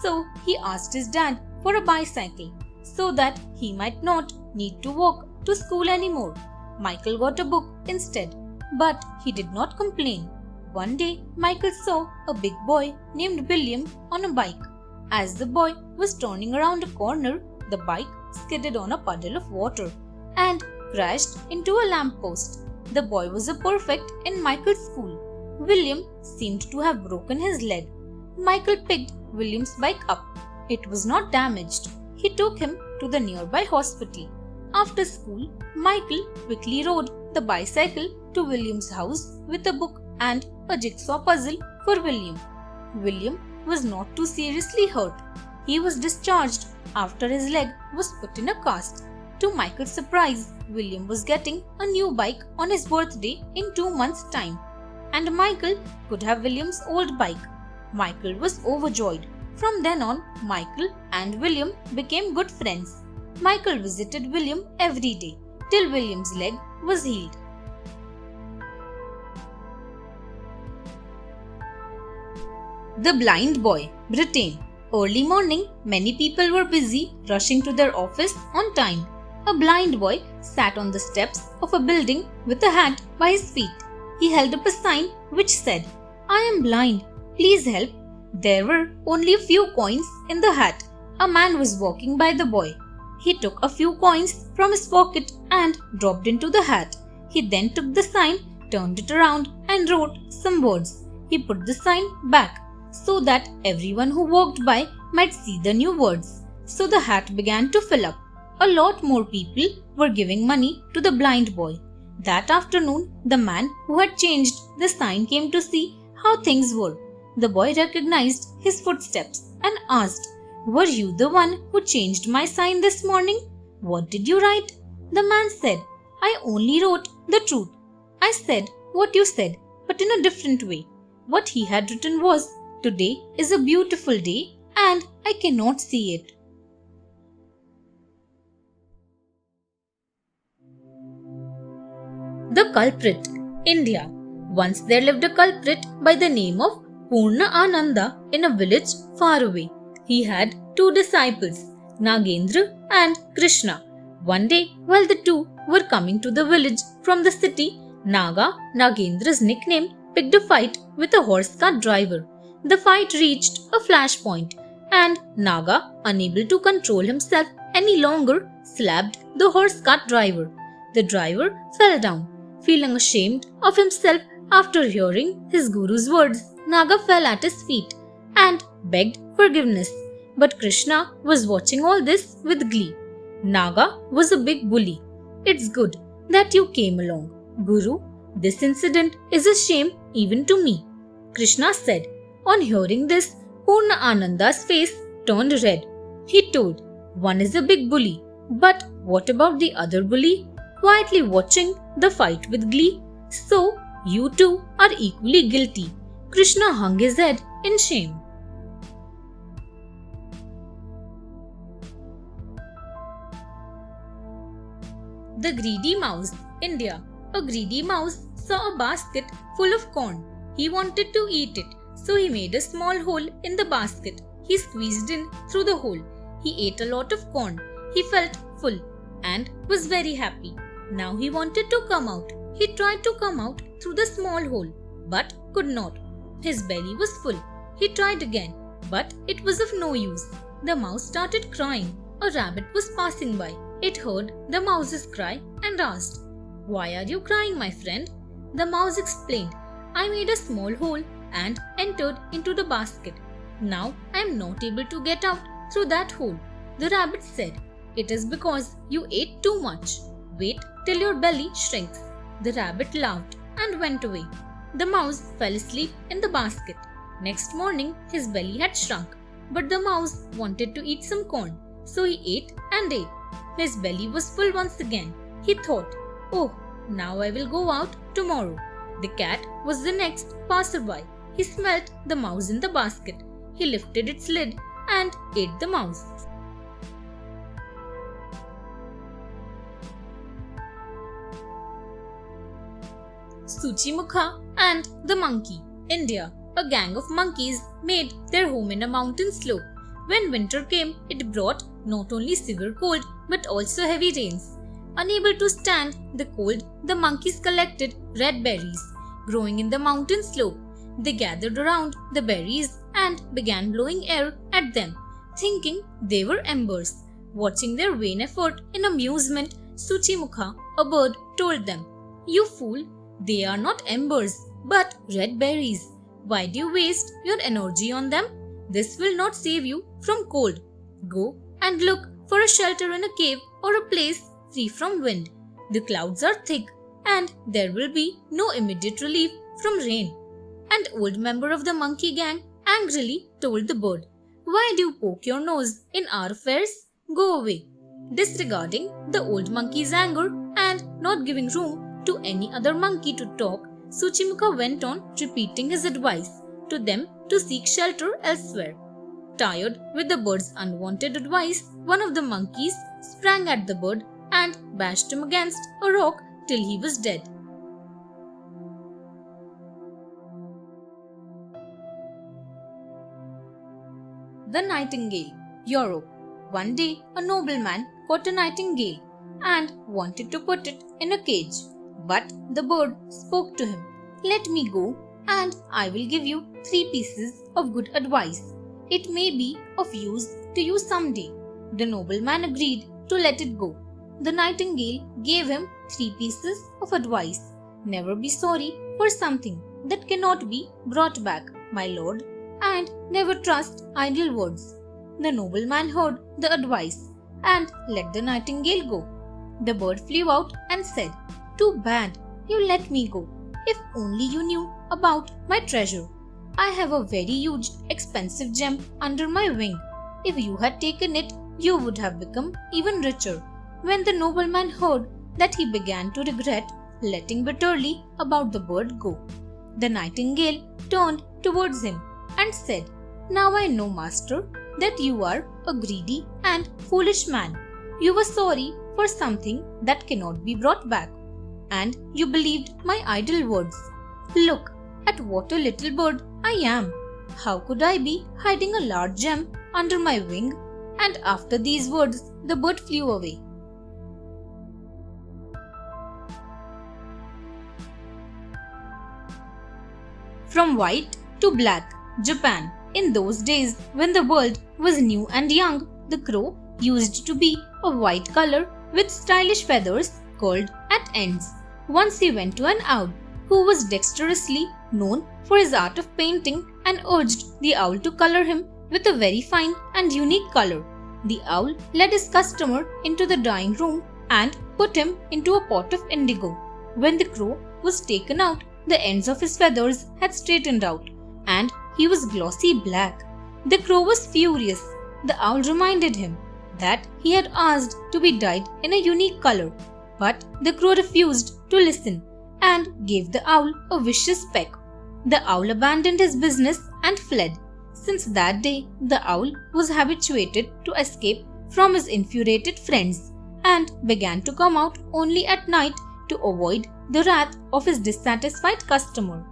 Speaker 1: so he asked his dad for a bicycle so that he might not need to walk to school anymore. Michael got a book instead, but he did not complain. One day, Michael saw a big boy named William on a bike. As the boy was turning around a corner, the bike skidded on a puddle of water and crashed into a lamppost. The boy was a prefect in Michael's school. William seemed to have broken his leg. Michael picked William's bike up. It was not damaged. He took him to the nearby hospital. After school, Michael quickly rode the bicycle to William's house with a book and a jigsaw puzzle for William. William was not too seriously hurt. He was discharged after his leg was put in a cast. To Michael's surprise, William was getting a new bike on his birthday in 2 months' time, and Michael could have William's old bike. Michael was overjoyed. From then on, Michael and William became good friends. Michael visited William every day till William's leg was healed. The Blind Boy, Britain. Early morning, many people were busy rushing to their office on time. A blind boy sat on the steps of a building with a hat by his feet. He held up a sign which said, "I am blind, please help." There were only a few coins in the hat. A man was walking by the boy. He took a few coins from his pocket and dropped into the hat. He then took the sign, turned it around and wrote some words. He put the sign back so that everyone who walked by might see the new words. So the hat began to fill up. A lot more people were giving money to the blind boy. That afternoon, the man who had changed the sign came to see how things were. The boy recognized his footsteps and asked, "Were you the one who changed my sign this morning? What did you write?" The man said, "I only wrote the truth. I said what you said, but in a different way." What he had written was, "Today is a beautiful day and I cannot see it." The culprit, India. Once there lived a culprit by the name of Purna Ananda in a village far away. He had two disciples, Nagendra and Krishna. One day, while the two were coming to the village from the city, Naga, Nagendra's nickname, picked a fight with a horse cart driver. The fight reached a flashpoint, and Naga, unable to control himself any longer, slapped the horse cart driver. The driver fell down. Feeling ashamed of himself after hearing his guru's words, Naga fell at his feet and begged forgiveness. But Krishna was watching all this with glee. "Naga was a big bully. It's good that you came along. Guru, this incident is a shame even to me," Krishna said. On hearing this, Purna Ananda's face turned red. He told, "One is a big bully, but what about the other bully?" Quietly watching the fight with glee. "So, you two are equally guilty." Krishna hung his head in shame. The Greedy Mouse, India. A greedy mouse saw a basket full of corn. He wanted to eat it, so he made a small hole in the basket. He squeezed in through the hole. He ate a lot of corn. He felt full and was very happy. Now he wanted to come out. He tried to come out through the small hole, but could not. His belly was full. He tried again, but it was of no use. The mouse started crying. A rabbit was passing by. It heard the mouse's cry and asked, "Why are you crying, my friend?" The mouse explained, "I made a small hole and entered into the basket. Now I am not able to get out through that hole." The rabbit said, "It is because you ate too much. Wait till your belly shrinks." The rabbit laughed and went away. The mouse fell asleep in the basket. Next morning, his belly had shrunk, but the mouse wanted to eat some corn, so he ate and ate. His belly was full once again. He thought, "Oh, now I will go out tomorrow." The cat was the next passerby. He smelt the mouse in the basket. He lifted its lid and ate the mouse. Suchimukha and the Monkey, India. A gang of monkeys made their home in a mountain slope. When winter came, it brought not only severe cold but also heavy rains. Unable to stand the cold, the monkeys collected red berries growing in the mountain slope. They gathered around the berries and began blowing air at them, thinking they were embers. Watching their vain effort in amusement, Suchimukha, a bird, told them, "You fool, they are not embers, but red berries. Why do you waste your energy on them? This will not save you from cold. Go and look for a shelter in a cave or a place free from wind. The clouds are thick and there will be no immediate relief from rain." An old member of the monkey gang angrily told the bird, "Why do you poke your nose in our affairs? Go away." Disregarding the old monkey's anger and not giving room to any other monkey to talk, Suchimukha went on repeating his advice to them to seek shelter elsewhere. Tired with the bird's unwanted advice, one of the monkeys sprang at the bird and bashed him against a rock till he was dead. The Nightingale, Europe. One day, a nobleman caught a nightingale and wanted to put it in a cage. But the bird spoke to him, "Let me go, and I will give you 3 pieces of good advice. It may be of use to you someday." The nobleman agreed to let it go. The nightingale gave him 3 pieces of advice. "Never be sorry for something that cannot be brought back, my lord, and never trust idle words." The nobleman heard the advice and let the nightingale go. The bird flew out and said, "Too bad you let me go. If only you knew about my treasure. I have a very huge, expensive gem under my wing. If you had taken it, you would have become even richer." When the nobleman heard that, he began to regret letting bitterly about the bird go. The nightingale turned towards him and said, "Now I know, master, that you are a greedy and foolish man. You were sorry for something that cannot be brought back, and you believed my idle words. Look at what a little bird I am. How could I be hiding a large gem under my wing?" And after these words, the bird flew away. From white to black, Japan. In those days, when the world was new and young, the crow used to be of white color with stylish feathers curled at ends. Once he went to an owl who was dexterously known for his art of painting and urged the owl to color him with a very fine and unique color. The owl led his customer into the drawing room and put him into a pot of indigo. When the crow was taken out, the ends of his feathers had straightened out, and he was glossy black. The crow was furious. The owl reminded him that he had asked to be dyed in a unique color, but the crow refused to listen and gave the owl a vicious peck. The owl abandoned his business and fled. Since that day, the owl was habituated to escape from his infuriated friends and began to come out only at night to avoid the wrath of his dissatisfied customer.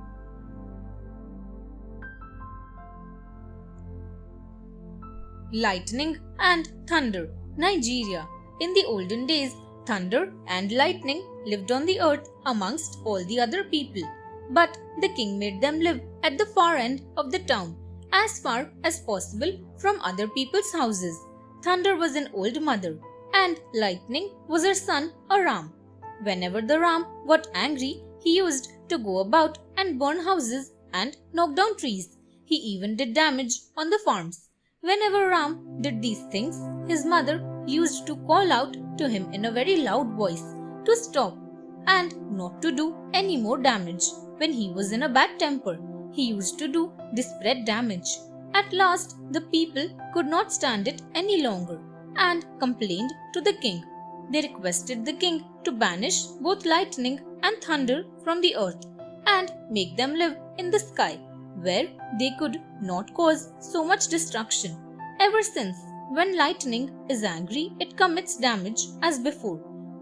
Speaker 1: Lightning and thunder, Nigeria. In the olden days, thunder and lightning lived on the earth amongst all the other people. But the king made them live at the far end of the town, as far as possible from other people's houses. Thunder was an old mother, and lightning was her son, a ram. Whenever the ram got angry, he used to go about and burn houses and knock down trees. He even did damage on the farms. Whenever Ram did these things, his mother used to call out to him in a very loud voice to stop and not to do any more damage. When he was in a bad temper, he used to do desperate damage. At last, the people could not stand it any longer and complained to the king. They requested the king to banish both lightning and thunder from the earth and make them live in the sky, where they could not cause so much destruction. Ever since, when lightning is angry, it commits damage as before,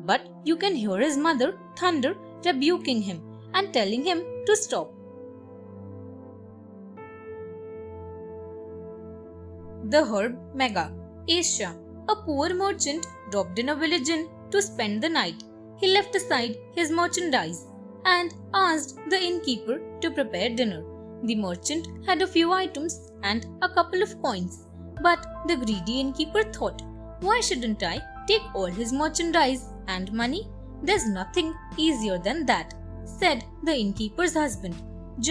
Speaker 1: but you can hear his mother, Thunder, rebuking him and telling him to stop. The herb Mega, Asia. A poor merchant dropped in a village inn to spend the night. He left aside his merchandise and asked the innkeeper to prepare dinner. The merchant had a few items and a couple of coins, but the greedy innkeeper thought, "Why shouldn't I take all his merchandise and money? There's nothing easier than that," said the innkeeper's husband.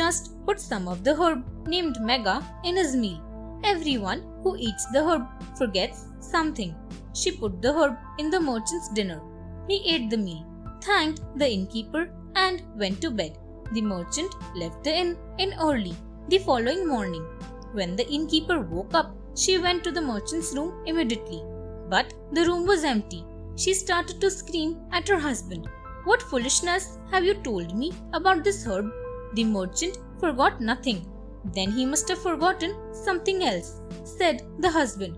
Speaker 1: "Just put some of the herb named Mega in his meal. Everyone who eats the herb forgets something." She put the herb in the merchant's dinner. He ate the meal, thanked the innkeeper, and went to bed. The merchant left the inn early the following morning. When the innkeeper woke up, she went to the merchant's room immediately. But the room was empty. She started to scream at her husband. "What foolishness have you told me about this herb?" The merchant forgot nothing. "Then he must have forgotten something else," said the husband.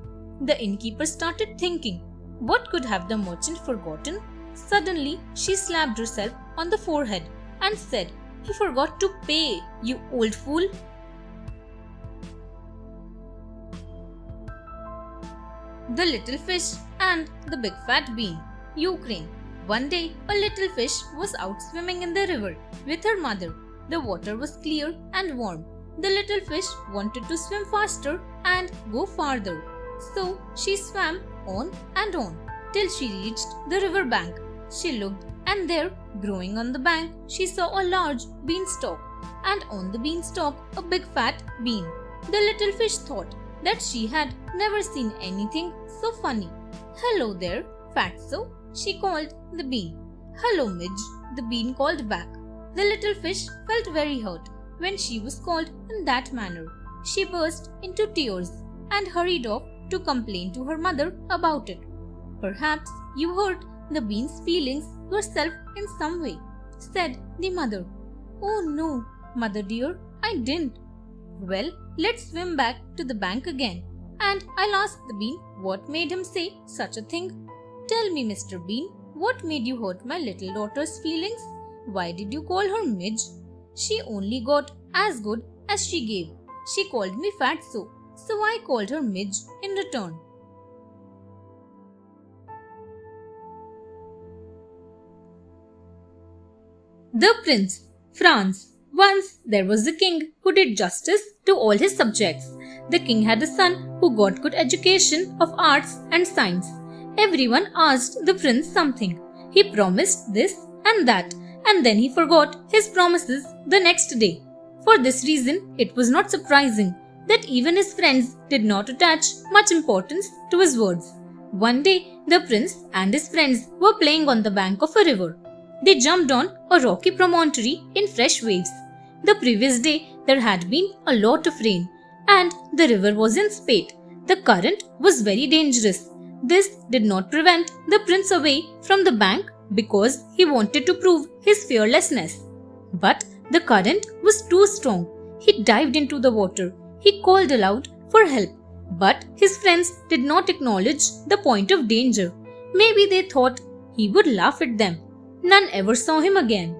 Speaker 1: The innkeeper started thinking, what could have the merchant forgotten? Suddenly, she slapped herself on the forehead and said, "He forgot to pay, you old fool." The Little Fish and the Big Fat Bean. Ukraine. One day, a little fish was out swimming in the river with her mother. The water was clear and warm. The little fish wanted to swim faster and go farther. So she swam on and on till she reached the river bank. She looked, and there, growing on the bank, she saw a large beanstalk, and on the beanstalk a big fat bean. The little fish thought that she had never seen anything so funny. "Hello there, Fatso," she called the bean. "Hello, Midge," the bean called back. The little fish felt very hurt when she was called in that manner. She burst into tears and hurried off to complain to her mother about it. "Perhaps you hurt the bean's feelings yourself in some way," said the mother. "Oh no, mother dear, I didn't." "Well, let's swim back to the bank again, and I'll ask the bean what made him say such a thing. Tell me, Mr. Bean, what made you hurt my little daughter's feelings? Why did you call her Midge? She only got as good as she gave. She called me Fatso, so I called her Midge in return." The Prince, France. Once there was a king who did justice to all his subjects. The king had a son who got good education of arts and science. Everyone asked the prince something. He promised this and that, and then he forgot his promises the next day. For this reason, it was not surprising that even his friends did not attach much importance to his words. One day, the prince and his friends were playing on the bank of a river. They jumped on a rocky promontory in fresh waves. The previous day, there had been a lot of rain, and the river was in spate. The current was very dangerous. This did not prevent the prince away from the bank because he wanted to prove his fearlessness. But the current was too strong. He dived into the water. He called aloud for help. But his friends did not acknowledge the point of danger. Maybe they thought he would laugh at them. None ever saw him again.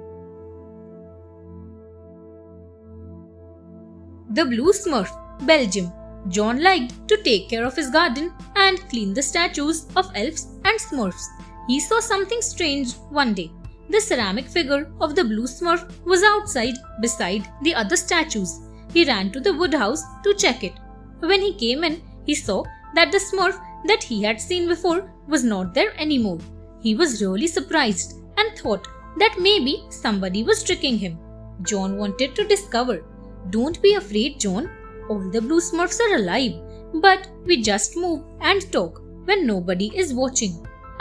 Speaker 1: The Blue Smurf, Belgium. John liked to take care of his garden and clean the statues of elves and smurfs. He saw something strange one day. The ceramic figure of the Blue Smurf was outside beside the other statues. He ran to the wood house to check it. When he came in, he saw that the Smurf that he had seen before was not there anymore. He was really surprised and thought that maybe somebody was tricking him. John wanted to discover. "Don't be afraid, John. All the Blue Smurfs are alive, but we just move and talk when nobody is watching.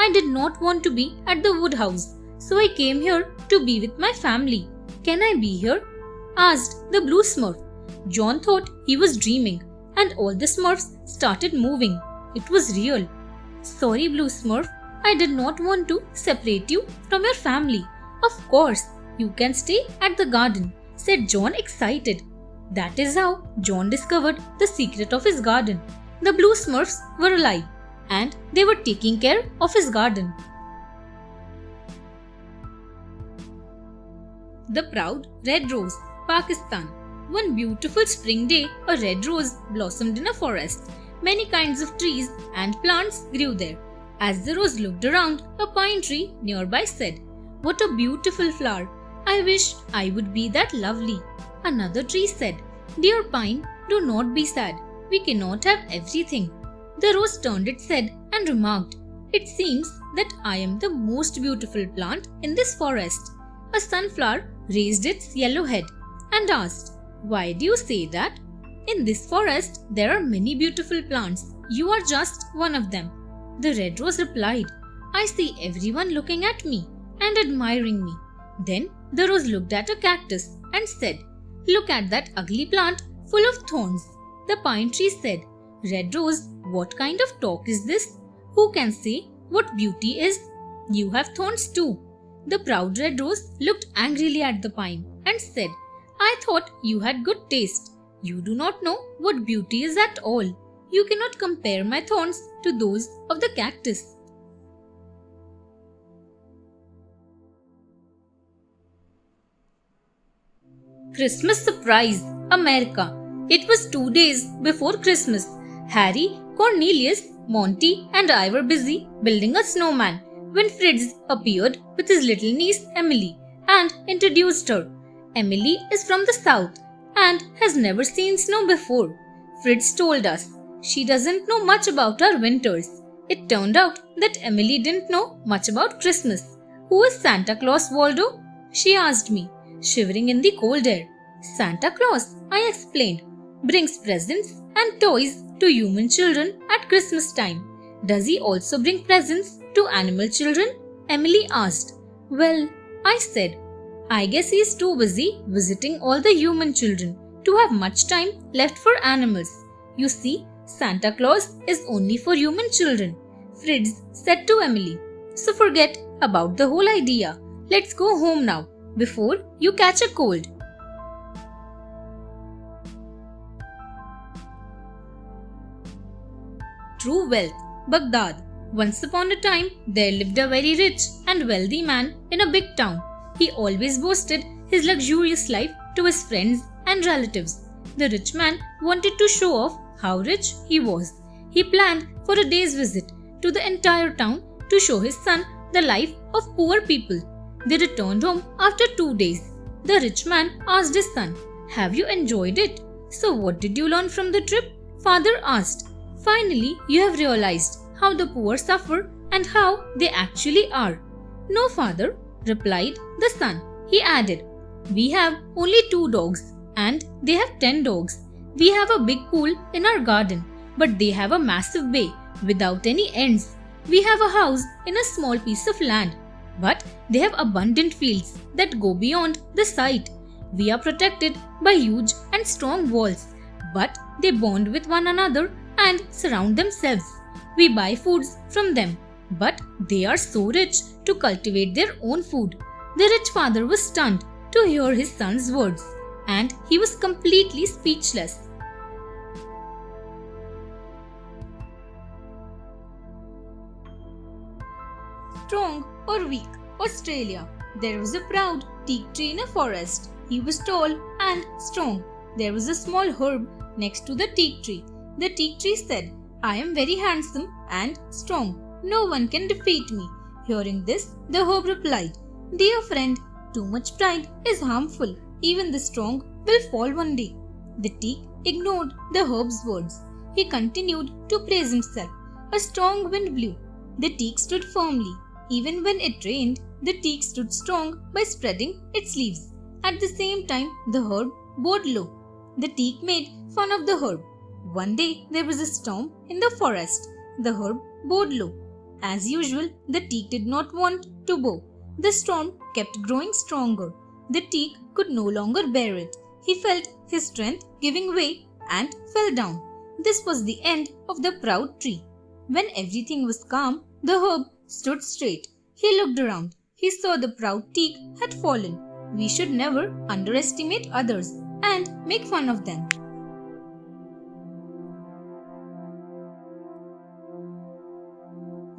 Speaker 1: I did not want to be at the wood house, so I came here to be with my family. Can I be here?" asked the Blue Smurf. John thought he was dreaming, and all the Smurfs started moving. It was real. "Sorry, Blue Smurf, I did not want to separate you from your family. Of course, you can stay at the garden," said John, excited. That is how John discovered the secret of his garden. The Blue Smurfs were alive, and they were taking care of his garden. The Proud Red Rose, Pakistan. One beautiful spring day, a red rose blossomed in a forest. Many kinds of trees and plants grew there. As the rose looked around, a pine tree nearby said, "What a beautiful flower! I wish I would be that lovely." Another tree said, "Dear pine, do not be sad. We cannot have everything." The rose turned its head and remarked, "It seems that I am the most beautiful plant in this forest." A sunflower raised its yellow head and asked, "Why do you say that? In this forest, there are many beautiful plants. You are just one of them." The red rose replied, "I see everyone looking at me and admiring me." Then the rose looked at a cactus and said, "Look at that ugly plant full of thorns." The pine tree said, "Red Rose, what kind of talk is this? Who can say what beauty is? You have thorns too." The proud red rose looked angrily at the pine and said, "I thought you had good taste. You do not know what beauty is at all. You cannot compare my thorns to those of the cactus." Christmas surprise, America. It was 2 days before Christmas. Harry, Cornelius, Monty and I were busy building a snowman when Fritz appeared with his little niece Emily and introduced her. Emily is from the south and has never seen snow before. Fritz told us she doesn't know much about our winters. It turned out that Emily didn't know much about Christmas. Who is Santa Claus, Waldo? She asked me, shivering in the cold air. Santa Claus, I explained, brings presents and toys to human children at Christmas time. Does he also bring presents to animal children? Emily asked. Well, I said, I guess he is too busy visiting all the human children to have much time left for animals. You see, Santa Claus is only for human children, Fritz said to Emily. So forget about the whole idea. Let's go home now before you catch a cold. True wealth, Baghdad. Once upon a time, there lived a very rich and wealthy man in a big town. He always boasted his luxurious life to his friends and relatives. The rich man wanted to show off how rich he was. He planned for a day's visit to the entire town to show his son the life of poor people. They returned home after 2 days. The rich man asked his son, Have you enjoyed it? So what did you learn from the trip? Father asked. Finally, you have realized how the poor suffer and how they actually are. No, father, replied the son. He added, We have only 2 dogs and they have 10 dogs. We have a big pool in our garden, but they have a massive bay without any ends. We have a house in a small piece of land, but they have abundant fields that go beyond the sight. We are protected by huge and strong walls, but they bond with one another and surround themselves. We buy foods from them, but they are so rich to cultivate their own food. The rich father was stunned to hear his son's words, and he was completely speechless. Strong or weak, Australia. There was a proud teak tree in a forest. He was tall and strong. There was a small herb next to the teak tree. The teak tree said, I am very handsome and strong. No one can defeat me. Hearing this, the herb replied, Dear friend, too much pride is harmful. Even the strong will fall one day. The teak ignored the herb's words. He continued to praise himself. A strong wind blew. The teak stood firmly. Even when it rained, the teak stood strong by spreading its leaves. At the same time, the herb bowed low. The teak made fun of the herb. One day, there was a storm in the forest. The herb bowed low. As usual, the teak did not want to bow. The storm kept growing stronger. The teak could no longer bear it. He felt his strength giving way and fell down. This was the end of the proud tree. When everything was calm, the herb stood straight. He looked around. He saw the proud teak had fallen. We should never underestimate others and make fun of them.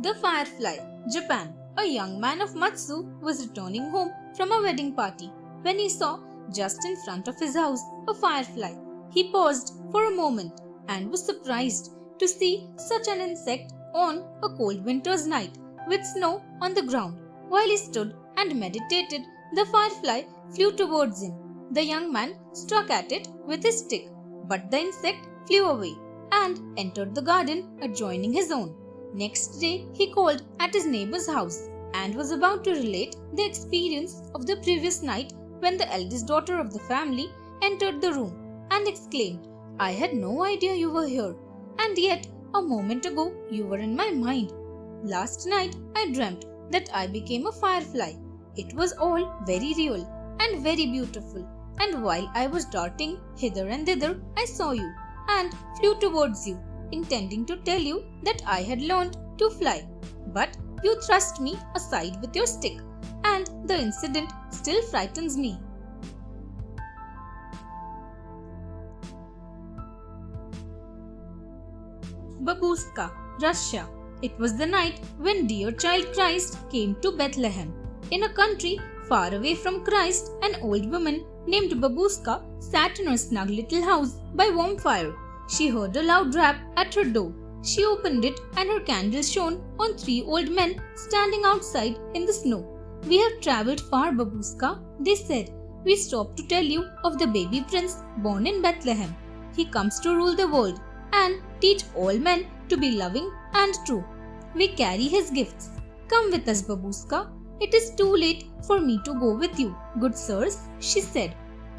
Speaker 1: The Firefly, Japan. A young man of Matsu was returning home from a wedding party when he saw, just in front of his house, a firefly. He paused for a moment and was surprised to see such an insect on a cold winter's night with snow on the ground. While he stood and meditated, the firefly flew towards him. The young man struck at it with his stick, but the insect flew away and entered the garden adjoining his own. Next day, he called at his neighbor's house and was about to relate the experience of the previous night when the eldest daughter of the family entered the room and exclaimed, I had no idea you were here, and yet a moment ago you were in my mind. Last night I dreamt that I became a firefly. It was all very real and very beautiful, and while I was darting hither and thither, I saw you and flew towards you, intending to tell you that I had learned to fly. But you thrust me aside with your stick, and the incident still frightens me. Babushka, Russia. It was the night when dear child Christ came to Bethlehem. In a country far away from Christ, an old woman named Babushka sat in her snug little house by warm fire. She heard a loud rap at her door. She opened it and her candle shone on 3 old men standing outside in the snow. "We have travelled far, Babushka," they said. "We stopped to tell you of the baby prince born in Bethlehem. He comes to rule the world and teach all men to be loving and true. We carry his gifts. Come with us, Babushka. It is too late for me to go with you, good sirs," she said.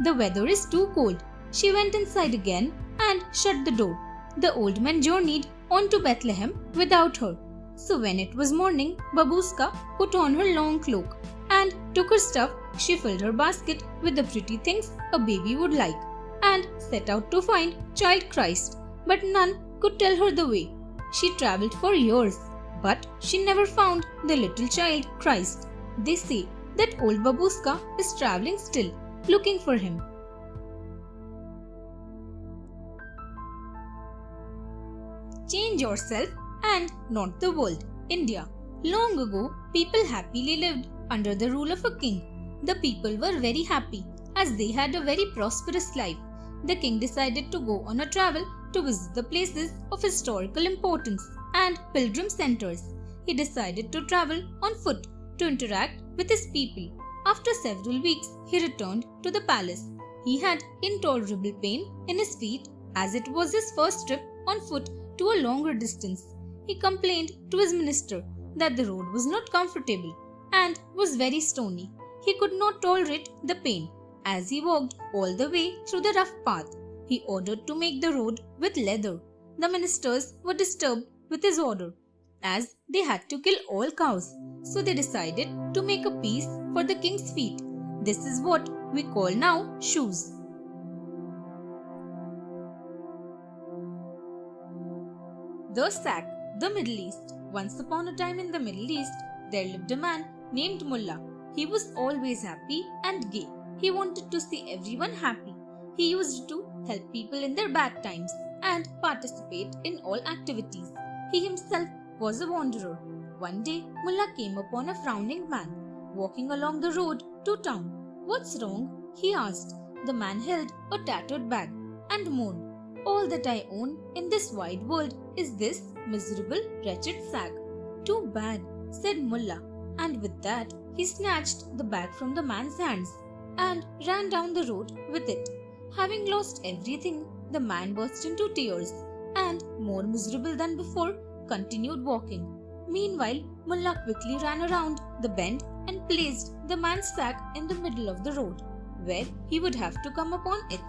Speaker 1: "The weather is too cold." She went inside again and shut the door. The old men journeyed on to Bethlehem without her. So when it was morning, Babushka put on her long cloak and took her stuff. She filled her basket with the pretty things a baby would like and set out to find child Christ. But none could tell her the way. She travelled for years, but she never found the little child Christ. They say that old Babushka is travelling still, looking for him. Change yourself and not the world. India. Long ago, people happily lived under the rule of a king. The people were very happy as they had a very prosperous life. The king decided to go on a travel to visit the places of historical importance and pilgrim centers. He decided to travel on foot to interact with his people. After several weeks, he returned to the palace. He had intolerable pain in his feet as it was his first trip on foot to a longer distance. He complained to his minister that the road was not comfortable and was very stony. He could not tolerate the pain as he walked all the way through the rough path. He ordered to make the road with leather. The ministers were disturbed with his order as they had to kill all cows. So they decided to make a piece for the king's feet. This is what we call now shoes. The sack, the Middle East. Once upon a time in the Middle East, there lived a man named Mullah. He was always happy and gay. He wanted to see everyone happy. He used to help people in their bad times and participate in all activities. He himself was a wanderer. One day, Mullah came upon a frowning man walking along the road to town. "What's wrong?" he asked. The man held a tattered bag and moaned. "All that I own in this wide world is this miserable, wretched sack." "Too bad," said Mullah, and with that he snatched the bag from the man's hands and ran down the road with it. Having lost everything, the man burst into tears and, more miserable than before, continued walking. Meanwhile, Mullah quickly ran around the bend and placed the man's sack in the middle of the road, where he would have to come upon it.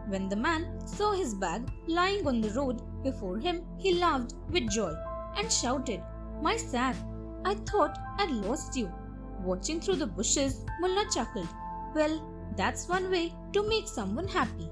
Speaker 1: When the man saw his bag lying on the road before him, he laughed with joy and shouted, "My sack! I thought I'd lost you." Watching through the bushes, Mullah chuckled. Well, that's one way to make someone happy.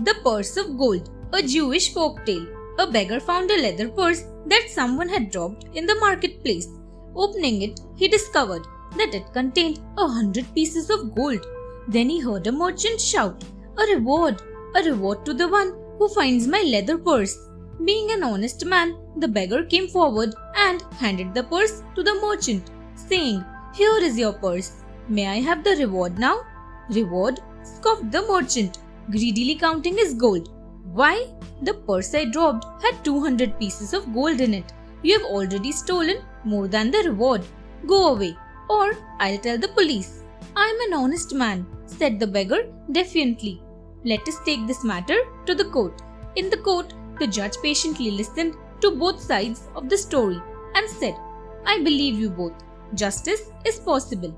Speaker 1: The Purse of Gold, a Jewish folk tale. A beggar found a leather purse that someone had dropped in the marketplace. Opening it, he discovered that it contained 100 pieces of gold. Then he heard a merchant shout, "A reward! A reward to the one who finds my leather purse." Being an honest man, the beggar came forward and handed the purse to the merchant, saying, "Here is your purse. May I have the reward now?" "Reward?" scoffed the merchant, greedily counting his gold. "Why? The purse I dropped had 200 pieces of gold in it. You have already stolen more than the reward. Go away, or I'll tell the police." "I'm an honest man," said the beggar defiantly. "Let us take this matter to the court." In the court, the judge patiently listened to both sides of the story and said, "I believe you both. Justice is possible.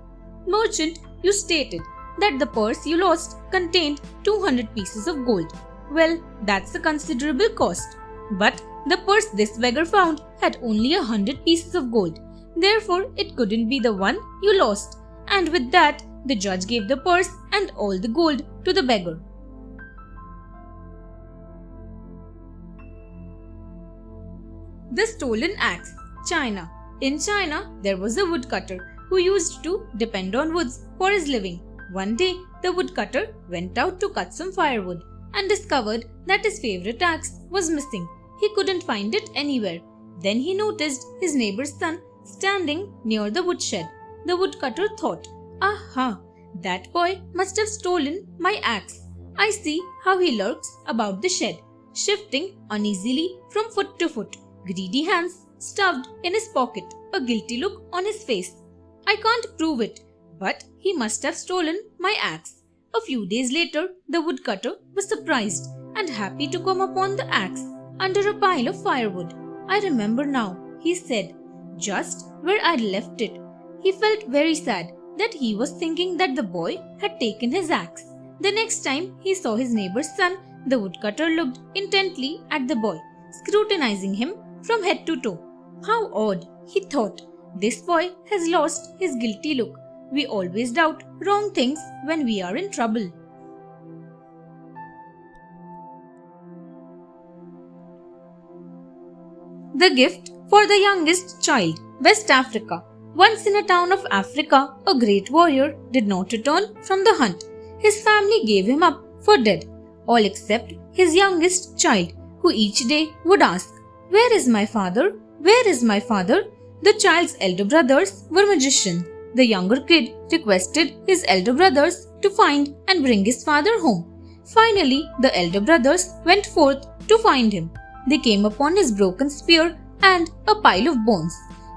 Speaker 1: Merchant, you stated that the purse you lost contained 200 pieces of gold. Well, that's a considerable cost. But the purse this beggar found had only 100 pieces of gold. Therefore, it couldn't be the one you lost." And with that, the judge gave the purse and all the gold to the beggar. The Stolen Axe, China. In China, there was a woodcutter who used to depend on woods for his living. One day, the woodcutter went out to cut some firewood and discovered that his favorite axe was missing. He couldn't find it anywhere. Then he noticed his neighbor's son standing near the woodshed. The woodcutter thought, "Aha! That boy must have stolen my axe. I see how he lurks about the shed, shifting uneasily from foot to foot, greedy hands stuffed in his pocket, a guilty look on his face. I can't prove it, but he must have stolen my axe. A few days later, the woodcutter was surprised and happy to come upon the axe under a pile of firewood. I remember now, he said, just where I'd left it. He felt very sad that he was thinking that the boy had taken his axe. The next time he saw his neighbor's son, the woodcutter looked intently at the boy, scrutinizing him from head to toe. How odd, he thought. This boy has lost his guilty look. We always doubt wrong things when we are in trouble. The gift for the youngest child, West Africa. Once in a town of Africa, a great warrior did not return from the hunt. His family gave him up for dead, all except his youngest child, who each day would ask, "Where is my father? Where is my father?" The child's elder brothers were magicians. The younger kid requested his elder brothers to find and bring his father home. Finally, the elder brothers went forth to find him. They came upon his broken spear and a pile of bones.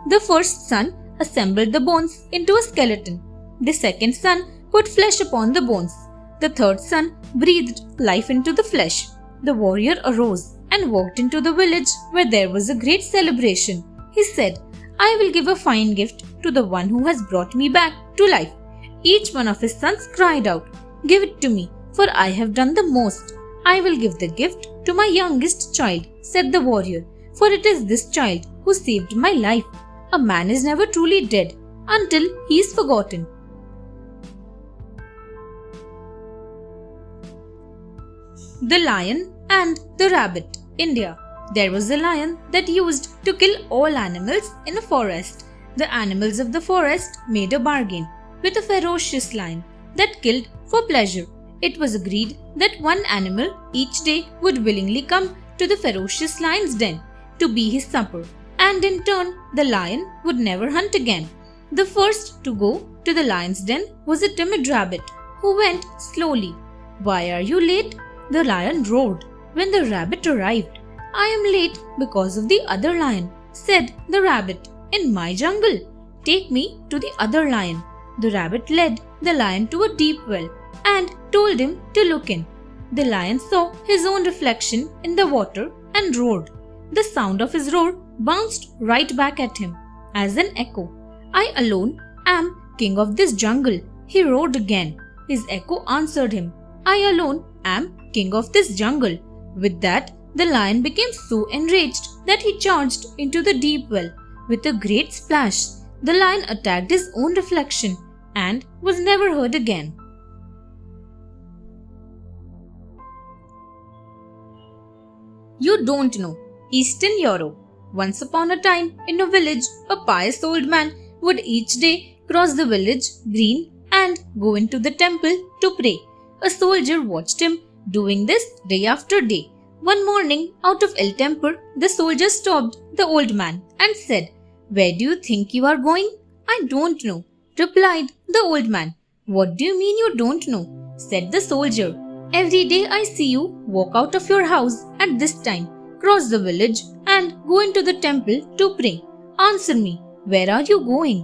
Speaker 1: The first son assembled the bones into a skeleton. The second son put flesh upon the bones. The third son breathed life into the flesh. The warrior arose and walked into the village where there was a great celebration. He said, "I will give a fine gift to the one who has brought me back to life." Each one of his sons cried out, "Give it to me, for I have done the most." "I will give the gift to my youngest child," said the warrior, "for it is this child who saved my life." A man is never truly dead until he is forgotten. The Lion and the Rabbit, India. There was a lion that used to kill all animals in a forest. The animals of the forest made a bargain with a ferocious lion that killed for pleasure. It was agreed that one animal each day would willingly come to the ferocious lion's den to be his supper, and in turn the lion would never hunt again. The first to go to the lion's den was a timid rabbit who went slowly. "Why are you late?" the lion roared. When the rabbit arrived, "I am late because of the other lion," said the rabbit, "in my jungle. Take me to the other lion." The rabbit led the lion to a deep well and told him to look in. The lion saw his own reflection in the water and roared. The sound of his roar bounced right back at him as an echo. "I alone am king of this jungle," he roared again. His echo answered him, "I alone am king of this jungle." With that, the lion became so enraged that he charged into the deep well. With a great splash, the lion attacked his own reflection and was never heard again. You don't know. Eastern Europe. Once upon a time, in a village, a pious old man would each day cross the village green and go into the temple to pray. A soldier watched him doing this day after day. One morning, out of ill temper, the soldier stopped the old man and said, "Where do you think you are going?" "I don't know," replied the old man. "What do you mean you don't know?" said the soldier. "Every day I see you walk out of your house at this time, cross the village and go into the temple to pray. Answer me, where are you going?"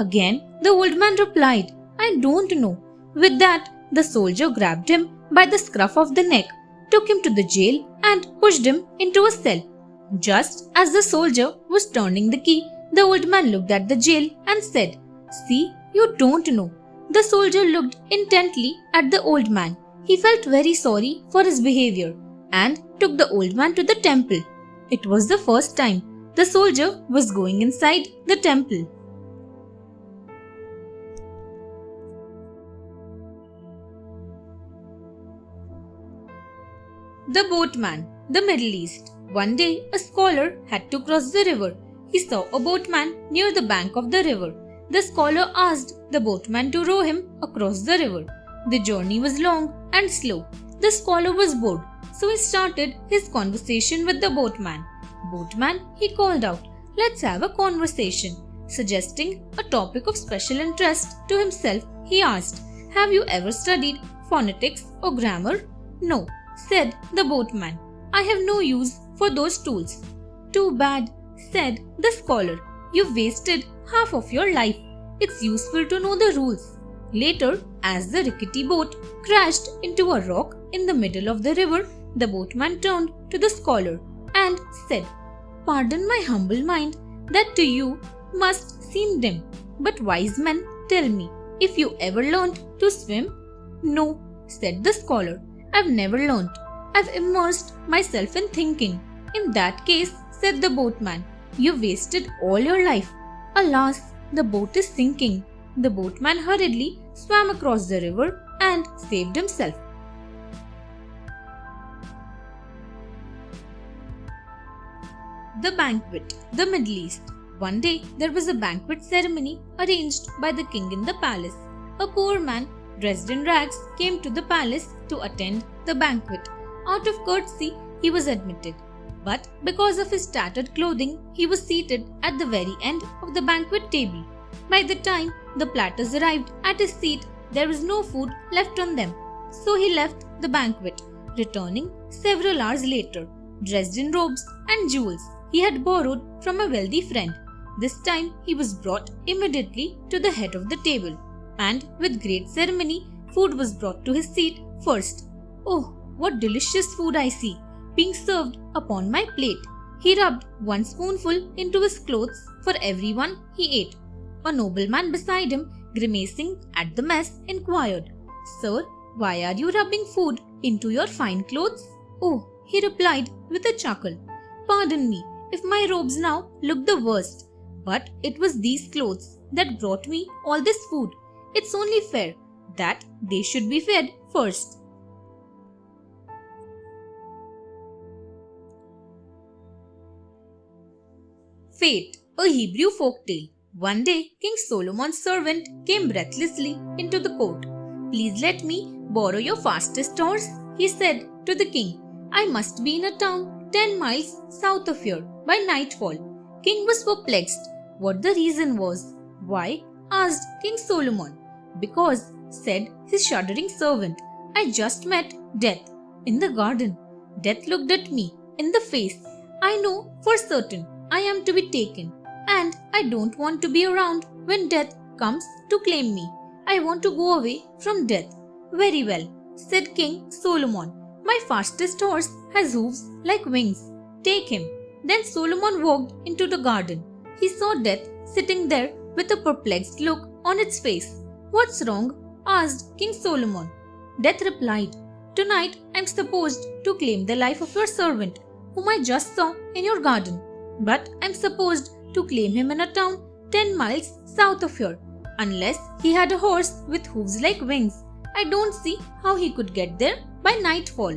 Speaker 1: Again, the old man replied, "I don't know." With that, the soldier grabbed him by the scruff of the neck, took him to the jail and pushed him into a cell. Just as the soldier was turning the key, the old man looked at the jail and said, "See, you don't know." The soldier looked intently at the old man. He felt very sorry for his behavior and took the old man to the temple. It was the first time the soldier was going inside the temple. The Boatman, the Middle East. One day, a scholar had to cross the river. He saw a boatman near the bank of the river. The scholar asked the boatman to row him across the river. The journey was long and slow. The scholar was bored, so he started his conversation with the boatman. "Boatman," he called out, "let's have a conversation." Suggesting a topic of special interest to himself, he asked, "Have you ever studied phonetics or grammar?" No, said the boatman. I have no use for those tools. Too bad, said the scholar. You've wasted half of your life. It's useful to know the rules. Later, as the rickety boat crashed into a rock in the middle of the river, the boatman turned to the scholar and said, Pardon my humble mind, that to you must seem dim. But wise men tell me, if you ever learned to swim? No, said the scholar. I've never learnt. I've immersed myself in thinking. In that case, said the boatman, you've wasted all your life. Alas, the boat is sinking. The boatman hurriedly swam across the river and saved himself. The banquet, the Middle East. One day there was a banquet ceremony arranged by the king in the palace. A poor man dressed in rags came to the palace to attend the banquet. Out of courtesy, he was admitted. But because of his tattered clothing, he was seated at the very end of the banquet table. By the time the platters arrived at his seat, there was no food left on them. So he left the banquet, returning several hours later, dressed in robes and jewels he had borrowed from a wealthy friend. This time he was brought immediately to the head of the table, and with great ceremony, food was brought to his seat first. Oh, what delicious food I see, being served upon my plate. He rubbed one spoonful into his clothes for everyone he ate. A nobleman beside him, grimacing at the mess, inquired, Sir, why are you rubbing food into your fine clothes? Oh, he replied with a chuckle, Pardon me if my robes now look the worst, but it was these clothes that brought me all this food. It's only fair that they should be fed first. Fate, a Hebrew folktale. One day, King Solomon's servant came breathlessly into the court. Please let me borrow your fastest horse, he said to the king. I must be in a town 10 miles south of here by nightfall. King was perplexed what the reason was. Why? Asked King Solomon. Because, said his shuddering servant, I just met Death in the garden. Death looked at me in the face. I know for certain I am to be taken, and I don't want to be around when Death comes to claim me. I want to go away from Death. Very well, said King Solomon. My fastest horse has hooves like wings. Take him. Then Solomon walked into the garden. He saw Death sitting there with a perplexed look on its face. What's wrong? Asked King Solomon. Death replied, Tonight I am supposed to claim the life of your servant, whom I just saw in your garden. But I am supposed to claim him in a town 10 miles south of here. Unless he had a horse with hooves like wings, I don't see how he could get there by nightfall.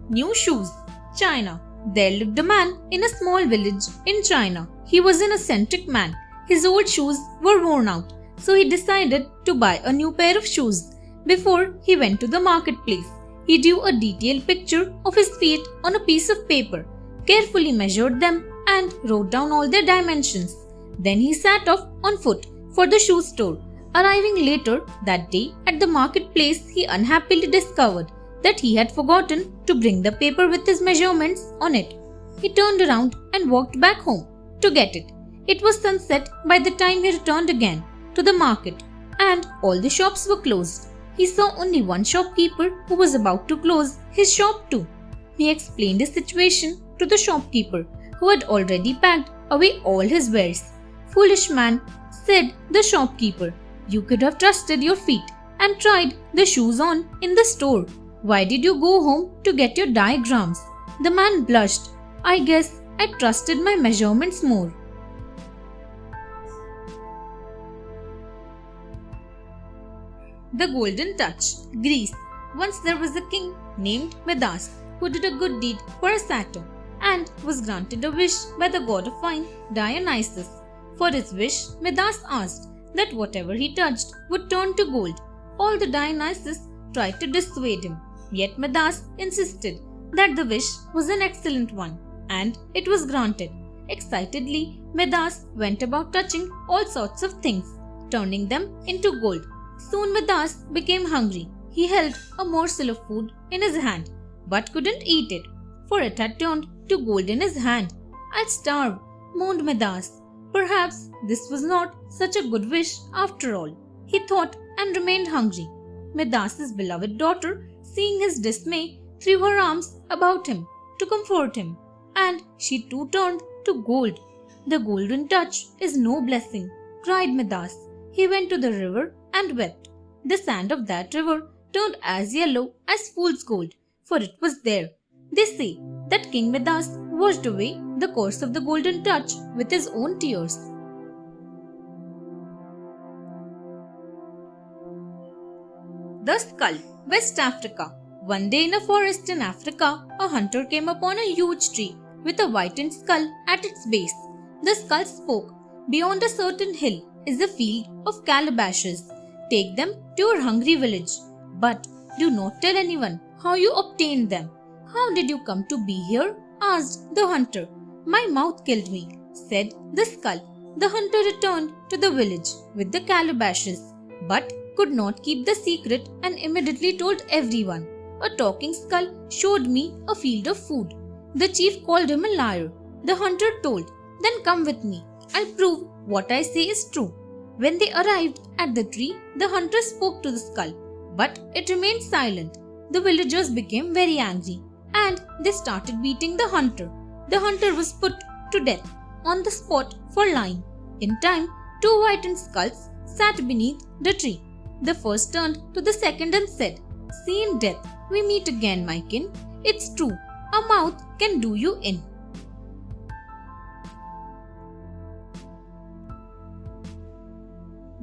Speaker 1: New shoes. China. There lived a man in a small village in China. He was an eccentric man. His old shoes were worn out, so he decided to buy a new pair of shoes. Before he went to the marketplace, he drew a detailed picture of his feet on a piece of paper, carefully measured them, and wrote down all their dimensions. Then he set off on foot for the shoe store. Arriving later that day at the marketplace, he unhappily discovered that he had forgotten to bring the paper with his measurements on it. He turned around and walked back home to get it. It was sunset by the time he returned again to the market, and all the shops were closed. He saw only one shopkeeper who was about to close his shop too. He explained his situation to the shopkeeper, who had already packed away all his wares. Foolish man, said the shopkeeper, you could have trusted your feet and tried the shoes on in the store. Why did you go home to get your diagrams? The man blushed. I guess I trusted my measurements more. The Golden Touch. Greece. Once there was a king named Midas who did a good deed for a satyr and was granted a wish by the god of wine, Dionysus. For his wish, Midas asked that whatever he touched would turn to gold. All the Dionysus tried to dissuade him, yet Midas insisted that the wish was an excellent one, and it was granted. Excitedly, Midas went about touching all sorts of things, turning them into gold. Soon Midas became hungry. He held a morsel of food in his hand, but couldn't eat it, for it had turned to gold in his hand. "I'll starve," moaned Midas. Perhaps this was not such a good wish after all, he thought, and remained hungry. Midas's beloved daughter, seeing his dismay, threw her arms about him to comfort him, and she too turned to gold. "The golden touch is no blessing," cried Midas. He went to the river and wept. The sand of that river turned as yellow as fool's gold, for it was there. They say that King Midas washed away the curse of the golden touch with his own tears. The Skull, West Africa. One day in a forest in Africa, a hunter came upon a huge tree with a whitened skull at its base. The skull spoke. "Beyond a certain hill is a field of calabashes. Take them to your hungry village, but do not tell anyone how you obtained them." "How did you come to be here?" asked the hunter. "My mouth killed me," said the skull. The hunter returned to the village with the calabashes, but could not keep the secret and immediately told everyone. "A talking skull showed me a field of food." The chief called him a liar. The hunter told, "Then come with me. I'll prove what I say is true." When they arrived at the tree, the hunter spoke to the skull, but it remained silent. The villagers became very angry, and they started beating the hunter. The hunter was put to death on the spot for lying. In time, two whitened skulls sat beneath the tree. The first turned to the second and said, "See, in death we meet again, my kin. It's true, a mouth can do you in."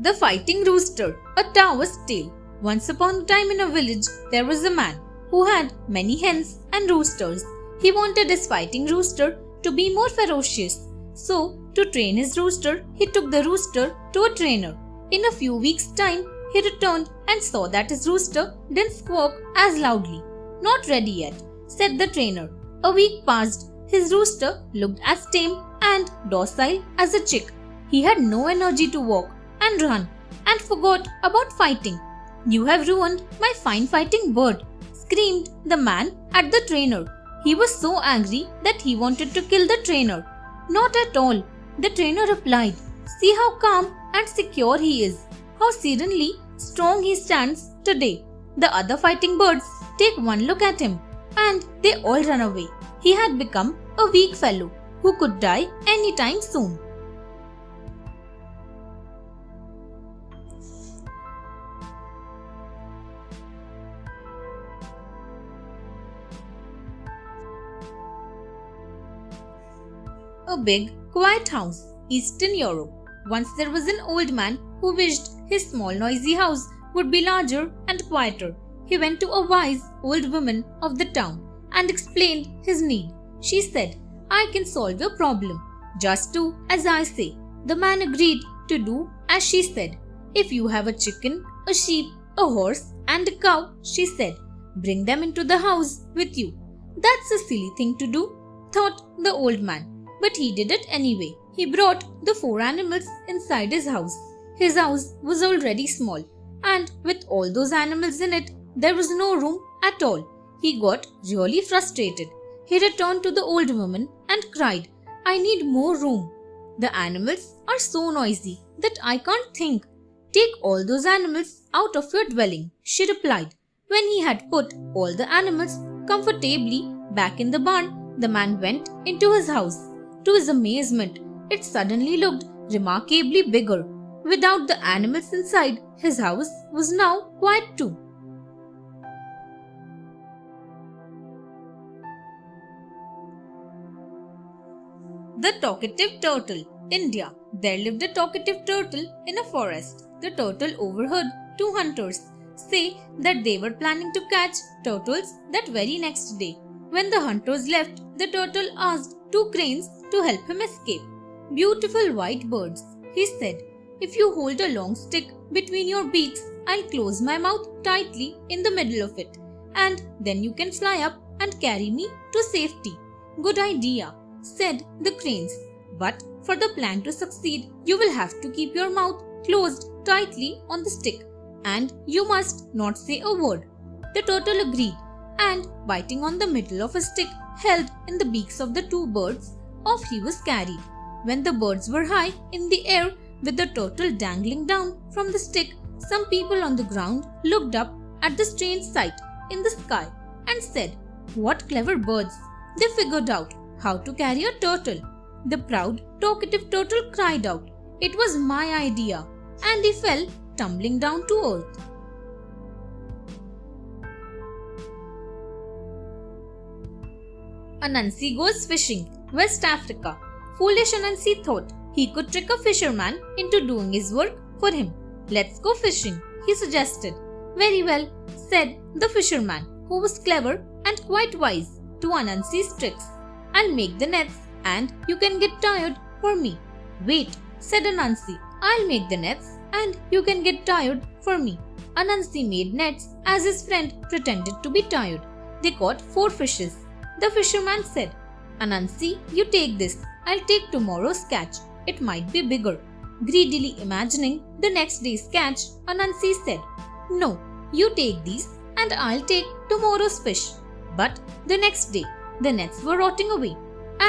Speaker 1: The Fighting Rooster, a Taoist tale. Once upon a time in a village, there was a man who had many hens and roosters. He wanted his fighting rooster to be more ferocious. So, to train his rooster, he took the rooster to a trainer. In a few weeks' time, he returned and saw that his rooster didn't squawk as loudly. "Not ready yet," said the trainer. A week passed. His rooster looked as tame and docile as a chick. He had no energy to walk and run, and forgot about fighting. "You have ruined my fine fighting bird," screamed the man at the trainer. He was so angry that he wanted to kill the trainer. "Not at all," the trainer replied. "See how calm and secure he is, how serenely strong he stands today. The other fighting birds take one look at him, and they all run away. He had become a weak fellow who could die any time soon." A big, quiet house, Eastern Europe. Once there was an old man who wished his small, noisy house would be larger and quieter. He went to a wise old woman of the town and explained his need. She said, "I can solve your problem. Just do as I say." The man agreed to do as she said. "If you have a chicken, a sheep, a horse, and a cow," she said, "bring them into the house with you." "That's a silly thing to do," thought the old man. But he did it anyway. He brought the 4 animals inside his house. His house was already small, and with all those animals in it, there was no room at all. He got really frustrated. He returned to the old woman and cried, "I need more room. The animals are so noisy that I can't think." "Take all those animals out of your dwelling," she replied. When he had put all the animals comfortably back in the barn, the man went into his house. To his amazement, it suddenly looked remarkably bigger. Without the animals inside, his house was now quiet too. The Talkative Turtle, India. There lived a talkative turtle in a forest. The turtle overheard 2 hunters say that they were planning to catch turtles that very next day. When the hunters left, the turtle asked 2 cranes to help him escape. "Beautiful white birds," he said, "if you hold a long stick between your beaks, I'll close my mouth tightly in the middle of it, and then you can fly up and carry me to safety." "Good idea," said the cranes, "but for the plan to succeed, you will have to keep your mouth closed tightly on the stick, and you must not say a word. The turtle agreed, and biting on the middle of a stick held in the beaks of the two birds, off he was carried. When the birds were high in the air with the turtle dangling down from the stick, some people on the ground looked up at the strange sight in the sky and said, "What clever birds! They figured out how to carry a turtle." The proud, talkative turtle cried out, "It was my idea," and he fell tumbling down to earth. Anansi goes fishing, West Africa. Foolish Anansi thought he could trick a fisherman into doing his work for him. "Let's go fishing," he suggested. "Very well," said the fisherman, who was clever and quite wise to Anansi's tricks. "I'll make the nets and you can get tired for me." "Wait," said Anansi, "I'll make the nets and you can get tired for me." Anansi made nets as his friend pretended to be tired. They caught 4 fishes. The fisherman said, "Anansi, you take this. I'll take tomorrow's catch. It might be bigger." Greedily imagining the next day's catch, Anansi said, "No, you take these and I'll take tomorrow's fish." But the next day, the nets were rotting away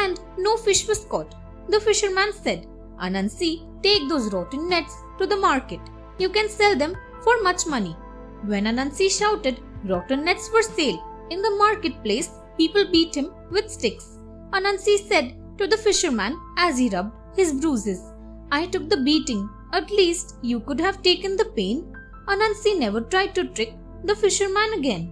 Speaker 1: and no fish was caught. The fisherman said, "Anansi, take those rotten nets to the market. You can sell them for much money." When Anansi shouted, rotten nets for sale in the marketplace, people beat him with sticks. Anansi said to the fisherman as he rubbed his bruises, "I took the beating. At least you could have taken the pain." Anansi never tried to trick the fisherman again.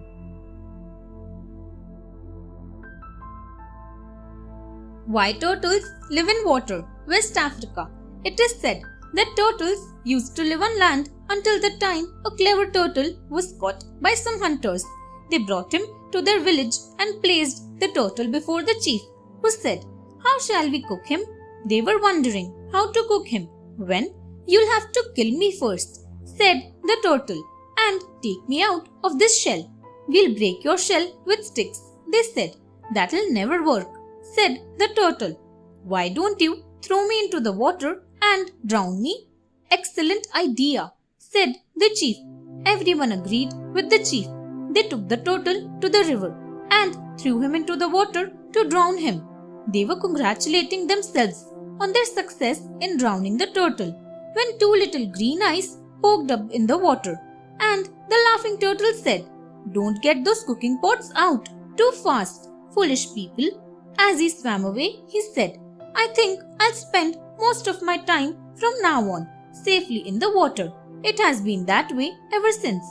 Speaker 1: Why turtles live in water, West Africa. It is said that turtles used to live on land until the time a clever turtle was caught by some hunters. They brought him to their village and placed the turtle before the chief, who said, "How shall we cook him?" They were wondering how to cook him when, "You'll have to kill me first," said the turtle, "and take me out of this shell." "We'll break your shell with sticks," they said. "That'll never work," said the turtle. "Why don't you throw me into the water and drown me?" "Excellent idea," said the chief. Everyone agreed with the chief. They took the turtle to the river and threw him into the water to drown him. They were congratulating themselves on their success in drowning the turtle when 2 little green eyes poked up in the water, and the laughing turtle said, "Don't get those cooking pots out too fast, foolish people." As he swam away, he said, "I think I'll spend most of my time from now on safely in the water. It has been that way ever since."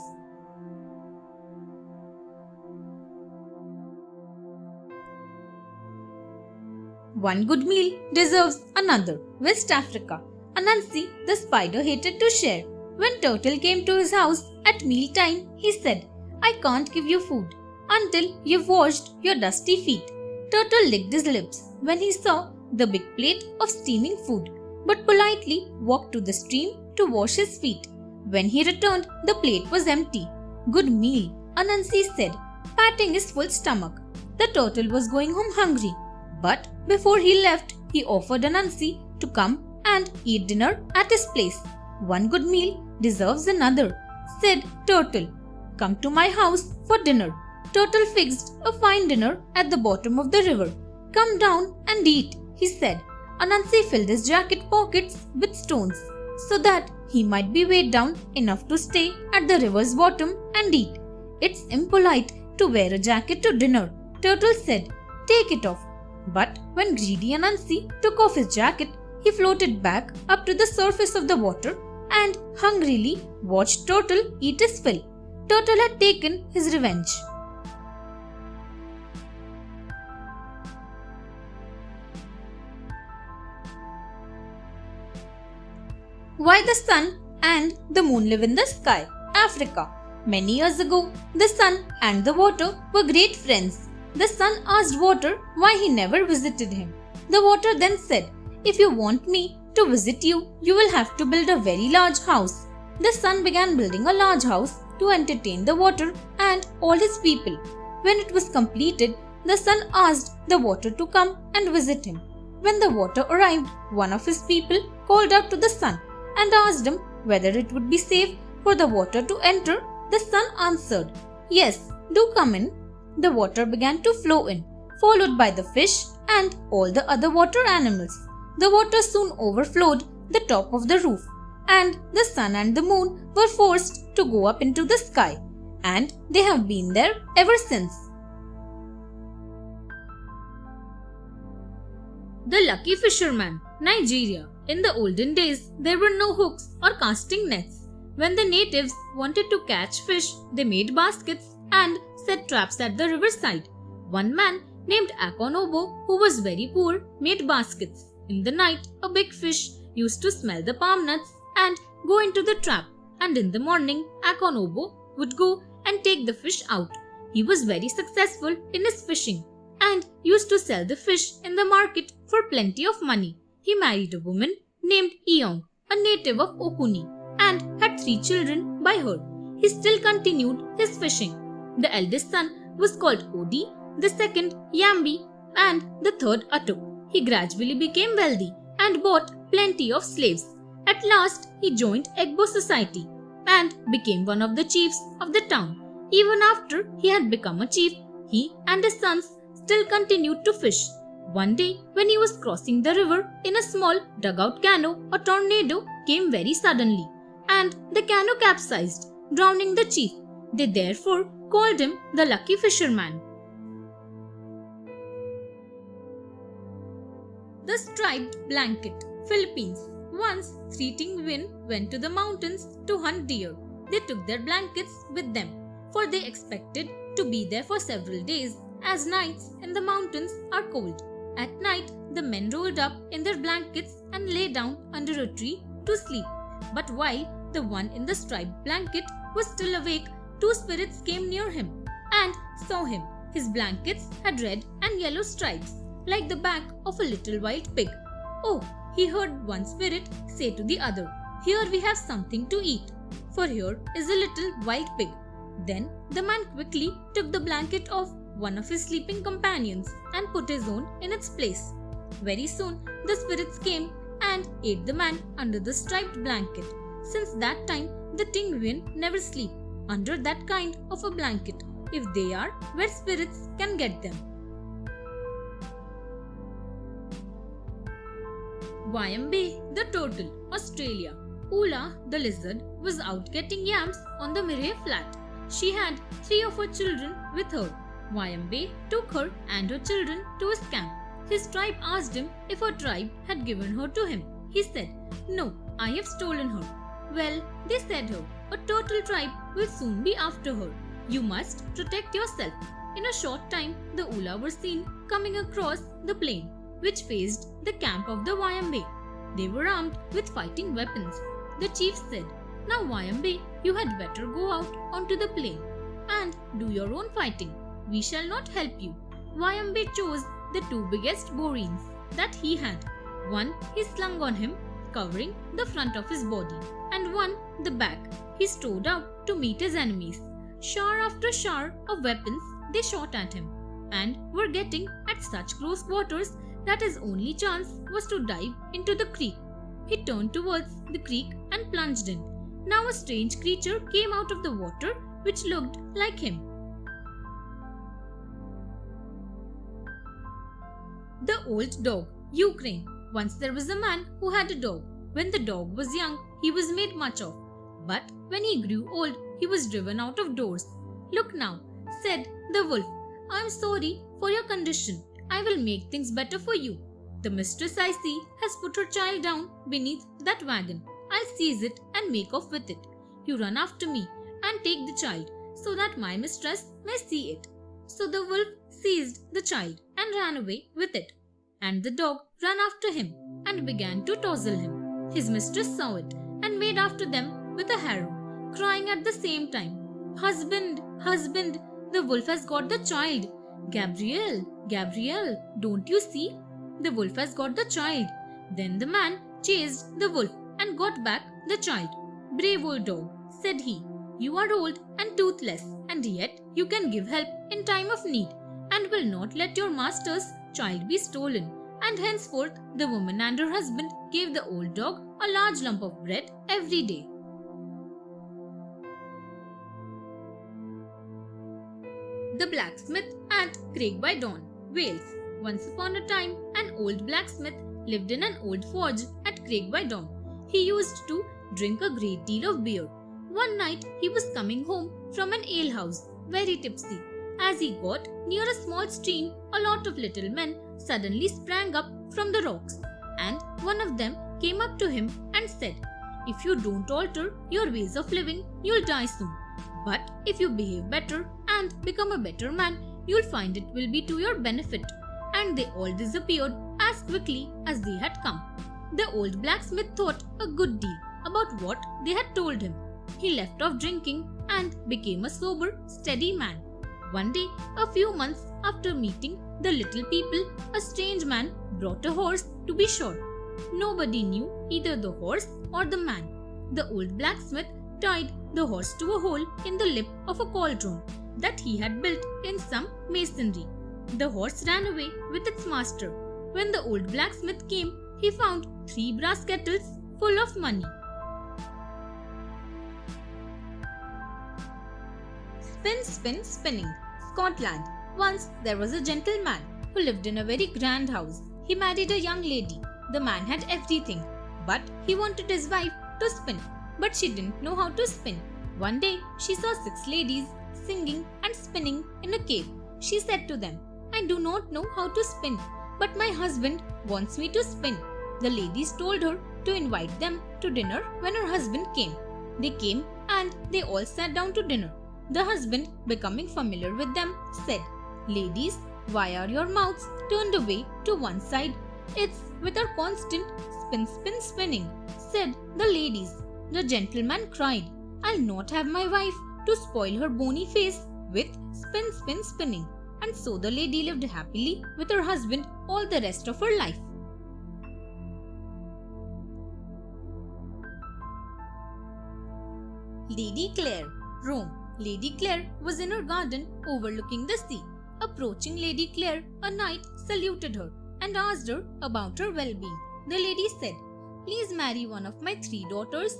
Speaker 1: One good meal deserves another, West Africa. Anansi the spider hated to share. When Turtle came to his house at meal time, he said, "I can't give you food until you've washed your dusty feet." Turtle licked his lips when he saw the big plate of steaming food, but politely walked to the stream to wash his feet. When he returned, the plate was empty. "Good meal," Anansi said, patting his full stomach. The turtle was going home hungry, but before he left, he offered Anansi to come and eat dinner at his place. "One good meal deserves another," said Turtle. "Come to my house for dinner." Turtle fixed a fine dinner at the bottom of the river. "Come down and eat," he said. Anansi filled his jacket pockets with stones so that he might be weighed down enough to stay at the river's bottom and eat. "It's impolite to wear a jacket to dinner," Turtle said. "Take it off." But when greedy Anansi took off his jacket, he floated back up to the surface of the water and hungrily watched Turtle eat his fill. Turtle had taken his revenge. Why the sun and the moon live in the sky, Africa. Many years ago, the sun and the water were great friends. The sun asked water why he never visited him. The water then said, "If you want me to visit you, you will have to build a very large house." The sun began building a large house to entertain the water and all his people. When it was completed, the sun asked the water to come and visit him. When the water arrived, one of his people called out to the sun and asked him whether it would be safe for the water to enter, the son answered, "Yes, do come in." The water began to flow in, followed by the fish and all the other water animals. The water soon overflowed the top of the roof, and the sun and the moon were forced to go up into the sky, and they have been there ever since. The Lucky Fisherman, Nigeria. In the olden days, there were no hooks or casting nets. When the natives wanted to catch fish, they made baskets and set traps at the riverside. One man named Akonobo, who was very poor, made baskets. In the night, a big fish used to smell the palm nuts and go into the trap, and in the morning, Akonobo would go and take the fish out. He was very successful in his fishing and used to sell the fish in the market for plenty of money. He married a woman named Iyong, a native of Okuni, and had 3 children by her. He still continued his fishing. The eldest son was called Odi, the second Yambi, and the third Atuk. He gradually became wealthy and bought plenty of slaves. At last, he joined Egbo society and became one of the chiefs of the town. Even after he had become a chief, he and his sons still continued to fish. One day, when he was crossing the river in a small dugout canoe, a tornado came very suddenly, and the canoe capsized, drowning the chief. They therefore called him the Lucky Fisherman. The Striped Blanket, Philippines. Once, 3 Tingwin went to the mountains to hunt deer. They took their blankets with them, for they expected to be there for several days, as nights in the mountains are cold. At night, the men rolled up in their blankets and lay down under a tree to sleep. But while the one in the striped blanket was still awake, 2 spirits came near him and saw him. His blankets had red and yellow stripes, like the back of a little wild pig. "Oh," he heard one spirit say to the other, "here we have something to eat, for here is a little wild pig." Then the man quickly took the blanket of one of his sleeping companions and put his own in its place. Very soon the spirits came and ate the man under the striped blanket. Since that time, the Tingwin never sleep under that kind of a blanket, if they are where spirits can get them. Wayambe the turtle, Australia. Ula the lizard was out getting yams on the Murray Flat. She had 3 of her children with her. Wayambe took her and her children to his camp. His tribe asked him if her tribe had given her to him. He said, "No, I have stolen her." "Well," they said her, "a turtle tribe will soon be after her. You must protect yourself." In a short time, the Ula were seen coming across the plain, which faced the camp of the Wayambe. They were armed with fighting weapons. The chief said, "Now Wayambe, you had better go out onto the plain and do your own fighting. We shall not help you." Wayambe chose the 2 biggest borines that he had. One he slung on him, covering the front of his body, and one the back. He strode out to meet his enemies. Shower after shower of weapons they shot at him, and were getting at such close quarters that his only chance was to dive into the creek. He turned towards the creek and plunged in. Now a strange creature came out of the water which looked like him. The Old Dog, Ukraine. Once there was a man who had a dog. When the dog was young, he was made much of. But when he grew old, he was driven out of doors. "Look now," said the wolf, "I am sorry for your condition. I will make things better for you. The mistress I see has put her child down beneath that wagon. I'll seize it and make off with it. You run after me and take the child, so that my mistress may see it." So the wolf seized the child and ran away with it. And the dog ran after him and began to touzle him. His mistress saw it and made after them with a harrow, crying at the same time, "Husband, husband, the wolf has got the child. Gabriel, Gabriel, don't you see? The wolf has got the child." Then the man chased the wolf and got back the child. "Brave old dog," said he, "you are old and toothless, and yet you can give help in time of need, and will not let your master's child be stolen." And henceforth the woman and her husband gave the old dog a large lump of bread every day. The Blacksmith and Craig by Dawn, Wales. Once upon a time, an old blacksmith lived in an old forge at Craig by Dawn. He used to drink a great deal of beer. One night, he was coming home from an alehouse, very tipsy. As he got near a small stream, a lot of little men suddenly sprang up from the rocks, and one of them came up to him and said, "If you don't alter your ways of living, you'll die soon. But if you behave better and become a better man, you'll find it will be to your benefit." And they all disappeared as quickly as they had come. The old blacksmith thought a good deal about what they had told him. He left off drinking and became a sober, steady man. One day, a few months after meeting the little people, a strange man brought a horse to be shod. Nobody knew either the horse or the man. The old blacksmith tied the horse to a hole in the lip of a cauldron that he had built in some masonry. The horse ran away with its master. When the old blacksmith came, he found 3 brass kettles full of money. Spin, spin, spinning. Scotland. Once there was a gentleman who lived in a very grand house. He married a young lady. The man had everything, but he wanted his wife to spin. But she didn't know how to spin. One day, she saw 6 ladies singing and spinning in a cave. She said to them, "I do not know how to spin, but my husband wants me to spin." The ladies told her to invite them to dinner when her husband came. They came and they all sat down to dinner. The husband, becoming familiar with them, said, "Ladies, why are your mouths turned away to one side?" "It's with our constant spin, spin, spinning," said the ladies. The gentleman cried, "I'll not have my wife to spoil her bony face with spin, spin, spinning." And so the lady lived happily with her husband all the rest of her life. Lady Clare, Rome. Lady Clare was in her garden overlooking the sea. Approaching Lady Clare, a knight saluted her and asked her about her well-being. The lady said, "Please marry one of my 3 daughters.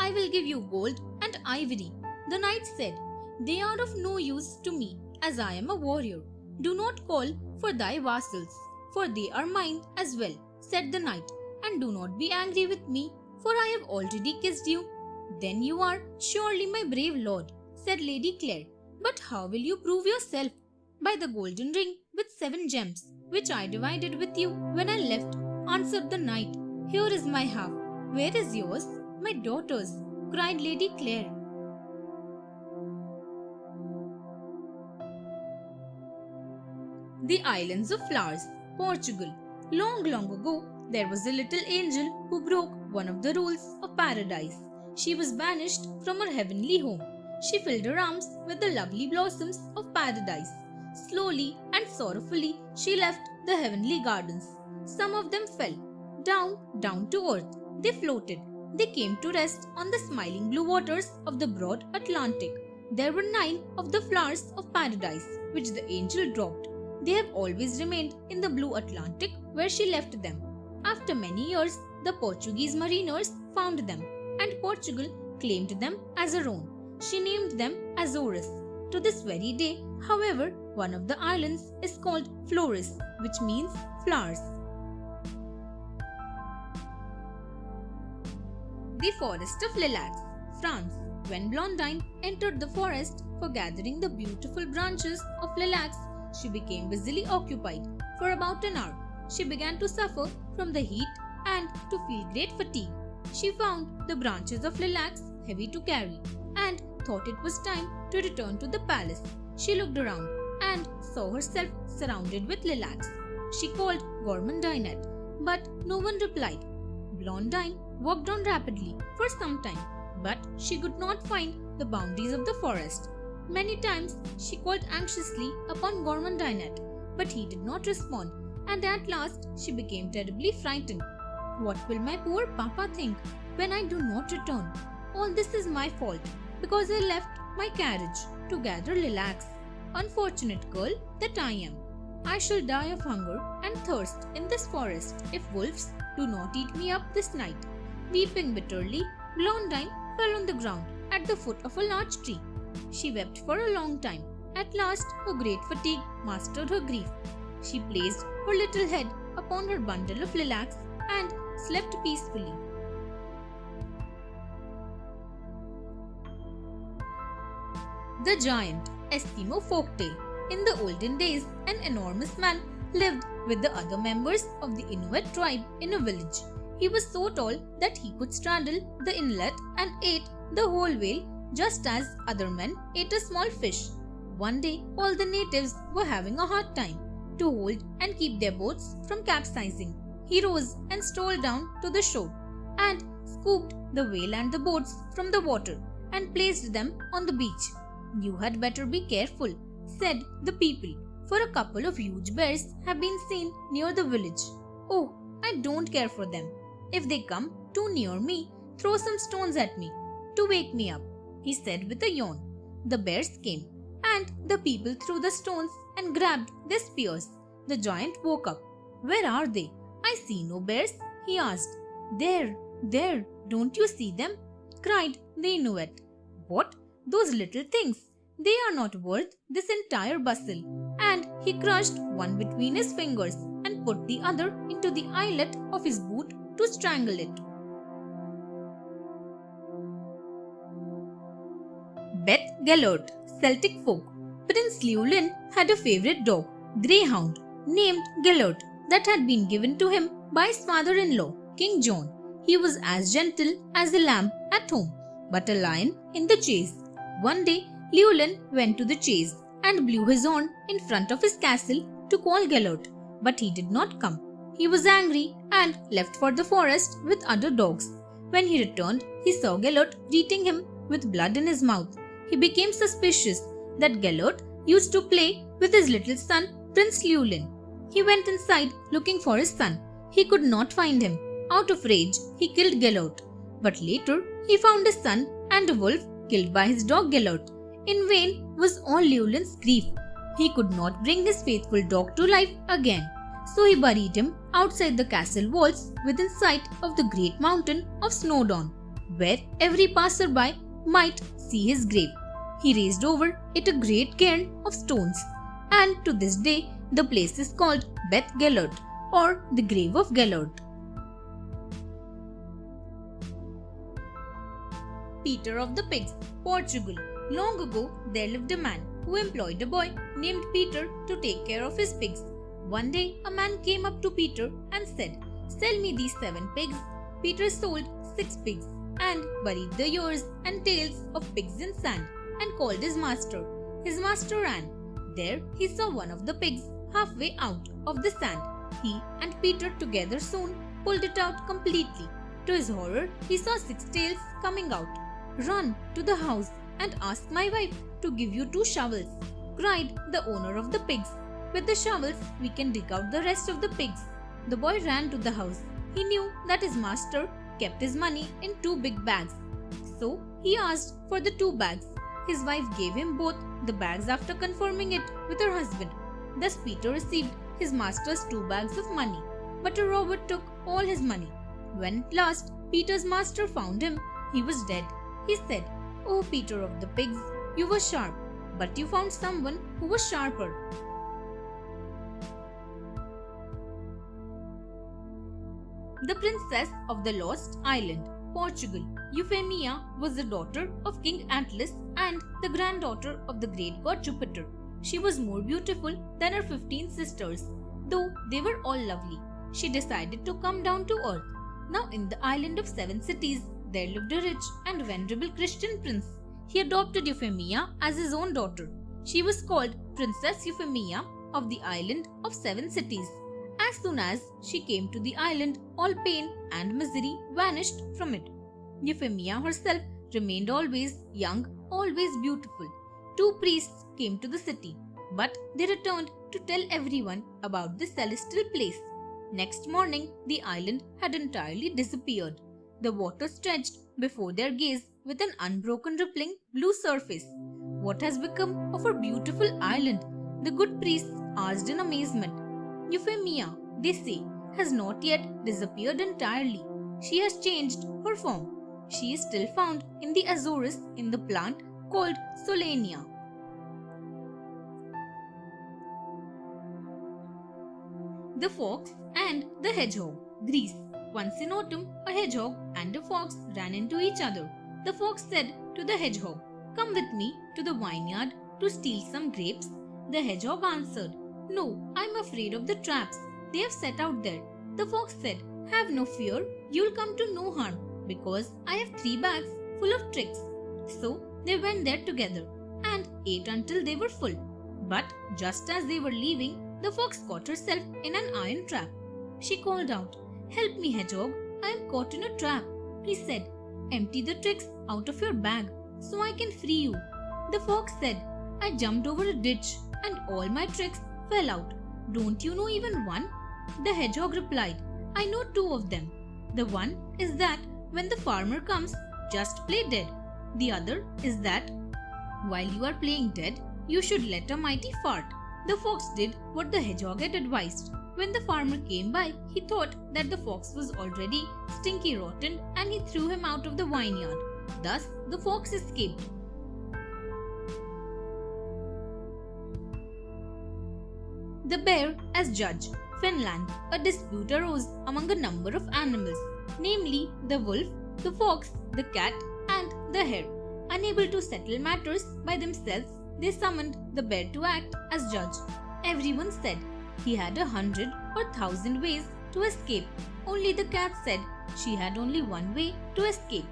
Speaker 1: I will give you gold and ivory." The knight said, "They are of no use to me, as I am a warrior. Do not call for thy vassals, for they are mine as well," said the knight. "And do not be angry with me, for I have already kissed you." "Then you are surely my brave lord," said Lady Clare. "But how will you prove yourself?" "By the golden ring with 7 gems, which I divided with you when I left," answered the knight. "Here is my half. Where is yours?" "My daughter's," cried Lady Clare. The Islands of Flowers, Portugal. Long, long ago, there was a little angel who broke one of the rules of paradise. She was banished from her heavenly home. She filled her arms with the lovely blossoms of paradise. Slowly and sorrowfully, she left the heavenly gardens. Some of them fell down to earth. They floated. They came to rest on the smiling blue waters of the broad Atlantic. There were 9 of the flowers of paradise, which the angel dropped. They have always remained in the blue Atlantic where she left them. After many years, the Portuguese mariners found them, and Portugal claimed them as her own. She named them Azores. To this very day, however, one of the islands is called Flores, which means flowers. The Forest of Lilacs, France. When Blondine entered the forest for gathering the beautiful branches of lilacs, she became busily occupied. For about an hour, she began to suffer from the heat and to feel great fatigue. She found the branches of lilacs heavy to carry and thought it was time to return to the palace. She looked around and saw herself surrounded with lilacs. She called Gourmandinette, but no one replied. Blondine walked on rapidly for some time, but she could not find the boundaries of the forest. Many times she called anxiously upon Gourmandinette, but he did not respond, and at last she became terribly frightened. "What will my poor papa think when I do not return? All this is my fault, because I left my carriage to gather lilacs. Unfortunate girl that I am! I shall die of hunger and thirst in this forest if wolves do not eat me up this night." Weeping bitterly, Blondine fell on the ground at the foot of a large tree. She wept for a long time, At last, her great fatigue mastered her grief. She placed her little head upon her bundle of lilacs and slept peacefully. The Giant, Eskimo Folktale. In the olden days, an enormous man lived with the other members of the Inuit tribe in a village. He was so tall that he could straddle the inlet and ate the whole whale just as other men ate a small fish. One day, all the natives were having a hard time to hold and keep their boats from capsizing. He rose and strolled down to the shore and scooped the whale and the boats from the water and placed them on the beach. "You had better be careful," said the people, "for a couple of huge bears have been seen near the village." "Oh, I don't care for them. If they come too near me, throw some stones at me to wake me up," he said with a yawn. The bears came, and the people threw the stones and grabbed their spears. The giant woke up. "Where are they? I see no bears," he asked. There, don't you see them?" cried the Inuit. "What? Those little things? They are not worth this entire bustle." And he crushed one between his fingers and put the other into the eyelet of his boot to strangle it. Beth Gellert, Celtic folk. Prince Llewellyn had a favorite dog, Greyhound, named Gellert, that had been given to him by his father-in-law, King John. He was as gentle as a lamb at home, but a lion in the chase. One day, Llewellyn went to the chase and blew his horn in front of his castle to call Gellert, but he did not come. He was angry and left for the forest with other dogs. When he returned, he saw Gellert greeting him with blood in his mouth. He became suspicious that Gellert used to play with his little son, Prince Llewellyn. He went inside looking for his son. He could not find him. Out of rage, he killed Gellert. But later, he found his son and a wolf killed by his dog Gellert. In vain was all Llewellyn's grief. He could not bring his faithful dog to life again. So he buried him outside the castle walls within sight of the great mountain of Snowdon, where every passerby might see his grave. He raised over it a great cairn of stones, and to this day the place is called Beth Gellert, or the grave of Gellert. Peter of the Pigs, Portugal. Long ago, there lived a man who employed a boy named Peter to take care of his pigs. One day, a man came up to Peter and said, "Sell me these 7 pigs." Peter sold 6 pigs and buried the ears and tails of pigs in sand and called his master. His master ran. There he saw one of the pigs halfway out of the sand. He and Peter together soon pulled it out completely. To his horror, he saw 6 tails coming out. "Run to the house and ask my wife to give you 2 shovels," cried the owner of the pigs. "With the shovels, we can dig out the rest of the pigs." The boy ran to the house. He knew that his master kept his money in 2 big bags. So he asked for the 2 bags. His wife gave him both the bags after confirming it with her husband. Thus Peter received his master's 2 bags of money. But a robber took all his money. When at last Peter's master found him, he was dead. He said, "Oh, Peter of the Pigs, you were sharp, but you found someone who was sharper." The Princess of the Lost Island, Portugal. Euphemia was the daughter of King Atlas and the granddaughter of the great god Jupiter. She was more beautiful than her 15 sisters, though they were all lovely. She decided to come down to earth. Now in the island of 7 cities, there lived a rich and venerable Christian prince. He adopted Euphemia as his own daughter. She was called Princess Euphemia of the island of 7 cities. As soon as she came to the island, all pain and misery vanished from it. Euphemia herself remained always young, always beautiful. 2 priests came to the city, but they returned to tell everyone about the celestial place. Next morning, the island had entirely disappeared. The water stretched before their gaze with an unbroken rippling blue surface. "What has become of our beautiful island?" the good priests asked in amazement. "Euphemia, they say, has not yet disappeared entirely. She has changed her form. She is still found in the Azores in the plant called Solania." The Fox and the Hedgehog. Greece. Once in autumn, a hedgehog and a fox ran into each other. The fox said to the hedgehog, "Come with me to the vineyard to steal some grapes." The hedgehog answered, "No, I'm afraid of the traps they have set out there." The fox said, "Have no fear, you'll come to no harm, because I have 3 bags full of tricks." So they went there together and ate until they were full. But just as they were leaving, the fox caught herself in an iron trap. She called out, "Help me, hedgehog, I am caught in a trap." He said, "Empty the tricks out of your bag so I can free you." The fox said, "I jumped over a ditch and all my tricks fell out. Don't you know even one?" The hedgehog replied, "I know 2 of them. The one is that when the farmer comes, just play dead. The other is that while you are playing dead, you should let a mighty fart." The fox did what the hedgehog had advised. When the farmer came by, he thought that the fox was already stinky rotten and he threw him out of the vineyard. Thus, the fox escaped. The bear as judge. Finland. A dispute arose among a number of animals, namely the wolf, the fox, the cat, and the hare. Unable to settle matters by themselves, they summoned the bear to act as judge. Everyone said he had 100 or 1,000 ways to escape. Only the cat said she had only one way to escape.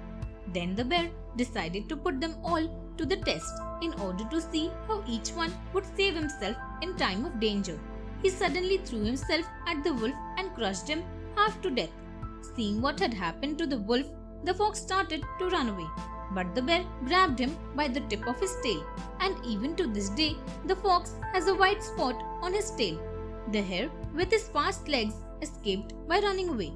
Speaker 1: Then the bear decided to put them all to the test in order to see how each one would save himself in time of danger. He suddenly threw himself at the wolf and crushed him half to death. Seeing what had happened to the wolf, the fox started to run away. But the bear grabbed him by the tip of his tail, and even to this day, the fox has a white spot on his tail. The hare, with his fast legs, escaped by running away.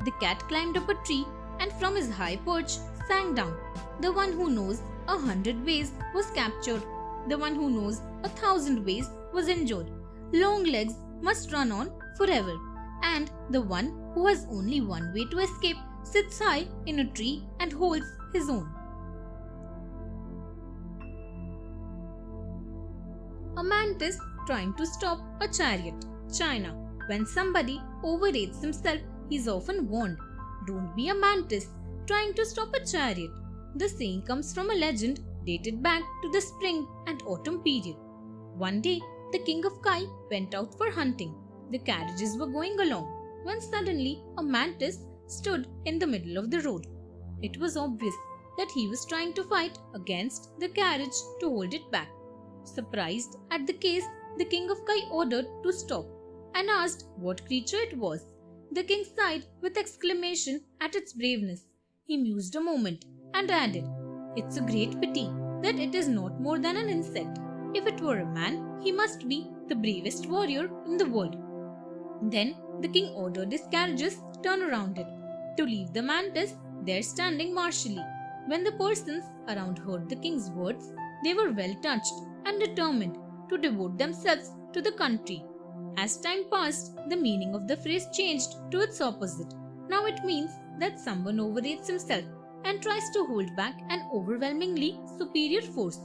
Speaker 1: The cat climbed up a tree and from his high perch sang down. The one who knows 100 ways was captured. The one who knows 1,000 ways was injured. Long legs must run on forever, and the one who has only one way to escape sits high in a tree and holds his own. A mantis trying to stop a chariot. China. When somebody overrates himself, he is often warned, "Don't be a mantis trying to stop a chariot." The saying comes from a legend dated back to the spring and autumn period. One day, the king of Kai went out for hunting. The carriages were going along when suddenly a mantis stood in the middle of the road. It was obvious that he was trying to fight against the carriage to hold it back. Surprised at the case, the king of Kai ordered to stop and asked what creature it was. The king sighed with exclamation at its braveness. He mused a moment and added, "It's a great pity that it is not more than an insect. If it were a man, he must be the bravest warrior in the world." Then the king ordered his carriages turn around it to leave the mantis there standing martially. When the persons around heard the king's words, they were well touched and determined to devote themselves to the country. As time passed, the meaning of the phrase changed to its opposite. Now it means that someone overrates himself and tries to hold back an overwhelmingly superior force.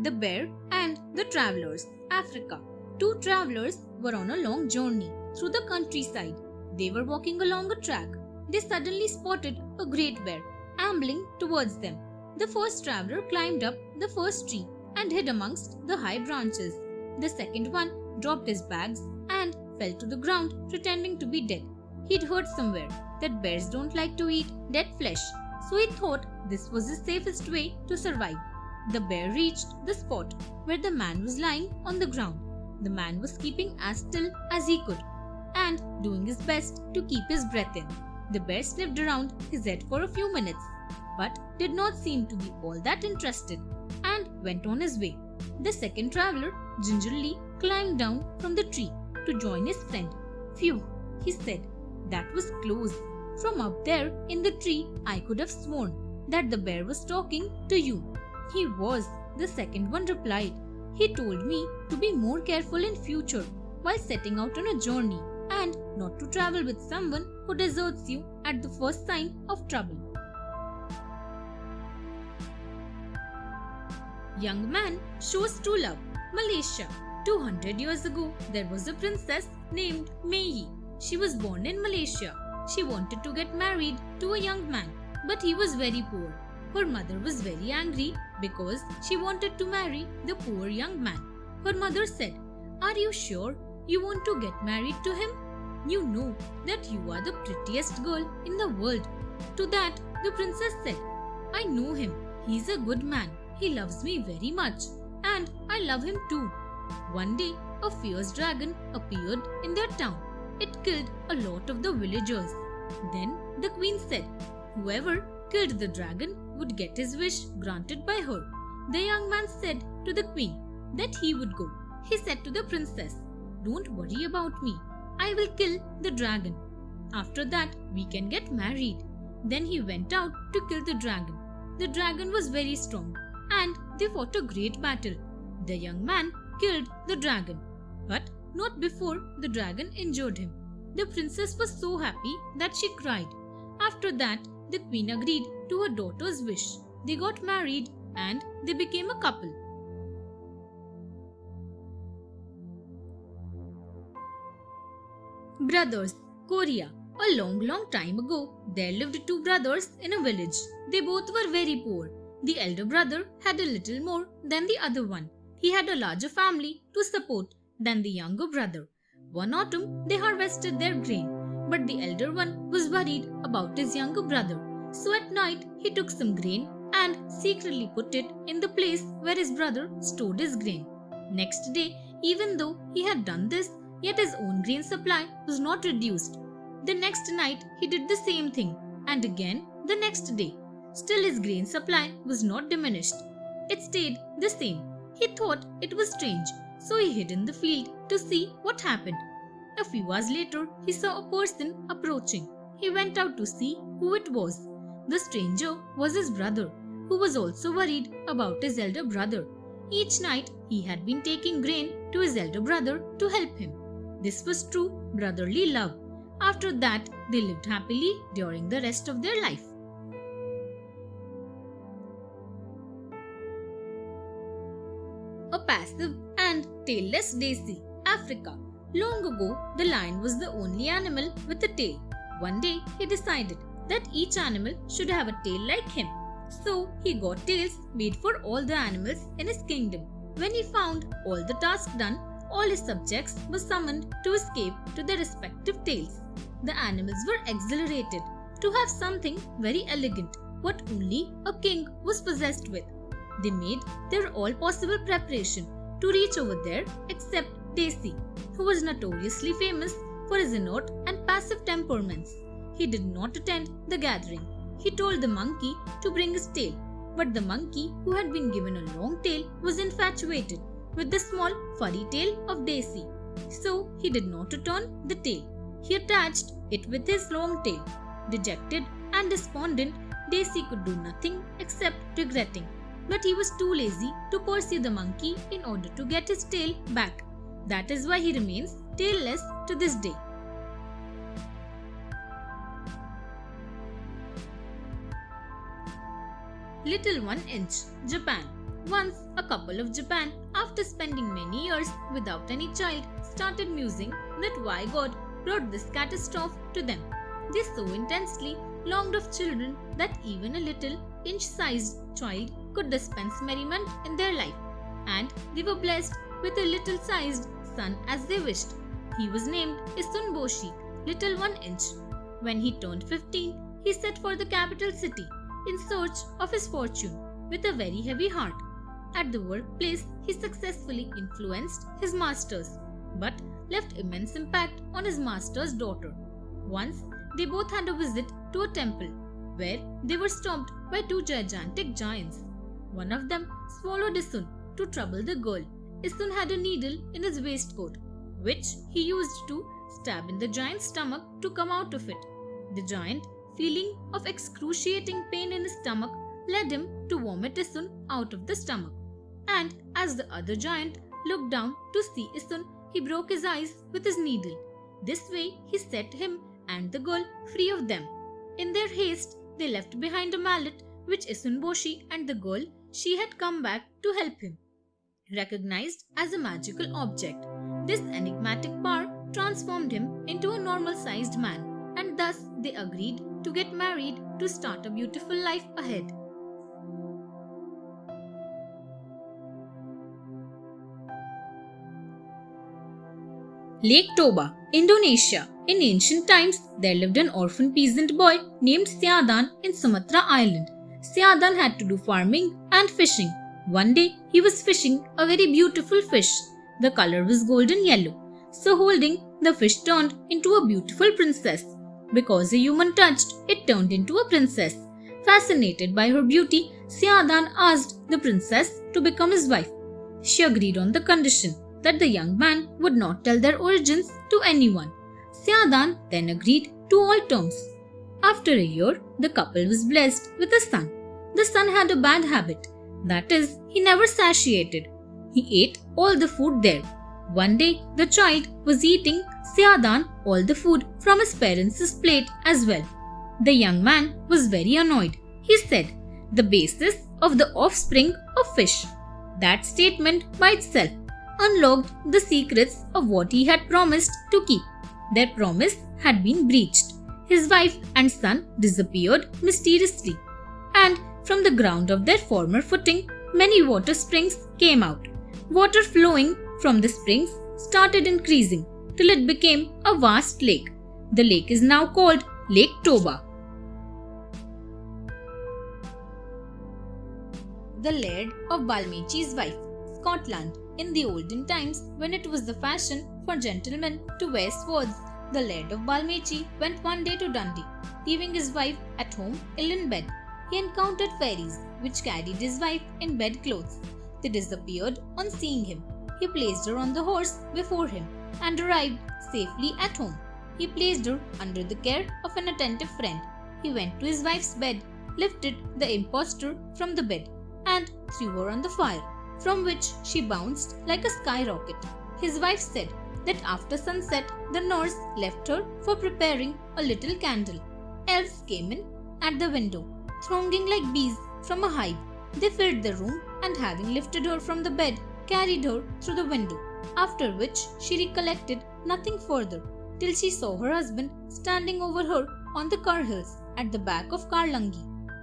Speaker 1: The bear and the travelers. Africa. 2 travelers were on a long journey through the countryside. They were walking along a track. They suddenly spotted a great bear ambling towards them. The first traveler climbed up the first tree and hid amongst the high branches. The second one dropped his bags and fell to the ground pretending to be dead. He'd heard somewhere that bears don't like to eat dead flesh, so he thought this was the safest way to survive. The bear reached the spot where the man was lying on the ground. The man was keeping as still as he could and doing his best to keep his breath in. The bear sniffed around his head for a few minutes, but did not seem to be all that interested and went on his way. The second traveler gingerly climbed down from the tree to join his friend. "Phew," he said, "that was close. From up there in the tree, I could have sworn that the bear was talking to you." "He was," the second one replied. "He told me to be more careful in future while setting out on a journey and not to travel with someone who deserts you at the first sign of trouble." Young man shows true love. Malaysia. 200 years ago, there was a princess named Mei. She was born in Malaysia. She wanted to get married to a young man, but he was very poor. Her mother was very angry because she wanted to marry the poor young man. Her mother said, "Are you sure you want to get married to him? You know that you are the prettiest girl in the world." To that, the princess said, "I know him. He's a good man. He loves me very much, and I love him too." One day, a fierce dragon appeared in their town. It killed a lot of the villagers. Then the queen said, whoever killed the dragon would get his wish granted by her. The young man said to the queen that he would go. He said to the princess, "Don't worry about me. I will kill the dragon. After that, we can get married." Then he went out to kill the dragon. The dragon was very strong, and they fought a great battle. The young man killed the dragon, but not before the dragon injured him. The princess was so happy that she cried. After that, the queen agreed to her daughter's wish. They got married and they became a couple. Brothers, Korea. A long time ago, there lived two brothers in a village. They both were very poor. The elder brother had a little more than the other one. He had a larger family to support than the younger brother. One autumn, they harvested their grain, but the elder one was worried about his younger brother. So at night, he took some grain and secretly put it in the place where his brother stored his grain. Next day, even though he had done this, yet his own grain supply was not reduced. The next night, he did the same thing, and again the next day. Still, his grain supply was not diminished. It stayed the same. He thought it was strange, so he hid in the field to see what happened. A few hours later, he saw a person approaching. He went out to see who it was. The stranger was his brother, who was also worried about his elder brother. Each night, he had been taking grain to his elder brother to help him. This was true brotherly love. After that, they lived happily during the rest of their life. A passive and tailless daisy, Africa. Long ago, the lion was the only animal with a tail. One day, he decided that each animal should have a tail like him. So, he got tails made for all the animals in his kingdom. When he found all the tasks done, all his subjects were summoned to escape to their respective tails. The animals were exhilarated to have something very elegant, what only a king was possessed with. They made their all possible preparation to reach over there except Daisy, who was notoriously famous for his inert and passive temperaments. He did not attend the gathering. He told the monkey to bring his tail, but the monkey, who had been given a long tail, was infatuated with the small furry tail of Daisy. So he did not return the tail. He attached it with his long tail. Dejected and despondent, Daisy could do nothing except regretting. But he was too lazy to pursue the monkey in order to get his tail back. That is why he remains tailless to this day. Little 1 inch, Japan. Once, a couple of Japan, after spending many years without any child, started musing that why God brought this catastrophe to them. They so intensely longed of children that even a little inch-sized child could dispense merriment in their life, and they were blessed with a little-sized son as they wished. He was named Isun Boshi, Little 1 inch. When he turned 15, he set for the capital city in search of his fortune with a very heavy heart. At the workplace, he successfully influenced his masters, but left immense impact on his master's daughter. Once, they both had a visit to a temple, where they were stopped by two gigantic giants. One of them swallowed Isun to trouble the girl. Isun had a needle in his waistcoat, which he used to stab in the giant's stomach to come out of it. The giant, feeling of excruciating pain in his stomach, led him to vomit Isun out of the stomach. And as the other giant looked down to see Isun, he broke his eyes with his needle. This way, he set him and the girl free of them. In their haste, they left behind a mallet which Isun Boshi and the girl she had come back to help him. recognized as a magical object. This enigmatic power transformed him into a normal sized man, and thus they agreed to get married to start a beautiful life ahead. Lake Toba, Indonesia. In ancient times, there lived an orphan peasant boy named Siadan in Sumatra Island. Siadan had to do farming and fishing. One day, he was fishing a very beautiful fish. The color was golden yellow. So holding, the fish turned into a beautiful princess. Because a human touched, it turned into a princess. Fascinated by her beauty, Siadan asked the princess to become his wife. She agreed on the condition that the young man would not tell their origins to anyone. Siadan then agreed to all terms. After a year, the couple was blessed with a son. The son had a bad habit. That is, he never satiated. He ate all the food there. One day, the child was eating Siadan all the food from his parents' plate as well. The young man was very annoyed. He said, "The basis of the offspring of fish." That statement by itself unlocked the secrets of what he had promised to keep. Their promise had been breached. His wife and son disappeared mysteriously, and from the ground of their former footing, many water springs came out. Water flowing from the springs started increasing till it became a vast lake. The lake is now called Lake Toba. The Laird of Balmechi's Wife, Scotland. In the olden times, when it was the fashion for gentlemen to wear swords, the Laird of Balmechi went one day to Dundee, leaving his wife at home ill in bed. He encountered fairies, which carried his wife in bed clothes. They disappeared on seeing him. He placed her on the horse before him and arrived safely at home. He placed her under the care of an attentive friend. He went to his wife's bed, lifted the impostor from the bed, and threw her on the fire, from which she bounced like a skyrocket. His wife said that after sunset, the nurse left her for preparing a little candle. Elves came in at the window, thronging like bees from a hive. They filled the room and, having lifted her from the bed, carried her through the window, after which she recollected nothing further till she saw her husband standing over her on the Carhills at the back of Carlungi.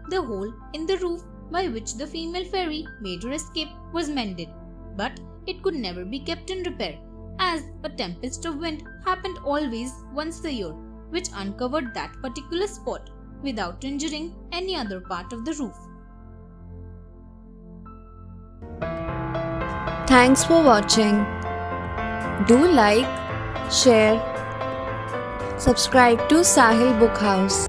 Speaker 1: The hole in the roof by which the female fairy made her escape was mended, but it could never be kept in repair, as a tempest of wind happened always once a year, which uncovered that particular spot without injuring any other part of the roof.
Speaker 2: Thanks for watching. Do like, share, subscribe to Sahil Book House.